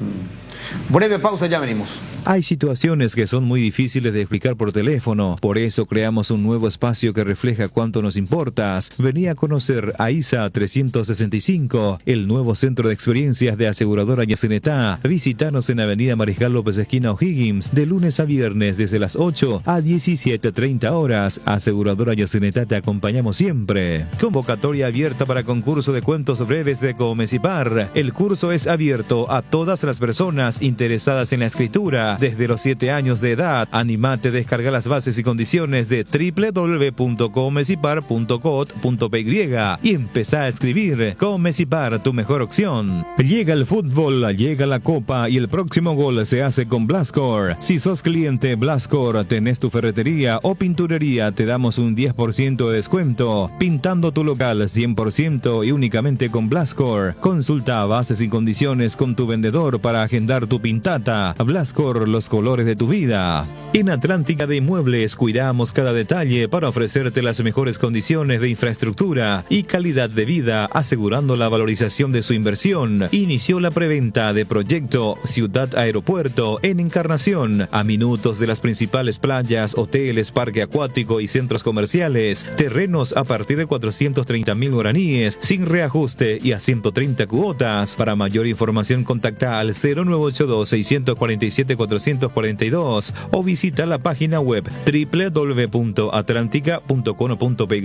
Breve pausa, ya venimos. Hay situaciones que son muy difíciles de explicar por teléfono, por eso creamos un nuevo espacio que refleja cuánto nos importas. Vení a conocer a ISA 365, el nuevo centro de experiencias de aseguradora Yacenetá. Visítanos en Avenida Mariscal López esquina O'Higgins, de lunes a viernes desde las 8 a 17:30 horas. Aseguradora Yacenetá, te acompañamos siempre. Convocatoria abierta para concurso de cuentos breves de Comecipar. El curso es abierto a todas las personas interesadas en la escritura desde los 7 años de edad. Animate a descargar las bases y condiciones de www.comecipar.cot.py y empezá a escribir. Comecipar, tu mejor opción. Llega el fútbol, llega la copa y el próximo gol se hace con Blascor. Si sos cliente Blascor, tenés tu ferretería o pinturería, te damos un 10% de descuento. Pintando tu local 100% y únicamente con Blascor. Consulta bases y condiciones con tu vendedor para agendar tu pintata. Blascor, los colores de tu vida. En Atlántica de Inmuebles cuidamos cada detalle para ofrecerte las mejores condiciones de infraestructura y calidad de vida, asegurando la valorización de su inversión. Inició la preventa de proyecto Ciudad Aeropuerto en Encarnación, a minutos de las principales playas, hoteles, parque acuático y centros comerciales. Terrenos a partir de 430.000 guaraníes, sin reajuste y a 130 cuotas. Para mayor información contacta al 0982-647-442 o visita la página web www.atlantica.com.py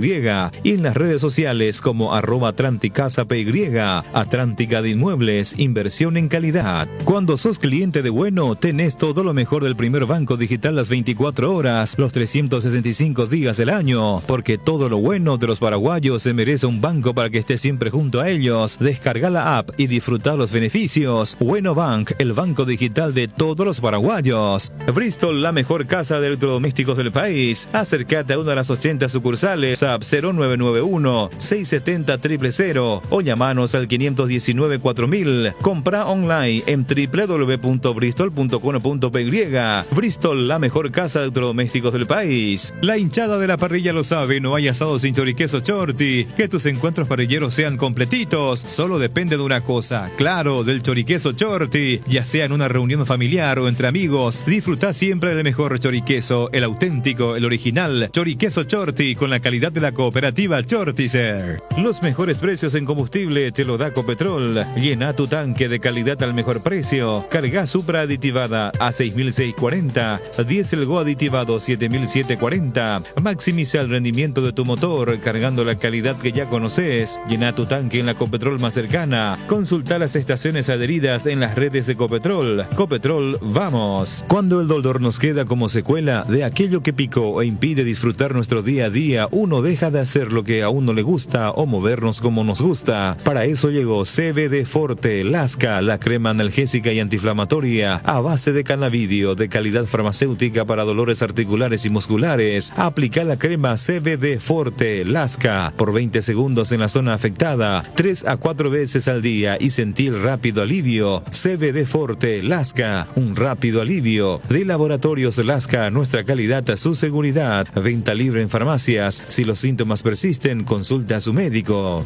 y en las redes sociales como @atlanticasapy. Atlántica de Inmuebles, inversión en calidad. Cuando sos cliente de Bueno, tenés todo lo mejor del primer banco digital las 24 horas, los 365 días del año, porque todo lo bueno de los paraguayos se merece un banco para que esté siempre junto a ellos. Descarga la app y disfruta los beneficios. Bueno Bank, el banco digital de todos los paraguayos. Bristol, la mejor casa de electrodomésticos del país. Acércate a una de las 80 sucursales, app 0991-670-000 o llamanos al 519-4000. Compra online en www.bristol.com.py. Bristol, la mejor casa de electrodomésticos del país. La hinchada de la parrilla lo sabe, no hay asado sin choriqueso Chorti. Que tus encuentros parrilleros sean completitos, solo depende de una cosa, claro, del choriqueso Chorti, ya sea en una reunión familiar o entre entre amigos, disfrutá siempre del mejor choriqueso, el auténtico, el original, Choriqueso Chorti, con la calidad de la cooperativa Chortizer. Los mejores precios en combustible te lo da Copetrol. Llena tu tanque de calidad al mejor precio. Carga Supra aditivada a 6.640, Diesel Go aditivado 7.740. Maximiza el rendimiento de tu motor cargando la calidad que ya conoces. Llena tu tanque en la Copetrol más cercana. Consulta las estaciones adheridas en las redes de Copetrol. Copetrol, vamos. Cuando el dolor nos queda como secuela de aquello que picó e impide disfrutar nuestro día a día, uno deja de hacer lo que a uno le gusta o movernos como nos gusta. Para eso llegó CBD Forte Lasca, la crema analgésica y antiinflamatoria a base de cannabidio de calidad farmacéutica para dolores articulares y musculares. Aplica la crema CBD Forte Lasca por 20 segundos en la zona afectada, 3 a 4 veces al día y sentir rápido alivio. CBD Forte Lasca, un rápido alivio. De Laboratorios Lasca, nuestra calidad a su seguridad. Venta libre en farmacias. Si los síntomas persisten, consulta a su médico.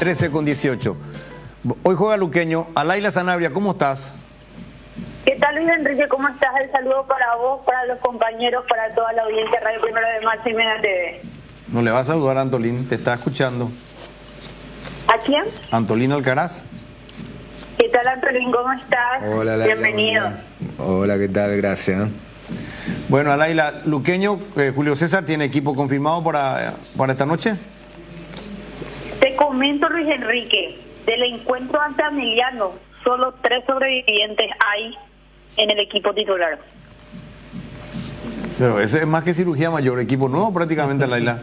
13:18. Hoy juega Luqueño. Alaila Sanabria, ¿cómo estás? ¿Qué tal, Luis Enrique? ¿Cómo estás? El saludo para vos, para los compañeros, para toda la audiencia de Radio 1 de Marzo y Mega TV. No le vas a saludar a Antolín, te está escuchando. ¿A quién? Antolín Alcaraz. ¿Qué tal, Antolín? ¿Cómo estás? Hola, Laila. Bienvenido. Hola, ¿qué tal? Gracias. Bueno, Alaila, Luqueño, Julio César, ¿tiene equipo confirmado para esta noche? Te comento, Luis Enrique, del encuentro ante Emiliano, solo 3 sobrevivientes hay en el equipo titular. Pero ese es más que cirugía mayor, equipo nuevo prácticamente, Alaila.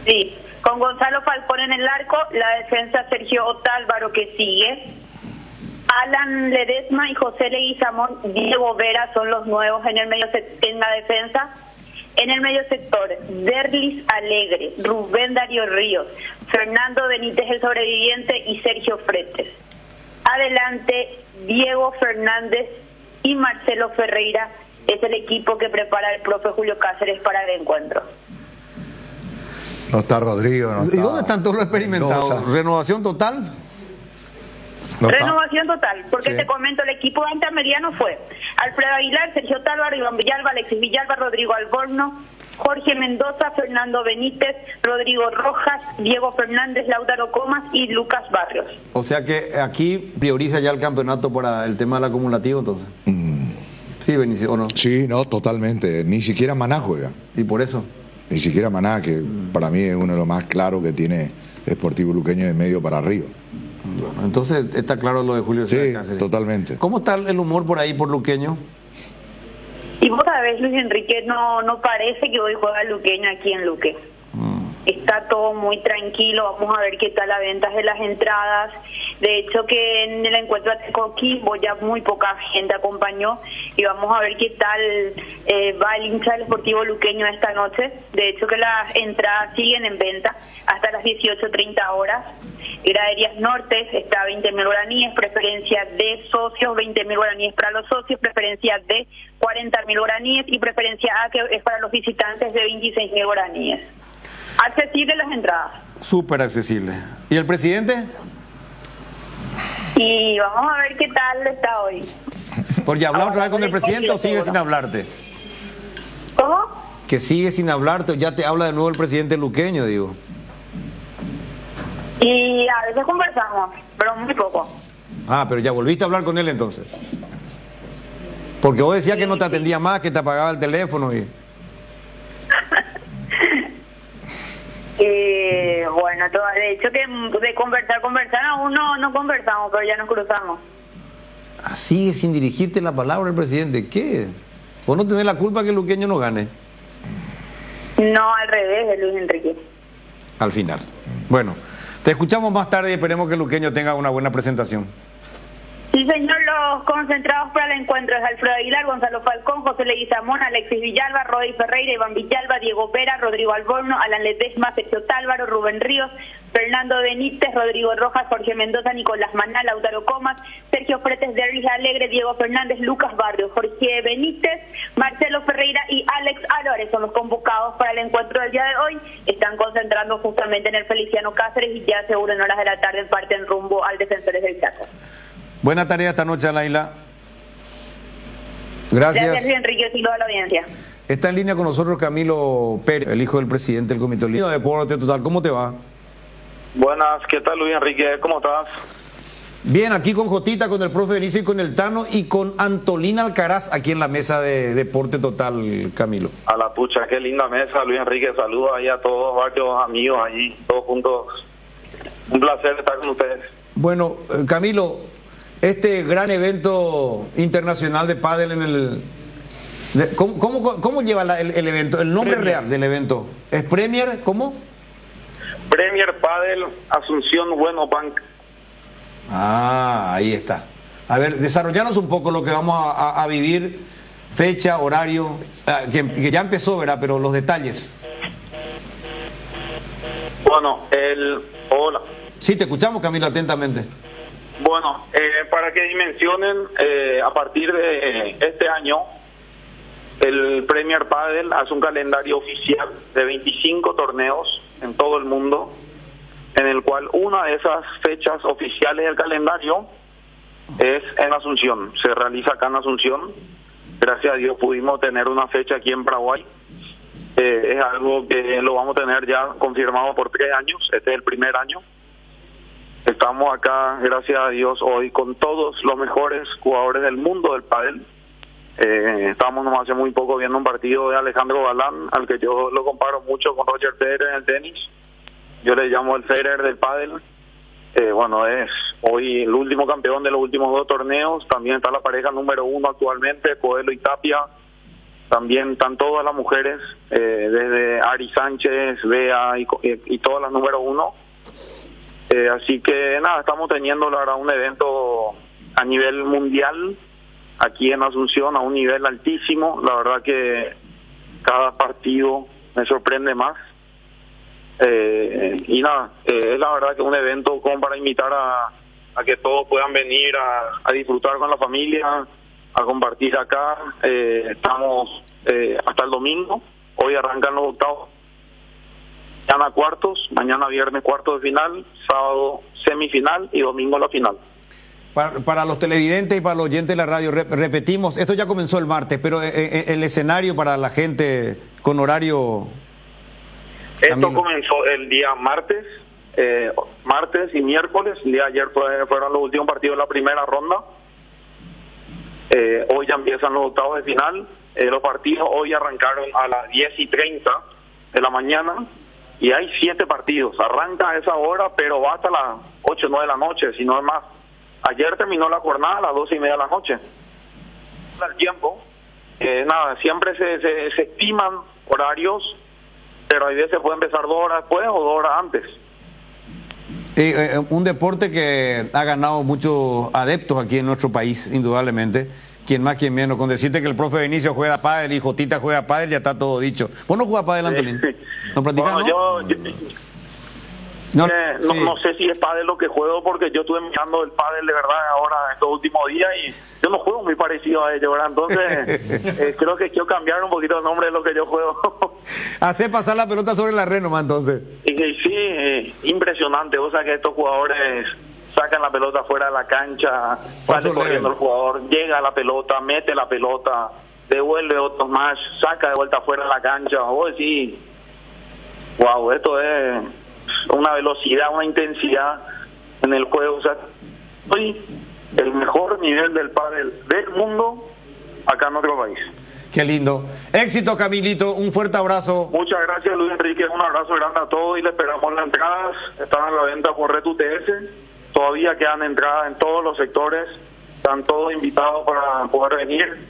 Sí, con Gonzalo Falcón en el arco, la defensa Sergio Otálvaro que sigue, Alan Ledesma y José Leguizamón, Diego Vera son los nuevos en el medio en la defensa. En el medio sector, Derlis Alegre, Rubén Darío Ríos, Fernando Benítez el sobreviviente y Sergio Fretes. Adelante, Diego Fernández y Marcelo Ferreira es el equipo que prepara el profe Julio Cáceres para el encuentro. No está Rodrigo, no está. ¿Y dónde están todos los experimentados? ¿Renovación total? No Renovación total, porque Sí. te comento, el equipo antemeriano fue Alfredo Aguilar, Sergio Otálvaro, Iván Villalba, Alexis Villalba, Rodrigo Alborno, Jorge Mendoza, Fernando Benítez, Rodrigo Rojas, Diego Fernández, Lautaro Comas y Lucas Barrios. O sea que aquí prioriza ya el campeonato para el tema del acumulativo, entonces. Sí, Benicio, ¿o no? Sí, no, totalmente. Ni siquiera Maná juega. ¿Y por eso? Ni siquiera Maná, que para mí es uno de los más claros que tiene Sportivo Luqueño de medio para arriba. Bueno, entonces está claro lo de Julio César Sí, Cáceres. totalmente. ¿Cómo está el humor por ahí, por Luqueño? Y vos sabés, Luis Enrique, no parece que hoy juega Luqueño aquí en Luque. Está todo muy tranquilo, vamos a ver qué tal las ventas de las entradas. De hecho que en el encuentro de Coquimbo ya muy poca gente acompañó y vamos a ver qué tal va el hincha del Sportivo Luqueño esta noche. De hecho que las entradas siguen en venta hasta las 18:30 horas. Graderías Norte está a 20.000 guaraníes, preferencia de socios, 20.000 guaraníes para los socios, preferencia de 40.000 guaraníes y preferencia A que es para los visitantes de 26.000 guaraníes. Accesibles las entradas. Súper accesible. ¿Y el presidente? Y vamos a ver qué tal está hoy. ¿Por ya hablar otra vez con el Ahora, presidente o sigue seguro. sin hablarte? ¿Cómo? Que sigue sin hablarte o ya te habla de nuevo el presidente Luqueño, digo. Y a veces conversamos, pero muy poco. Ah, pero ya volviste a hablar con él entonces. Porque vos decías que no te atendía más, que te apagaba el teléfono y... Bueno, de hecho que de conversar aún no conversamos, pero ya nos cruzamos. Ah, sigue sin dirigirte la palabra el presidente. ¿Qué? Vos no tenés la culpa que el Luqueño no gane. No, al revés de Luis Enrique. Al final. Bueno, te escuchamos más tarde y esperemos que el Luqueño tenga una buena presentación. Sí, señor, los concentrados para el encuentro es Alfredo Aguilar, Gonzalo Falcón, José Leguizamón, Alexis Villalba, Rodi Ferreira, Iván Villalba, Diego Vera, Rodrigo Alborno, Alan Ledesma, Sergio Otálvaro, Rubén Ríos, Fernando Benítez, Rodrigo Rojas, Jorge Mendoza, Nicolás Maná, Lautaro Comas, Sergio Fretes, Derlis Alegre, Diego Fernández, Lucas Barrios, Jorge Benítez, Marcelo Ferreira y Alex Álvarez son los convocados para el encuentro del día de hoy. Están concentrando justamente en el Feliciano Cáceres y ya seguro en horas de la tarde parten rumbo al Defensores del Chaco. Buena tarea esta noche, Laila. Gracias. Gracias, Luis Enrique, y a la audiencia. Está en línea con nosotros Camilo Pérez, el hijo del presidente del Comité Olímpico de Deporte Total. ¿Cómo te va? Buenas, ¿qué tal, Luis Enrique? ¿Cómo estás? Bien, aquí con Jotita, con el profe Benicio y con el Tano y con Antolina Alcaraz aquí en la mesa de Deporte Total, Camilo. A la pucha, qué linda mesa, Luis Enrique. Saludos ahí a todos, varios amigos allí, todos juntos. Un placer estar con ustedes. Bueno, Camilo, este gran evento internacional de pádel en el... ¿Cómo lleva el evento? El nombre Premier. real del evento. ¿Es Premier? ¿Cómo? Premier Padel Asunción Bueno Bank. Ah, ahí está. A ver, desarrollanos un poco lo que vamos a vivir, fecha, horario, que ya empezó, ¿verdad? Pero los detalles. Bueno, hola. Sí, te escuchamos, Camilo, atentamente. Bueno, para que dimensionen, a partir de este año, el Premier Padel hace un calendario oficial de 25 torneos en todo el mundo, en el cual una de esas fechas oficiales del calendario es en Asunción, se realiza acá en Asunción. Gracias a Dios pudimos tener una fecha aquí en Paraguay. Es algo que lo vamos a tener ya confirmado por 3 años, este es el primer año. Estamos acá, gracias a Dios, hoy con todos los mejores jugadores del mundo del pádel. Estábamos nomás hace muy poco viendo un partido de Alejandro Galán, al que yo lo comparo mucho con Roger Federer en el tenis. Yo le llamo el Federer del pádel. Bueno, es hoy el último campeón de los últimos 2 torneos. También está la pareja número 1 actualmente, Coelho y Tapia. También están todas las mujeres, desde Ari Sánchez, Bea y todas las número 1. Así que nada, estamos teniendo la verdad un evento a nivel mundial aquí en Asunción a un nivel altísimo. La verdad que cada partido me sorprende más. Y nada, es la verdad que un evento como para invitar a que todos puedan venir a disfrutar con la familia, a compartir acá. Estamos hasta el domingo. Hoy arrancan los octavos, mañana cuartos, mañana viernes cuartos de final, sábado semifinal y domingo la final. Para los televidentes y para los oyentes de la radio, repetimos, esto ya comenzó el martes, pero el escenario para la gente con horario... Esto comenzó el día martes y miércoles. El día de ayer fueron los últimos partidos de la primera ronda. Hoy ya empiezan los octavos de final. Los partidos hoy arrancaron a las 10:30 de la mañana y hay 7 partidos. Arranca a esa hora, pero va hasta las 8 o 9 de la noche, si no es más. Ayer terminó la jornada a las 12:30 de la noche. El tiempo, nada, siempre se estiman horarios, pero hay veces puede empezar 2 horas después o 2 horas antes. Un deporte que ha ganado muchos adeptos aquí en nuestro país, indudablemente. Quien más, quien menos. Con decirte que el profe Benicio juega pádel y Jotita juega pádel, ya está todo dicho. ¿Vos no jugás pádel, Antolín? ¿No practicás, bueno, no? No sé si es pádel lo que juego, porque yo estuve mirando el pádel de verdad ahora estos últimos días y yo no juego muy parecido a ellos, ¿verdad? Entonces creo que quiero cambiar un poquito el nombre de lo que yo juego. Hacer pasar la pelota sobre la red nomás, entonces. Y sí, impresionante. O sea que estos jugadores sacan la pelota fuera de la cancha, sale corriendo el jugador, llega a la pelota, mete la pelota, devuelve otro más, saca de vuelta fuera de la cancha. Vos decís, wow, esto es una velocidad, una intensidad en el juego. O sea, hoy el mejor nivel del pádel del mundo acá en nuestro país. Qué lindo. Éxito, Camilito. Un fuerte abrazo. Muchas gracias, Luis Enrique. Un abrazo grande a todos y le esperamos las entradas. Están a la venta por Red UTS. Todavía quedan entradas en todos los sectores. Están todos invitados para poder venir.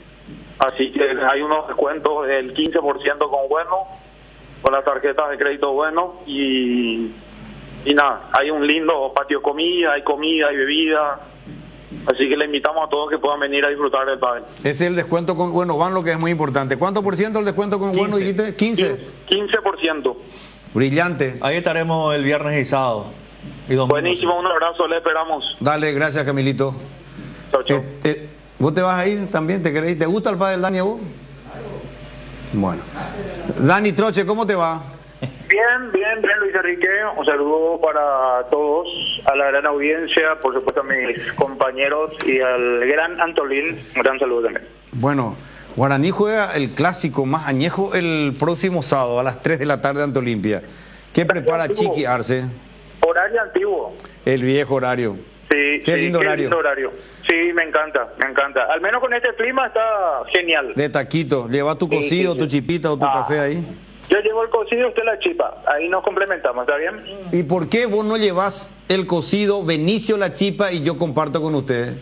Así que hay unos descuentos del 15% con bueno, con las tarjetas de crédito bueno. Y nada, hay un lindo patio de comida, hay bebida. Así que le invitamos a todos que puedan venir a disfrutar del pádel. Es el descuento con bueno, van, lo que es muy importante. ¿Cuánto por ciento el descuento con 15. bueno, dijiste? 15%. Brillante. Ahí estaremos el viernes y sábado. Buenísimo, un abrazo, le esperamos. Dale, gracias, Camilito. Chau, chau. ¿Vos te vas a ir también? ¿Te gusta el pádel, Dani, a vos? Bueno. Dani Troche, ¿cómo te va? Bien, Luis Enrique. Un saludo para todos, a la gran audiencia, por supuesto a mis compañeros y al gran Antolín. Un gran saludo también. Bueno, Guaraní juega el clásico más añejo el próximo sábado a las 3 de la tarde ante Olimpia. ¿Qué prepara Chiqui Arce? Horario antiguo. El viejo horario. Sí, Qué lindo horario. lindo horario. Sí, me encanta, me encanta. Al menos con este clima está genial. De taquito. Lleva tu cocido, tu chipita o tu café ahí. Yo llevo el cocido, usted la chipa. Ahí nos complementamos, ¿está bien? ¿Y por qué vos no llevas el cocido, Benicio la chipa y yo comparto con ustedes?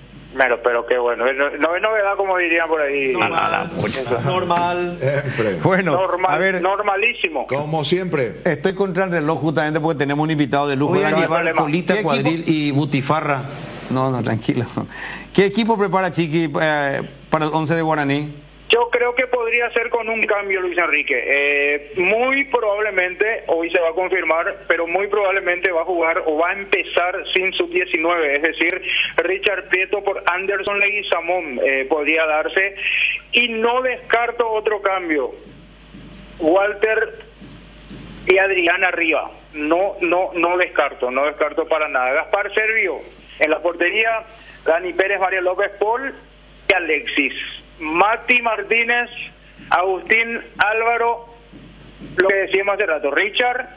Pero qué bueno. No es novedad, como dirían por ahí. Normal. Bueno, a ver, normalísimo. Como siempre. Estoy contra el reloj justamente porque tenemos un invitado de lujo. Voy a llevar colita, cuadril y butifarra. No, tranquilo. ¿Qué equipo prepara Chiqui para el 11 de Guaraní? Yo creo que podría ser con un cambio, Luis Enrique. Muy probablemente, hoy se va a confirmar, pero muy probablemente va a jugar o va a empezar sin sub-19, es decir, Richard Prieto por Anderson Leguizamón podría darse. Y no descarto otro cambio, Walter y Adrián arriba. No descarto para nada. Gaspar Servio en la portería, Dani Pérez, Mario López, Paul y Alexis. Mati Martínez, Agustín Álvaro, lo que decíamos hace rato, Richard,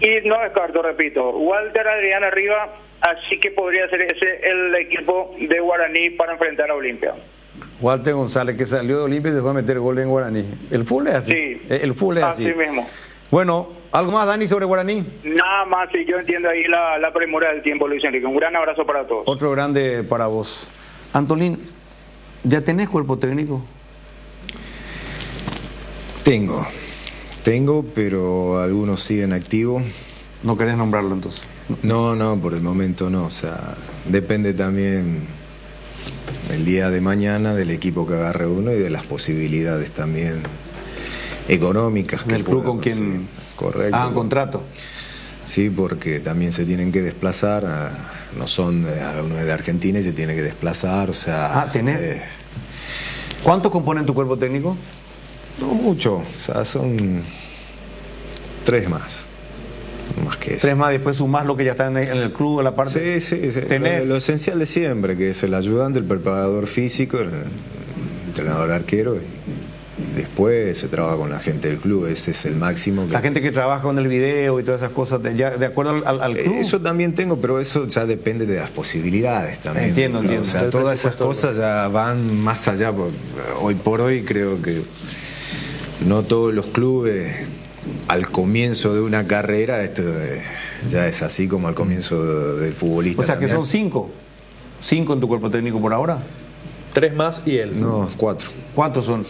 y no descarto, repito, Walter, Adrián arriba, así que podría ser ese el equipo de Guaraní para enfrentar a Olimpia. Walter González, que salió de Olimpia y se fue a meter gol en Guaraní. El full es así. Sí, el full es así. Así mismo. Bueno, ¿algo más, Dani, sobre Guaraní? Nada más, y yo entiendo ahí la premura del tiempo, Luis Enrique. Un gran abrazo para todos. Otro grande para vos. Antolín, ¿ya tenés cuerpo técnico? Tengo, pero algunos siguen activos. ¿No querés nombrarlo entonces? No, por el momento no. O sea, depende también el día de mañana del equipo que agarre uno y de las posibilidades también económicas. ¿Del club con quien hagan contrato? Sí, porque también se tienen que desplazar, no son algunos de Argentina y se tienen que desplazar, o sea... ¿Cuántos componen tu cuerpo técnico? No mucho, o sea, son 3 más. Más que eso. 3 más, después sumás lo que ya está en el club, en la parte... Sí. Lo esencial de siempre, que es el ayudante, el preparador físico, el entrenador arquero y después se trabaja con la gente del club, ese es el máximo. La gente que trabaja con el video y todas esas cosas, de acuerdo al club. Eso también tengo, pero eso ya depende de las posibilidades también. Entiendo. O sea, todas esas cosas ya van más allá. Hoy por hoy creo que no todos los clubes al comienzo de una carrera, esto ya es así como al comienzo del futbolista. O sea, también. que son 5 en tu cuerpo técnico por ahora. 3 más y él. No, 4. ¿Cuántos son?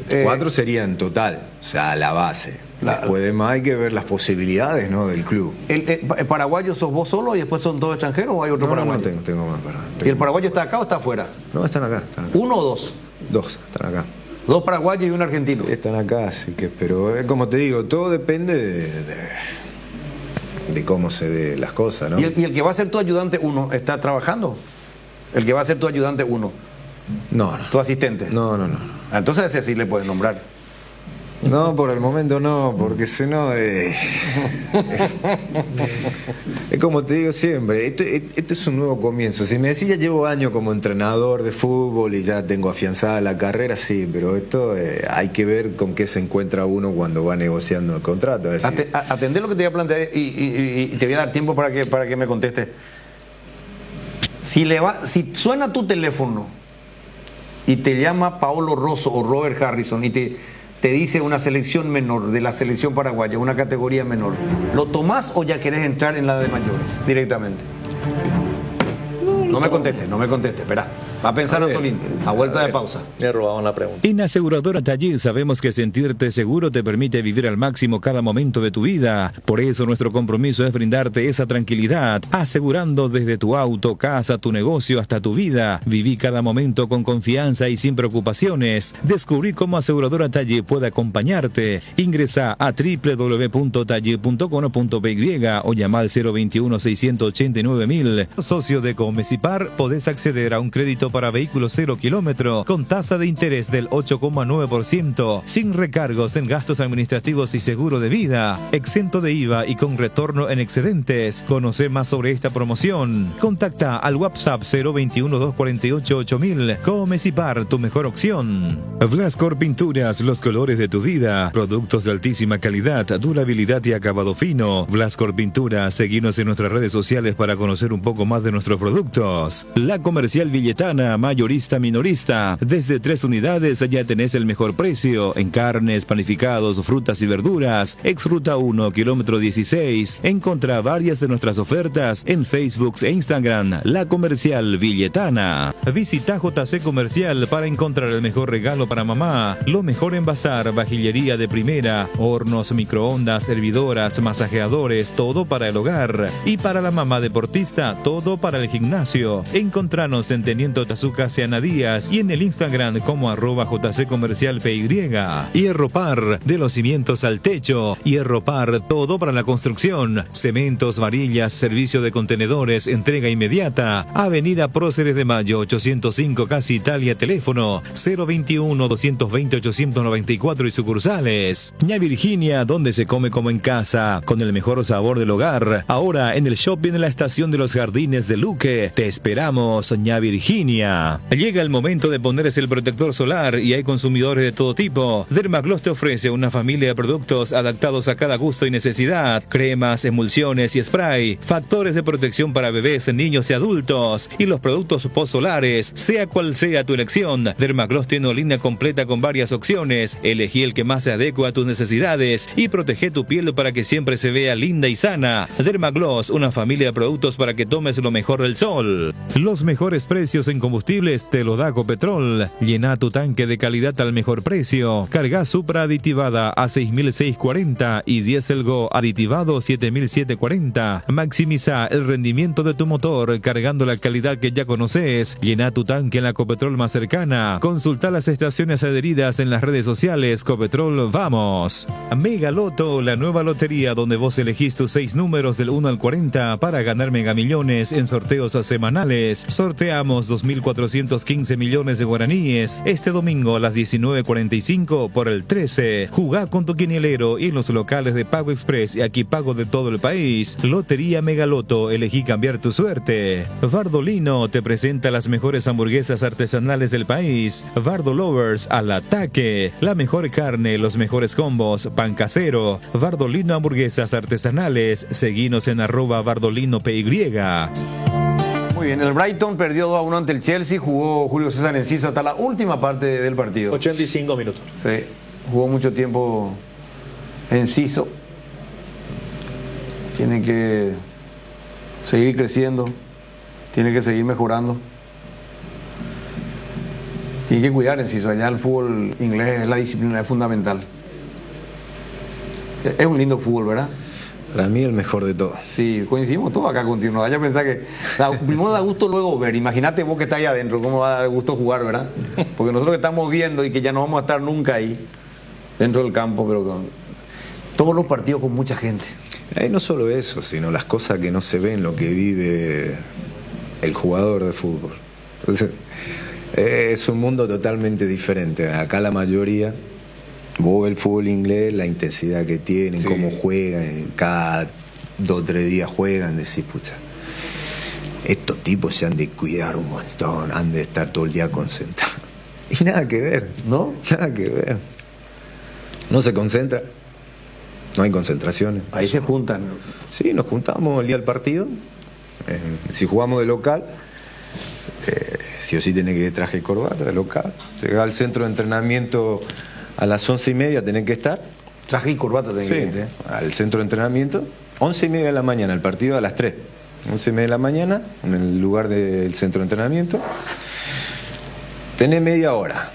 4 serían en total, o sea, la base. Después de más hay que ver las posibilidades, ¿no?, del club. ¿El paraguayo sos vos solo y después son todos extranjeros o hay otro paraguayo? No, tengo más para. ¿Y el paraguayo está acá o está afuera? No, están acá. ¿1 o 2? 2, están acá. 2 paraguayos y 1 argentino. Sí, están acá, así que, pero como te digo, todo depende de cómo se dé las cosas, ¿no? ¿Y el que va a ser tu ayudante 1 está trabajando? ¿El que va a ser tu ayudante 1? No. ¿Tu asistente? No. Entonces ese sí le puedes nombrar. No, por el momento no, porque si no... es como te digo siempre, esto es un nuevo comienzo. Si me decís ya llevo años como entrenador de fútbol y ya tengo afianzada la carrera, sí, pero esto hay que ver con qué se encuentra uno cuando va negociando el contrato. Atendé lo que te voy a plantear y te voy a dar tiempo para que me contestes. Si suena tu teléfono y te llama Paolo Rosso o Robert Harrison y te dice una selección menor de la selección paraguaya, una categoría menor, ¿lo tomás o ya querés entrar en la de mayores directamente? No me contestes, espera. Va a pensar Antolín, a vuelta de pausa. Me robaban la pregunta. En Aseguradora Taller sabemos que sentirte seguro te permite vivir al máximo cada momento de tu vida. Por eso nuestro compromiso es brindarte esa tranquilidad, asegurando desde tu auto, casa, tu negocio hasta tu vida. Viví cada momento con confianza y sin preocupaciones. Descubrí cómo Aseguradora Taller puede acompañarte. Ingresa a www.taller.com.py o llama al 021-689-1000. Socio de Comesipar, podés acceder a un crédito para vehículos 0 kilómetro con tasa de interés del 8,9%, sin recargos en gastos administrativos y seguro de vida, exento de IVA y con retorno en excedentes. Conoce más sobre esta promoción. Contacta al WhatsApp 021-248-8000. Comecipar, tu mejor opción. Blascor Pinturas, los colores de tu vida. Productos de altísima calidad, durabilidad y acabado fino. Blascor Pinturas, seguinos en nuestras redes sociales para conocer un poco más de nuestros productos. La Comercial Villetana, mayorista minorista. Desde 3 unidades ya tenés el mejor precio en carnes, panificados, frutas y verduras. Ex Ruta 1, kilómetro 16. Encontrá varias de nuestras ofertas en Facebook e Instagram. La Comercial Villetana. Visita JC Comercial para encontrar el mejor regalo para mamá. Lo mejor en bazar, vajillería de primera, hornos, microondas, hervidoras, masajeadores, todo para el hogar. Y para la mamá deportista, todo para el gimnasio. Encontranos en Teniente Tazuca Seana Díaz y en el Instagram como @JC Comercial PY. Hierro Par, de los cimientos al techo. Hierro Par, todo para la construcción. Cementos, varillas, servicio de contenedores, entrega inmediata. Avenida Próceres de Mayo, 805, Casi Italia, teléfono 021-220-894 y sucursales. Ña Virginia, donde se come como en casa, con el mejor sabor del hogar. Ahora en el shopping de la estación de los Jardines de Luque. Te esperamos, Ña Virginia. Llega el momento de ponerse el protector solar y hay consumidores de todo tipo. Dermagloss te ofrece una familia de productos adaptados a cada gusto y necesidad. Cremas, emulsiones y spray. Factores de protección para bebés, niños y adultos. Y los productos post-solares, sea cual sea tu elección. Dermagloss tiene una línea completa con varias opciones. Elegí el que más se adecua a tus necesidades y protege tu piel para que siempre se vea linda y sana. Dermagloss, una familia de productos para que tomes lo mejor del sol. Los mejores precios en combustibles te lo da Copetrol. Llena tu tanque de calidad al mejor precio. Carga Supra aditivada a 6.640 y Diesel Go aditivado 7.740. Maximiza el rendimiento de tu motor cargando la calidad que ya conoces. Llena tu tanque en la Copetrol más cercana. Consulta las estaciones adheridas en las redes sociales. Copetrol, vamos. Mega Loto, la nueva lotería donde vos elegís tus 6 números del 1 al 40 para ganar megamillones en sorteos semanales. Sorteamos 2.415 millones de guaraníes este domingo a las 19:45 por el 13. Jugá con tu quinielero y en los locales de Pago Express y aquí pago de todo el país. Lotería Mega Loto, elegí cambiar tu suerte. Bardolino te presenta las mejores hamburguesas artesanales del país. Bardo Lovers al ataque. La mejor carne, los mejores combos, pan casero. Bardolino hamburguesas artesanales. Seguinos en @BardolinoPY. Muy bien, el Brighton perdió 2-1 ante el Chelsea, jugó Julio César Enciso hasta la última parte del partido. 85 minutos. Sí, jugó mucho tiempo Enciso. Tiene que seguir creciendo, tiene que seguir mejorando. Tiene que cuidar Enciso, allá el fútbol inglés, la disciplina es fundamental. Es un lindo fútbol, ¿verdad? Para mí el mejor de todos. Sí, coincidimos todos acá contigo. No vaya a pensar que primero da gusto luego ver. Imagínate vos que estás ahí adentro, cómo va a dar gusto jugar, ¿verdad? Porque nosotros que estamos viendo y que ya no vamos a estar nunca ahí, dentro del campo, pero con todos los partidos con mucha gente. Y no solo eso, sino las cosas que no se ven, lo que vive el jugador de fútbol. Entonces, es un mundo totalmente diferente. Acá la mayoría... Vos ves el fútbol inglés, la intensidad que tienen, sí, cómo juegan, cada 2 o 3 días juegan, decís, pucha, estos tipos se han de cuidar un montón, han de estar todo el día concentrados. Y nada que ver, ¿no? Nada que ver. No se concentra, no hay concentraciones. Ahí se juntan. Sí, nos juntamos el día del partido. Si jugamos de local, sí o sí tenés que ir traje y corbata de local. Llega al centro de entrenamiento a las 11:30 tenés que estar. Traje y corbata tenés que ir. Al centro de entrenamiento, 11:30 de la mañana, el partido a las 3. 11:30 de la mañana, en el lugar del centro de entrenamiento. Tenés media hora.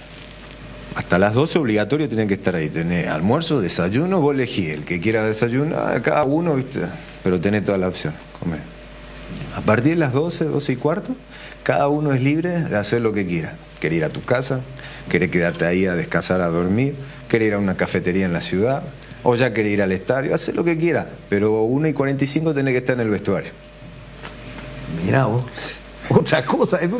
Hasta las 12 obligatorio tenés que estar ahí. Tenés almuerzo, desayuno, vos elegís. El que quiera desayunar, cada uno, ¿viste? Pero tenés toda la opción, comer. A partir de las 12, 12:15, cada uno es libre de hacer lo que quiera. Querés ir a tu casa, querés quedarte ahí a descansar, a dormir, querés ir a una cafetería en la ciudad, o ya querés ir al estadio, hacer lo que quiera, pero 1:45 tenés que estar en el vestuario. Mirá vos. Otra cosa, eso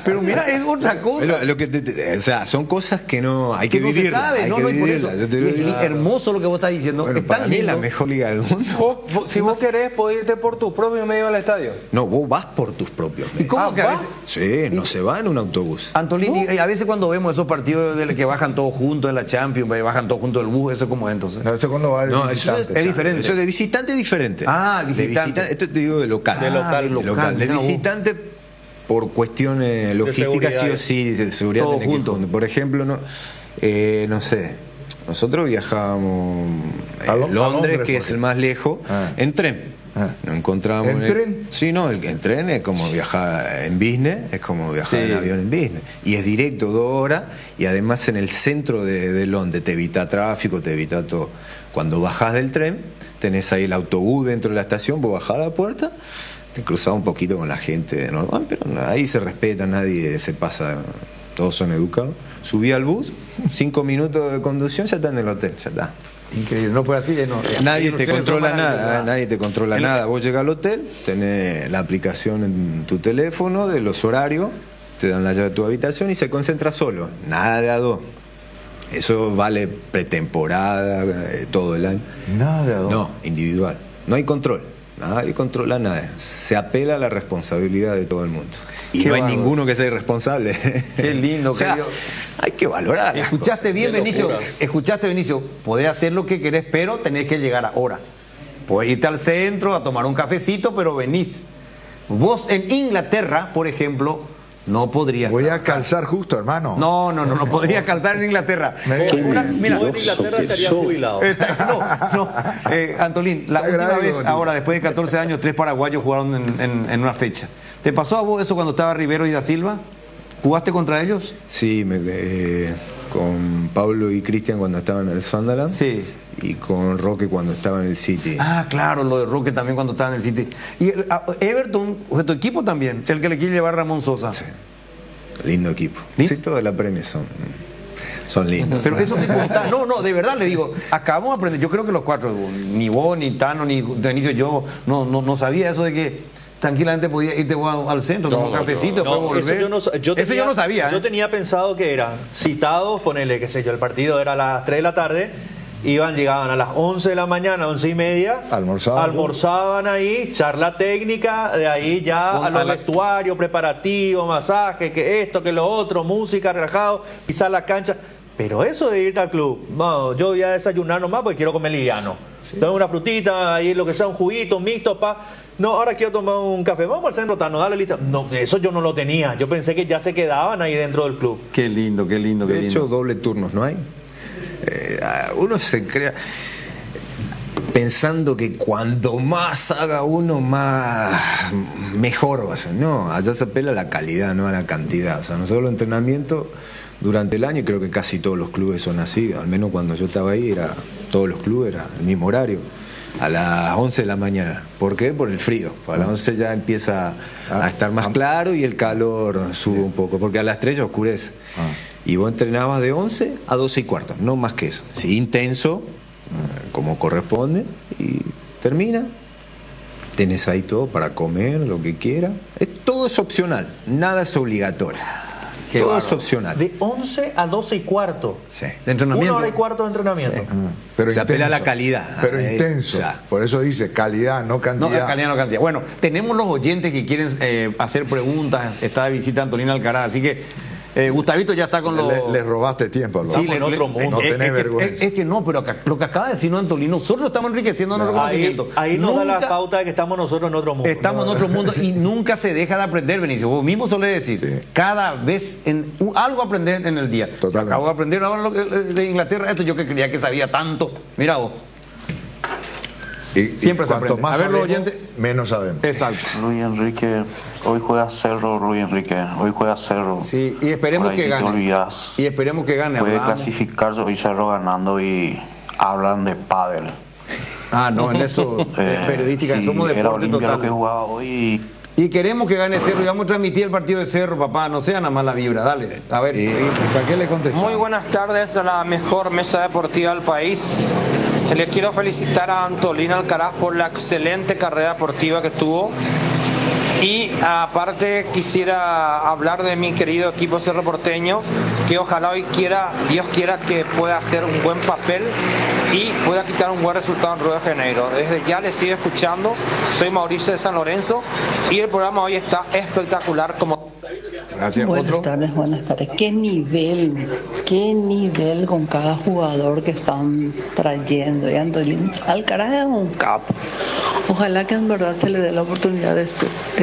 pero mira, es otra cosa. Lo que o sea, son cosas que no hay que no se vivirlas. sabe, Hay no, que no, y por vivirlas. eso, Yo te y es digo, hermoso lo que vos estás diciendo. bueno, Es para tan mí es lindo. la mejor liga del mundo. Si vos querés, podés irte por tus propios medios al estadio. No, vos vas por tus propios medios. ¿Y cómo que a ¿vas? veces? Sí, no se va en un autobús. Antolín, y a veces cuando vemos esos partidos de que bajan todos juntos en la Champions, bajan todos juntos del bus, ¿eso cómo es entonces? No, eso cuando va el No, eso visitante. es diferente. Eso de visitante es diferente. Ah, De visitante. esto te digo de local. De local, De local, local. De mirá vos. visitante, por cuestiones logísticas, sí o sí, de seguridad. Todo tenés que ir junto. junto. Por ejemplo, no sé, nosotros viajábamos ¿A a Londres, Londres, por que es el más lejos, en tren. Nos encontramos ¿En tren? Sí, no, en tren es como viajar en business, es como viajar Sí. en avión en business. Y es directo 2 horas, y además en el centro de Londres te evita tráfico, te evita todo. Cuando bajás del tren, tenés ahí el autobús dentro de la estación, vos bajás a la puerta, te cruzás un poquito con la gente normal, pero ahí se respeta, nadie se pasa, todos son educados. Subí al bus, 5 minutos de conducción, ya está en el hotel, ya está. Increíble, no puede así. Nadie Los te trenes son controla maravillosos, nada, nadie te controla nada. Vos llegás al hotel, tenés la aplicación en tu teléfono de los horarios, te dan la llave de tu habitación y se concentra solo, nada de a dos. Eso vale pretemporada, todo el año. Nada de a dos. No, individual. No hay control. Nadie controla nada. Se apela a la responsabilidad de todo el mundo. Y Qué no hay bárbaro. ninguno que sea irresponsable. Qué lindo, o sea, querido. hay que valorar. las Escuchaste cosas. bien, Qué Benicio. locura. Escuchaste, Benicio. Podés hacer lo que querés, pero tenés que llegar ahora. Podés irte al centro a tomar un cafecito, pero venís. Vos en Inglaterra, por ejemplo, no podrías. Voy a calzar justo, hermano. No podría calzar en Inglaterra. Mira, Vos en Inglaterra estarías jubilado. Antolín, la Te última agradezco, vez, tío. ahora después de 14 años, 3 paraguayos jugaron en una fecha. ¿Te pasó a vos eso cuando estaba Rivero y Da Silva? ¿Jugaste contra ellos? Sí, con Pablo y Cristian cuando estaban en el Sunderland. Sí. Y con Roque cuando estaba en el City. Ah, claro, lo de Roque también cuando estaba en el City. Y Everton, tu equipo también, el que le quiere llevar Ramón Sosa. Sí. Lindo equipo. ¿Lindo? Sí, toda la premia son lindos. Pero eso te contaba. No, de verdad le digo, acabamos de aprender. Yo creo que los 4, ni vos, ni Tano, ni Dionisio, yo no sabía eso de que tranquilamente podía irte al centro, tomar un cafecito, después volver. Eso yo no sabía. Yo tenía pensado que eran citados, ponele, qué sé yo, el partido era a las 3 de la tarde, llegaban a las 11 de la mañana, 11:30, almorzaban ahí, charla técnica, de ahí ya a los vestuarios, preparativos, masaje, que esto, que lo otro, música, relajado, pisar la cancha. Pero eso de irte al club, no, yo voy a desayunar nomás porque quiero comer liviano. Tengo una frutita, ahí lo que sea, un juguito, un mixto, No, ahora quiero tomar un café. Vamos al centro, Tano, dale lista. No, eso yo no lo tenía. Yo pensé que ya se quedaban ahí dentro del club. Qué lindo, qué lindo, qué De lindo. hecho, doble turnos, ¿no hay? Uno se crea pensando que cuando más haga uno, mejor va a ser. No, allá se apela a la calidad, no a la cantidad. O sea, nosotros los entrenamientos durante el año, y creo que casi todos los clubes son así, al menos cuando yo estaba ahí, todos los clubes era el mismo horario, a las 11 de la mañana. ¿Por qué? Por el frío. A las 11 ya empieza a estar más claro y el calor sube un poco, porque a las 3 ya oscurece. Y vos entrenabas de 11 a 12:15, no más que eso. Sí, intenso, como corresponde, y termina. Tenés ahí todo para comer, lo que quieras. Todo es opcional, nada es obligatorio. Todo es opcional. De 11 a 12:15. Sí. De entrenamiento. 1 hora y cuarto de entrenamiento. Sí. Pero se apela a la intenso. calidad. Pero intenso. O sea, por eso dice calidad, no cantidad. No, calidad, no cantidad. Bueno, tenemos los oyentes que quieren hacer preguntas. Está de visita Antolina Alcaraz, así que Gustavito ya está con los... Le robaste tiempo, Alvaro. Sí, en otro mundo. No tenés vergüenza. Es que no, pero lo que acaba de decir Antolino, nosotros estamos enriqueciendo nuestro conocimiento. Ahí nos da la pauta de que estamos nosotros en otro mundo. Estamos en otro mundo y nunca se deja de aprender, Benicio. Vos mismo solés decir, cada vez algo aprender en el día. Yo acabo de aprender ahora de Inglaterra, esto yo que creía que sabía tanto. Mira vos. Y Siempre se cuanto aprende. más A ver, los sabemos, oyentes. menos sabemos. Exacto. Luis Enrique, hoy juega Cerro, Luis Enrique, hoy juega Cerro. Sí, y esperemos Por ahí que si te gane. olvidas. Y esperemos que gane. Puede hablamos. clasificarse hoy Cerro ganando y hablan de pádel. Ah, no, en eso, periodística, sí, somos era deporte Olimpia total. lo que jugaba hoy. Y queremos que gane Cerro y vamos a transmitir el partido de Cerro, papá. No sea nada más la vibra, dale. A ver. ¿Y para qué le contestó? Muy buenas tardes a la mejor mesa deportiva del país. Le quiero felicitar a Antolina Alcaraz por la excelente carrera deportiva que tuvo Y aparte quisiera hablar de mi querido equipo Cerro Porteño, que ojalá hoy Dios quiera que pueda hacer un buen papel y pueda quitar un buen resultado en Río de Janeiro. Desde ya les sigo escuchando, soy Mauricio de San Lorenzo y el programa hoy está espectacular como... Gracias. Buenas tardes. Qué nivel con cada jugador que están trayendo. Y Antolín Alcaraz es un capo. Ojalá que en verdad se le dé la oportunidad de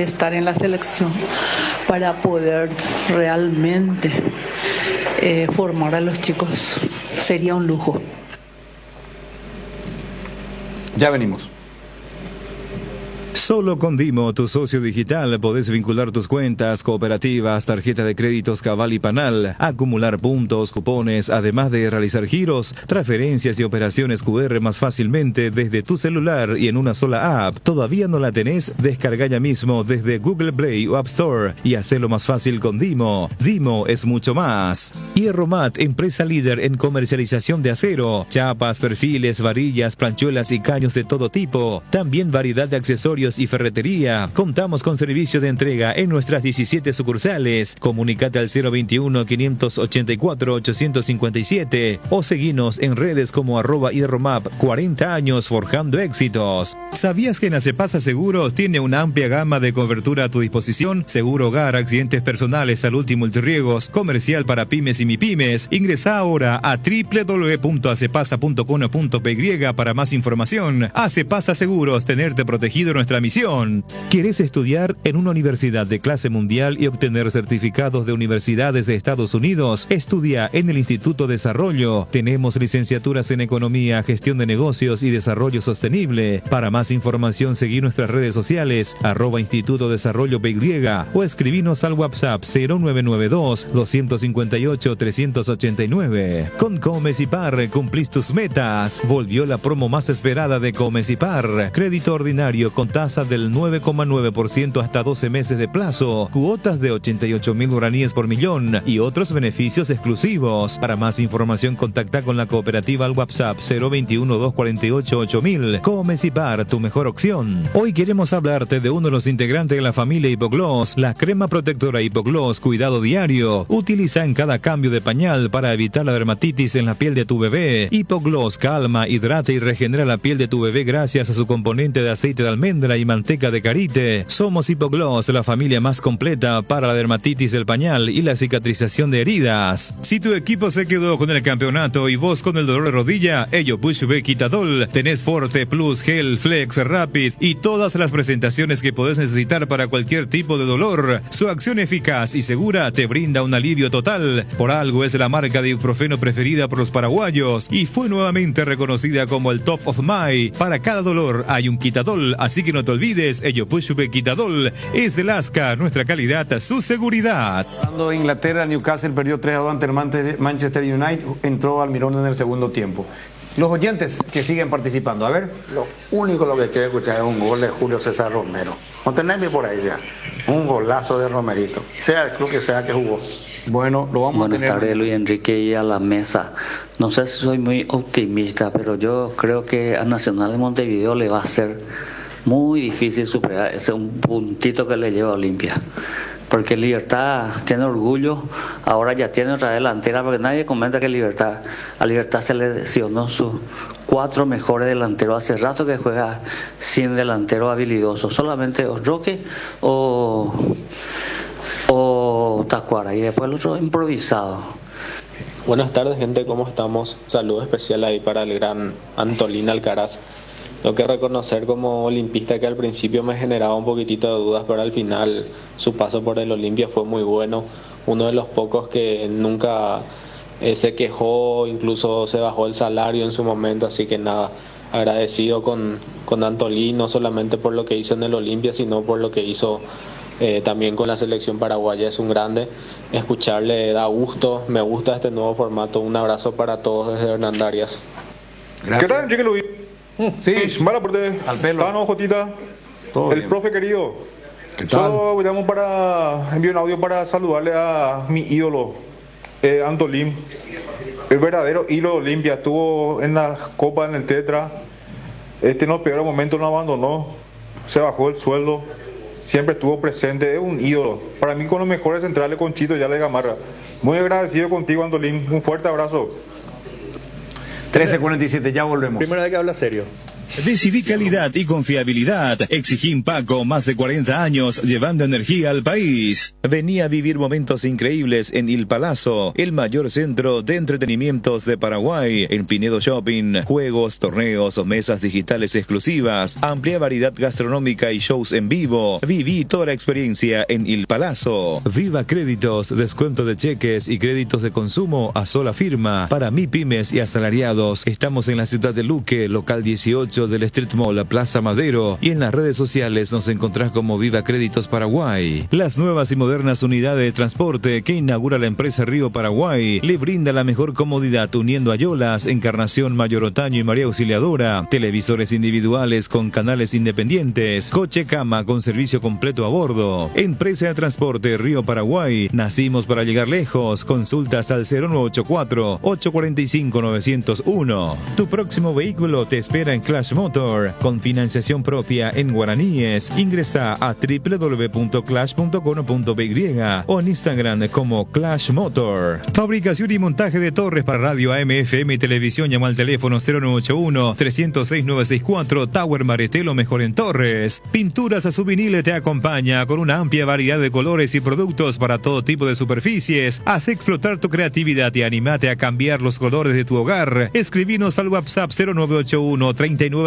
estar en la selección para poder realmente formar a los chicos. Sería un lujo. Ya venimos. Solo con Dimo, tu socio digital, podés vincular tus cuentas, cooperativas, tarjeta de créditos Cabal y Panal, acumular puntos, cupones, además de realizar giros, transferencias y operaciones QR más fácilmente desde tu celular y en una sola app. ¿Todavía no la tenés? Descarga ya mismo desde Google Play o App Store y hacelo más fácil con Dimo. Dimo es mucho más. Hierromat, empresa líder en comercialización de acero, chapas, perfiles, varillas, planchuelas y caños de todo tipo. También variedad de accesorios y ferretería. Contamos con servicio de entrega en nuestras 17 sucursales. Comunicate al 021-584-857 o seguinos en redes como @hierromap. 40 años forjando éxitos. ¿Sabías que en Acepasa Seguros tiene una amplia gama de cobertura a tu disposición? Seguro hogar, accidentes personales, salud y multirriegos, comercial para pymes y mipymes. Ingresa ahora a www.acepasa.com.py para más información. Acepasa Seguros, tenerte protegido nuestra misión. ¿Quieres estudiar en una universidad de clase mundial y obtener certificados de universidades de Estados Unidos? Estudia en el Instituto Desarrollo. Tenemos licenciaturas en Economía, Gestión de Negocios y Desarrollo Sostenible. Para más información, seguí nuestras redes sociales, @Instituto Desarrollo PY o escribinos al WhatsApp 0992-258-389. Con Comes y Par, cumplís tus metas. Volvió la promo más esperada de Comes y Par. Crédito ordinario con tasa del 9,9% hasta 12 meses de plazo, cuotas de 88.000 guaraníes por millón y otros beneficios exclusivos. Para más información, contacta con la cooperativa al WhatsApp 021-248-8000. Comes y Par, tu mejor opción. Hoy queremos hablarte de uno de los integrantes de la familia Hipogloss, la crema protectora Hipogloss Cuidado Diario. Utiliza en cada cambio de pañal para evitar la dermatitis en la piel de tu bebé. Hipogloss calma, hidrata y regenera la piel de tu bebé gracias a su componente de aceite de almendra y manteca de karité. Somos Hipogloss, la familia más completa para la dermatitis del pañal y la cicatrización de heridas. Si tu equipo se quedó con el campeonato y vos con el dolor de rodilla, ello Push B Quitadol, tenés Forte Plus, Gel, Flex, Rapid y todas las presentaciones que podés necesitar para cualquier tipo de dolor. Su acción eficaz y segura te brinda un alivio total. Por algo es la marca de ibuprofeno preferida por los paraguayos y fue nuevamente reconocida como el Top of Mind. Para cada dolor hay un Quitadol, así que no te olvides, ello Push B Quitadol es de Lasca, nuestra calidad, su seguridad. Cuando Inglaterra, Newcastle perdió 3-2 ante el Manchester United, entró Almirón en el segundo tiempo. Los oyentes que siguen participando, a ver. Lo único que quiero escuchar es un gol de Julio César Romero. Montenegro por ahí ya. Un golazo de Romerito. Sea el club que sea que jugó. Bueno, lo vamos Buenas a tener. Buenas tardes, Luis Enrique, y a la mesa. No sé si soy muy optimista, pero yo creo que a Nacional de Montevideo le va a ser muy difícil superar ese un puntito que le lleva a Olimpia. Porque Libertad tiene orgullo, ahora ya tiene otra delantera, porque nadie comenta que a Libertad se le lesionó sus 4 mejores delanteros. Hace rato que juega sin delantero habilidoso, solamente o Roque o Tacuara, y después el otro improvisado. Buenas tardes, gente, ¿cómo estamos? Saludo especial ahí para el gran Antolín Alcaraz. Tengo que reconocer como olimpista que al principio me generaba un poquitito de dudas, pero al final su paso por el Olimpia fue muy bueno. Uno de los pocos que nunca se quejó, incluso se bajó el salario en su momento, así que nada, agradecido con Antolín, no solamente por lo que hizo en el Olimpia, sino por lo que hizo también con la selección paraguaya. Es un grande, escucharle da gusto, me gusta este nuevo formato. Un abrazo para todos desde Hernandarias. ¿Qué tal, Enrique Luis? Sí, mala aporte. Al pelo. No, Jotita. Todo el bien. profe querido. ¿Qué tal? Solo llamo para enviar un audio para saludarle a mi ídolo, Antolín. El verdadero ídolo de Olimpia. Estuvo en la Copa, en el Tetra. En los peores momentos no abandonó. Se bajó el sueldo. siempre estuvo presente, es un ídolo. Para mí, con los mejores centrales, con Chito ya le Gamarra. Muy agradecido contigo, Antolín. Un fuerte abrazo. 13:47, ya volvemos. Primera vez que habla serio. Decidí calidad y confiabilidad. Exigí Paco, más de 40 años llevando energía al país. Venía a vivir momentos increíbles en Il Palazzo, el mayor centro de entretenimientos de Paraguay. En Pinedo Shopping, juegos, torneos, mesas digitales exclusivas, amplia variedad gastronómica y shows en vivo. Viví toda la experiencia en Il Palazzo. Viva Créditos, descuento de cheques y créditos de consumo a sola firma para MIPYMES y asalariados. Estamos en la ciudad de Luque, local 18 del Street Mall, Plaza Madero, y en las redes sociales nos encontrás como Viva Créditos Paraguay. Las nuevas y modernas unidades de transporte que inaugura la empresa Río Paraguay le brinda la mejor comodidad uniendo Ayolas, Encarnación, Mayor Otaño y María Auxiliadora, televisores individuales con canales independientes, coche cama con servicio completo a bordo. Empresa de Transporte Río Paraguay, nacimos para llegar lejos. Consultas al 0984-845-901. Tu próximo vehículo te espera en Clash Motor, con financiación propia en guaraníes. Ingresa a www.clash.com.py o en Instagram como Clash Motor. Fabricación y montaje de torres para radio AM, FM y televisión. Llama al teléfono 0981-306-964. Tower Maretelo, mejor en torres. Pinturas Subvinil te acompaña con una amplia variedad de colores y productos para todo tipo de superficies. Haz explotar tu creatividad y animate a cambiar los colores de tu hogar. Escribinos al WhatsApp 0981-395588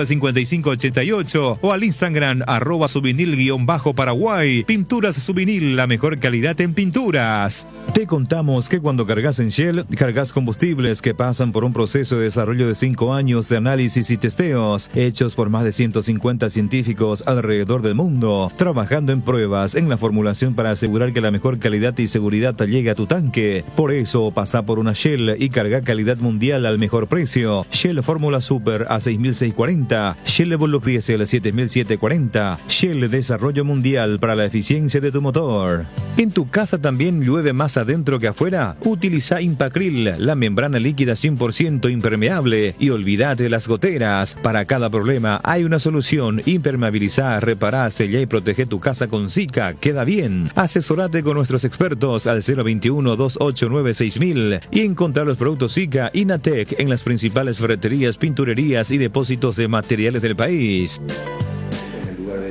o al Instagram @subvinil_Paraguay. Pinturas Subvinil, la mejor calidad en pinturas. Te contamos que cuando cargas en Shell, cargas combustibles que pasan por un proceso de desarrollo de 5 años de análisis y testeos, hechos por más de 150 científicos alrededor del mundo, trabajando en pruebas en la formulación para asegurar que la mejor calidad y seguridad llegue a tu tanque. Por eso, pasa por una Shell y carga calidad mundial al mejor precio. Shell Fórmula Super a 6.640, Shell Bullock Diesel 7.740, Shell Desarrollo Mundial para la eficiencia de tu motor. ¿En tu casa también llueve más adentro que afuera? Utiliza Impacril, la membrana líquida 100% impermeable, y olvídate de las goteras. Para cada problema hay una solución. Impermeabilizá, repará, sellá y protege tu casa con Sika. Queda bien. Asesorate con nuestros expertos al 021-289-6000 y encontrar los productos Sika Inatec en las principales ferreterías, pinturerías y depósitos de materiales del país.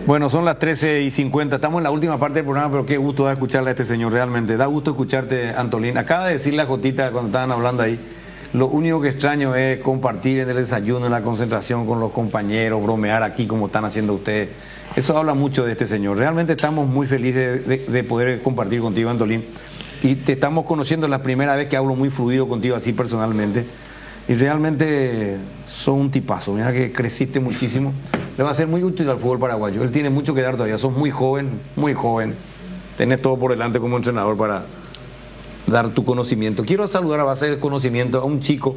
Bueno, son las 13:50. Estamos en la última parte del programa, pero qué gusto da escucharle a este señor, realmente. Da gusto escucharte, Antolín. Acaba de decir la Jotita cuando estaban hablando ahí. Lo único que extraño es compartir en el desayuno, en la concentración con los compañeros, bromear aquí como están haciendo ustedes. Eso habla mucho de este señor. Realmente estamos muy felices de poder compartir contigo, Antolín. Y te estamos conociendo, la primera vez que hablo muy fluido contigo así personalmente. Y realmente sos un tipazo. Mira que creciste muchísimo. Le va a ser muy útil al fútbol paraguayo. Él tiene mucho que dar todavía. Sos muy joven, muy joven. Tenés todo por delante como entrenador para dar tu conocimiento. Quiero saludar a base de conocimiento a un chico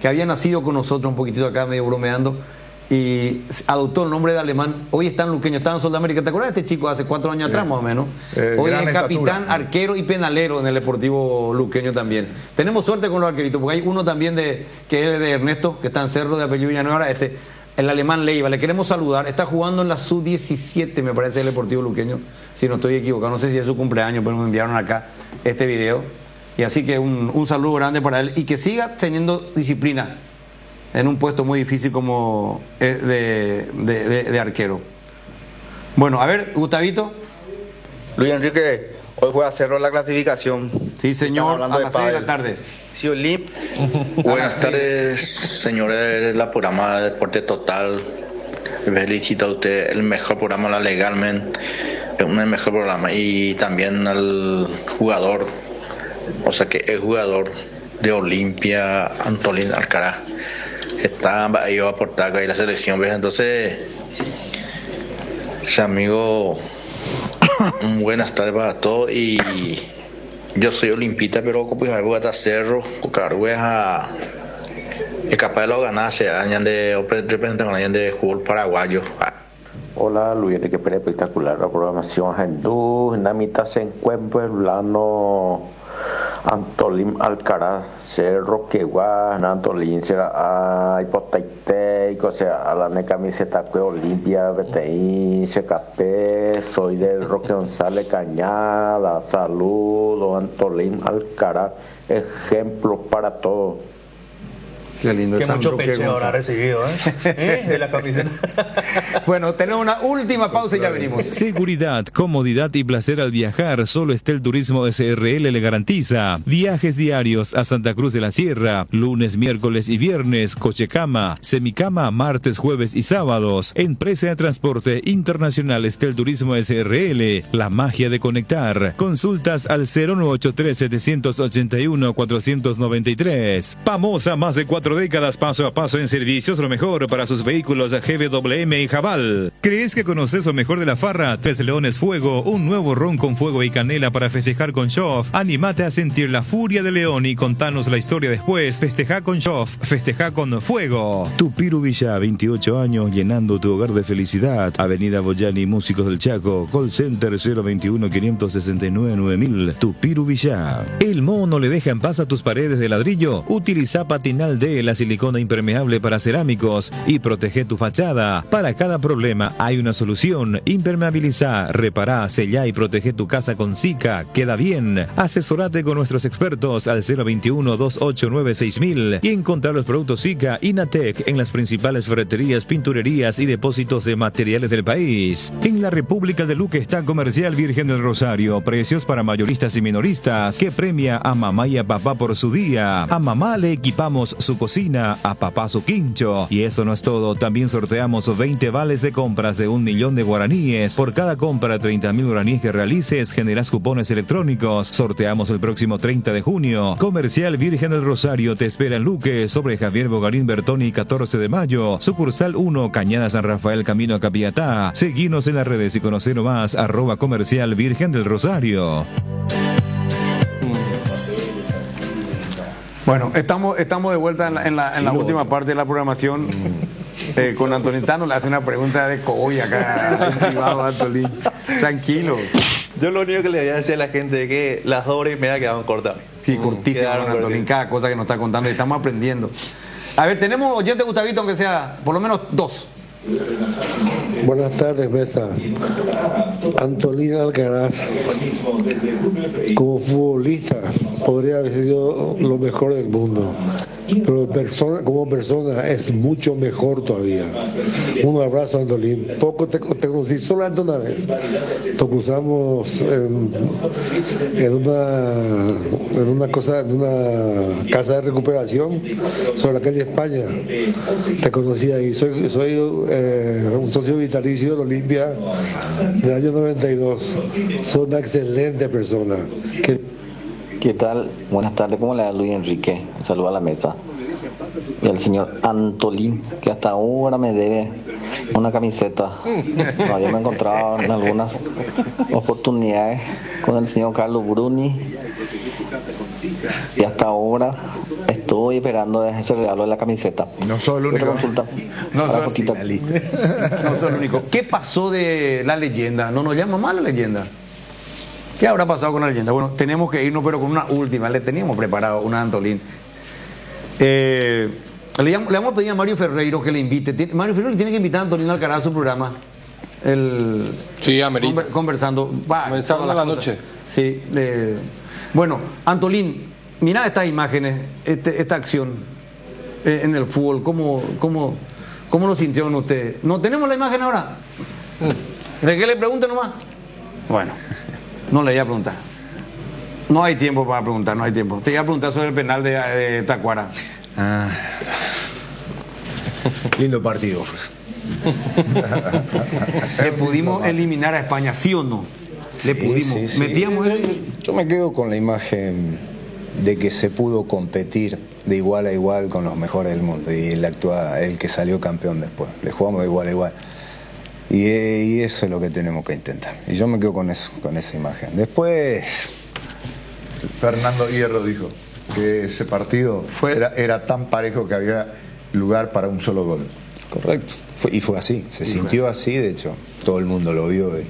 que había nacido con nosotros un poquitito acá, medio bromeando, y adoptó el nombre de alemán. Hoy está en Luqueño, está en Sudamérica. ¿Te acuerdas de este chico hace 4 años atrás, más o menos? Hoy es capitán, arquero y penalero en el Deportivo Luqueño también. Tenemos suerte con los arqueritos, porque hay uno también que es de Ernesto, que está en Cerro de apellido Villanueva, el alemán Leiva. Le queremos saludar. Está jugando en la Sub-17, me parece, del Deportivo Luqueño, si no estoy equivocado. No sé si es su cumpleaños, pero me enviaron acá este video. Y así que un saludo grande para él y que siga teniendo disciplina en un puesto muy difícil como de arquero. Bueno, a ver, Gustavito. Luis Enrique, hoy juega Cerro la clasificación. Sí, señor, a las 6 de la tarde. Sí, Olimp. Buenas tardes, señores de la programa de Deporte Total. Felicito a usted, el mejor programa la legalmente, un mejor programa. Y también al jugador, o sea que es jugador de Olimpia, Antolín Alcaraz. Está ahí a aportar ahí la selección, ¿ves? Entonces, amigo, buenas tardes para todos. Y yo soy olimpista, pero pues algo hasta Cerro, porque es capaz de lo ganarse, de representar con alguien de fútbol paraguayo. Hola, Luis Enrique Pérez, espectacular la programación. En la mitad se encuentra hablando Antolín Alcaraz, Cerro Quegua, Antolín, será hipotaite, o sea, a la camiseta que Olimpia, BTI, CKP, soy del Roque González Cañada, saludo, Antolín Alcaraz, ejemplo para todos. Qué lindo. Qué mucho peche habrá recibido, de la camiseta. Bueno, tenemos una última pausa y ya venimos. Seguridad, comodidad y placer al viajar. Solo Estel Turismo SRL le garantiza. Viajes diarios a Santa Cruz de la Sierra, lunes, miércoles y viernes, cochecama, semicama, martes, jueves y sábados. Empresa de Transporte Internacional Estel Turismo SRL, la magia de conectar. Consultas al 0983-781-493. Famosa, más de 4 décadas paso a paso en servicios, lo mejor para sus vehículos GWM y Jabal. ¿Crees que conoces lo mejor de la farra? Tres Leones Fuego, un nuevo ron con fuego y canela para festejar con Shoff. Anímate a sentir la furia de León y contanos la historia después. Festeja con Shoff, festeja con fuego. Tupiru Villa, 28 años llenando tu hogar de felicidad. Avenida Boyani, Músicos del Chaco, call center 021-569-9000. Tupiru Villa. ¿El moho no le deja en paz a tus paredes de ladrillo? Utiliza Patinal D, la silicona impermeable para cerámicos, y protege tu fachada. Para cada problema hay una solución. Impermeabiliza, repará, sellá y protege tu casa con Sika. Queda bien. Asesorate con nuestros expertos al 021-289-6000 y encontrar los productos Sika Inatec en las principales ferreterías, pinturerías y depósitos de materiales del país. En la República de Luque está Comercial Virgen del Rosario. Precios para mayoristas y minoristas que premia a mamá y a papá por su día. A mamá le equipamos su cocina, a papá su quincho. Y eso no es todo, también sorteamos 20 vales de compras de 1.000.000 de guaraníes. Por cada compra de 30.000 guaraníes que realices, generas cupones electrónicos. Sorteamos el próximo 30 de junio. Comercial Virgen del Rosario te espera en Luque, sobre Javier Bogarín Bertoni 14 de mayo. Sucursal 1, Cañada San Rafael, camino a Capiatá. Seguinos en las redes y conocer más @Comercial Virgen del Rosario. Bueno, estamos de vuelta en la última parte de la programación con Antolín. Tano le hace una pregunta de coy acá en privado a Antolín. Tranquilo. Yo lo único que le voy a decir a la gente es que las 2 horas y media quedaron cortas. Sí, cortísimas con Antolín, cada cosa que nos está contando y estamos aprendiendo. A ver, tenemos oyente Gustavito, aunque sea por lo menos 2. Buenas tardes, mesa. Antolín Alcaraz, como futbolista, podría haber sido lo mejor del mundo, pero como persona es mucho mejor todavía. Un abrazo, Antolín. Poco te conocí, solamente una vez. Nos cruzamos en una casa de recuperación sobre la calle España. Te conocí ahí. Soy un socio vitalicio de Olimpia del año 92. Soy una excelente persona. ¿Qué tal? Buenas tardes, ¿cómo le da Luis Enrique? Saluda a la mesa. Y al señor Antolín, que hasta ahora me debe una camiseta. No, yo me he encontrado en algunas oportunidades con el señor Carlos Bruni y hasta ahora estoy esperando ese regalo de la camiseta. No soy el único. No soy el único. ¿Qué pasó de la leyenda? ¿No nos llama mal la leyenda? ¿Qué habrá pasado con la leyenda? Bueno, tenemos que irnos, pero con una última. Le teníamos preparado una Antolín. Le vamos a pedir a Mario Ferreiro que le invite. Mario Ferreiro tiene que invitar a Antolín Alcaraz a su programa. Sí, amerita. Conversando. Comenzando la noche. Sí. Bueno, Antolín, mirá estas imágenes, esta acción en el fútbol. ¿Cómo lo sintió en usted? ¿No tenemos la imagen ahora? ¿De qué le pregunte nomás? Bueno, no le iba a preguntar. No hay tiempo para preguntar, no hay tiempo. Te iba a preguntar sobre el penal de Tacuara. Lindo partido, pues. Le pudimos eliminar a España, ¿sí o no? Sí, le pudimos. Sí. Metíamos Yo me quedo con la imagen de que se pudo competir de igual a igual con los mejores del mundo y el que salió campeón después. Le jugamos de igual a igual. Y eso es lo que tenemos que intentar. Y yo me quedo con eso, con esa imagen. Después... Fernando Hierro dijo que ese partido era tan parejo que había lugar para un solo gol. Correcto. Y fue así, se sintió así, de hecho, todo el mundo lo vio y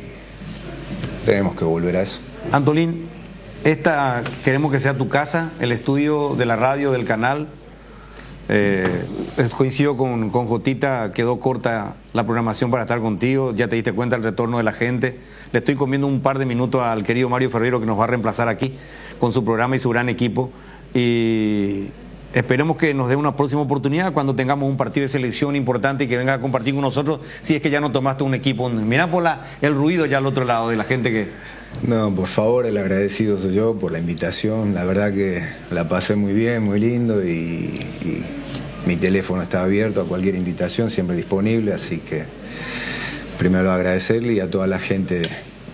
tenemos que volver a eso. Antolín, esta queremos que sea tu casa, el estudio de la radio, del canal. Coincido con Jotita, quedó corta la programación para estar contigo, ya te diste cuenta del retorno de la gente. Le estoy comiendo un par de minutos al querido Mario Ferrero, que nos va a reemplazar aquí con su programa y su gran equipo, y esperemos que nos dé una próxima oportunidad cuando tengamos un partido de selección importante y que venga a compartir con nosotros, si es que ya no tomaste un equipo. Mirá por el ruido ya al otro lado de la gente que... No, por favor, el agradecido soy yo por la invitación. La verdad que la pasé muy bien, muy lindo, y mi teléfono está abierto a cualquier invitación, siempre disponible, así que primero agradecerle y a toda la gente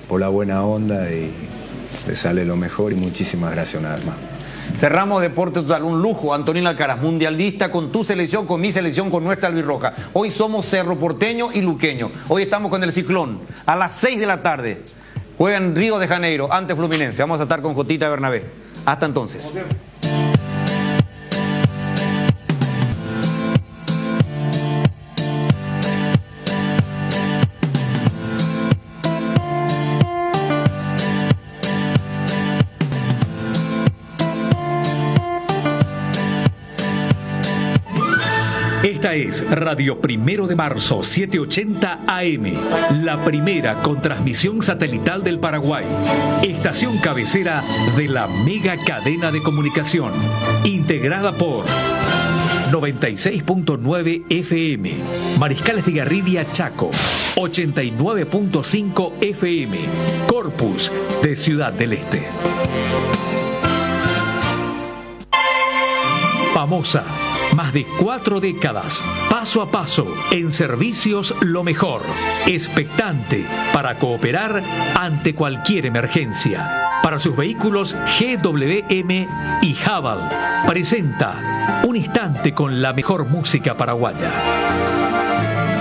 por la buena onda, y le sale lo mejor, y muchísimas gracias una vez más. Cerramos Deporte Total, un lujo. Antonio Alcaraz, mundialista, con tu selección, con mi selección, con nuestra albirroja. Hoy somos Cerro Porteño y Luqueño. Hoy estamos con el Ciclón a las 6 de la tarde. Juega en Río de Janeiro ante Fluminense. Vamos a estar con Jotita Bernabé. Hasta entonces. Esta es Radio Primero de Marzo, 780 AM, la primera con transmisión satelital del Paraguay. Estación cabecera de la mega cadena de comunicación, integrada por 96.9 FM, Mariscal Estigarribia, Chaco, 89.5 FM, Corpus, de Ciudad del Este. Famosa. Más de 4 décadas, paso a paso, en servicios lo mejor. Expectante para cooperar ante cualquier emergencia. Para sus vehículos GWM y Haval, presenta Un Instante con la mejor música paraguaya.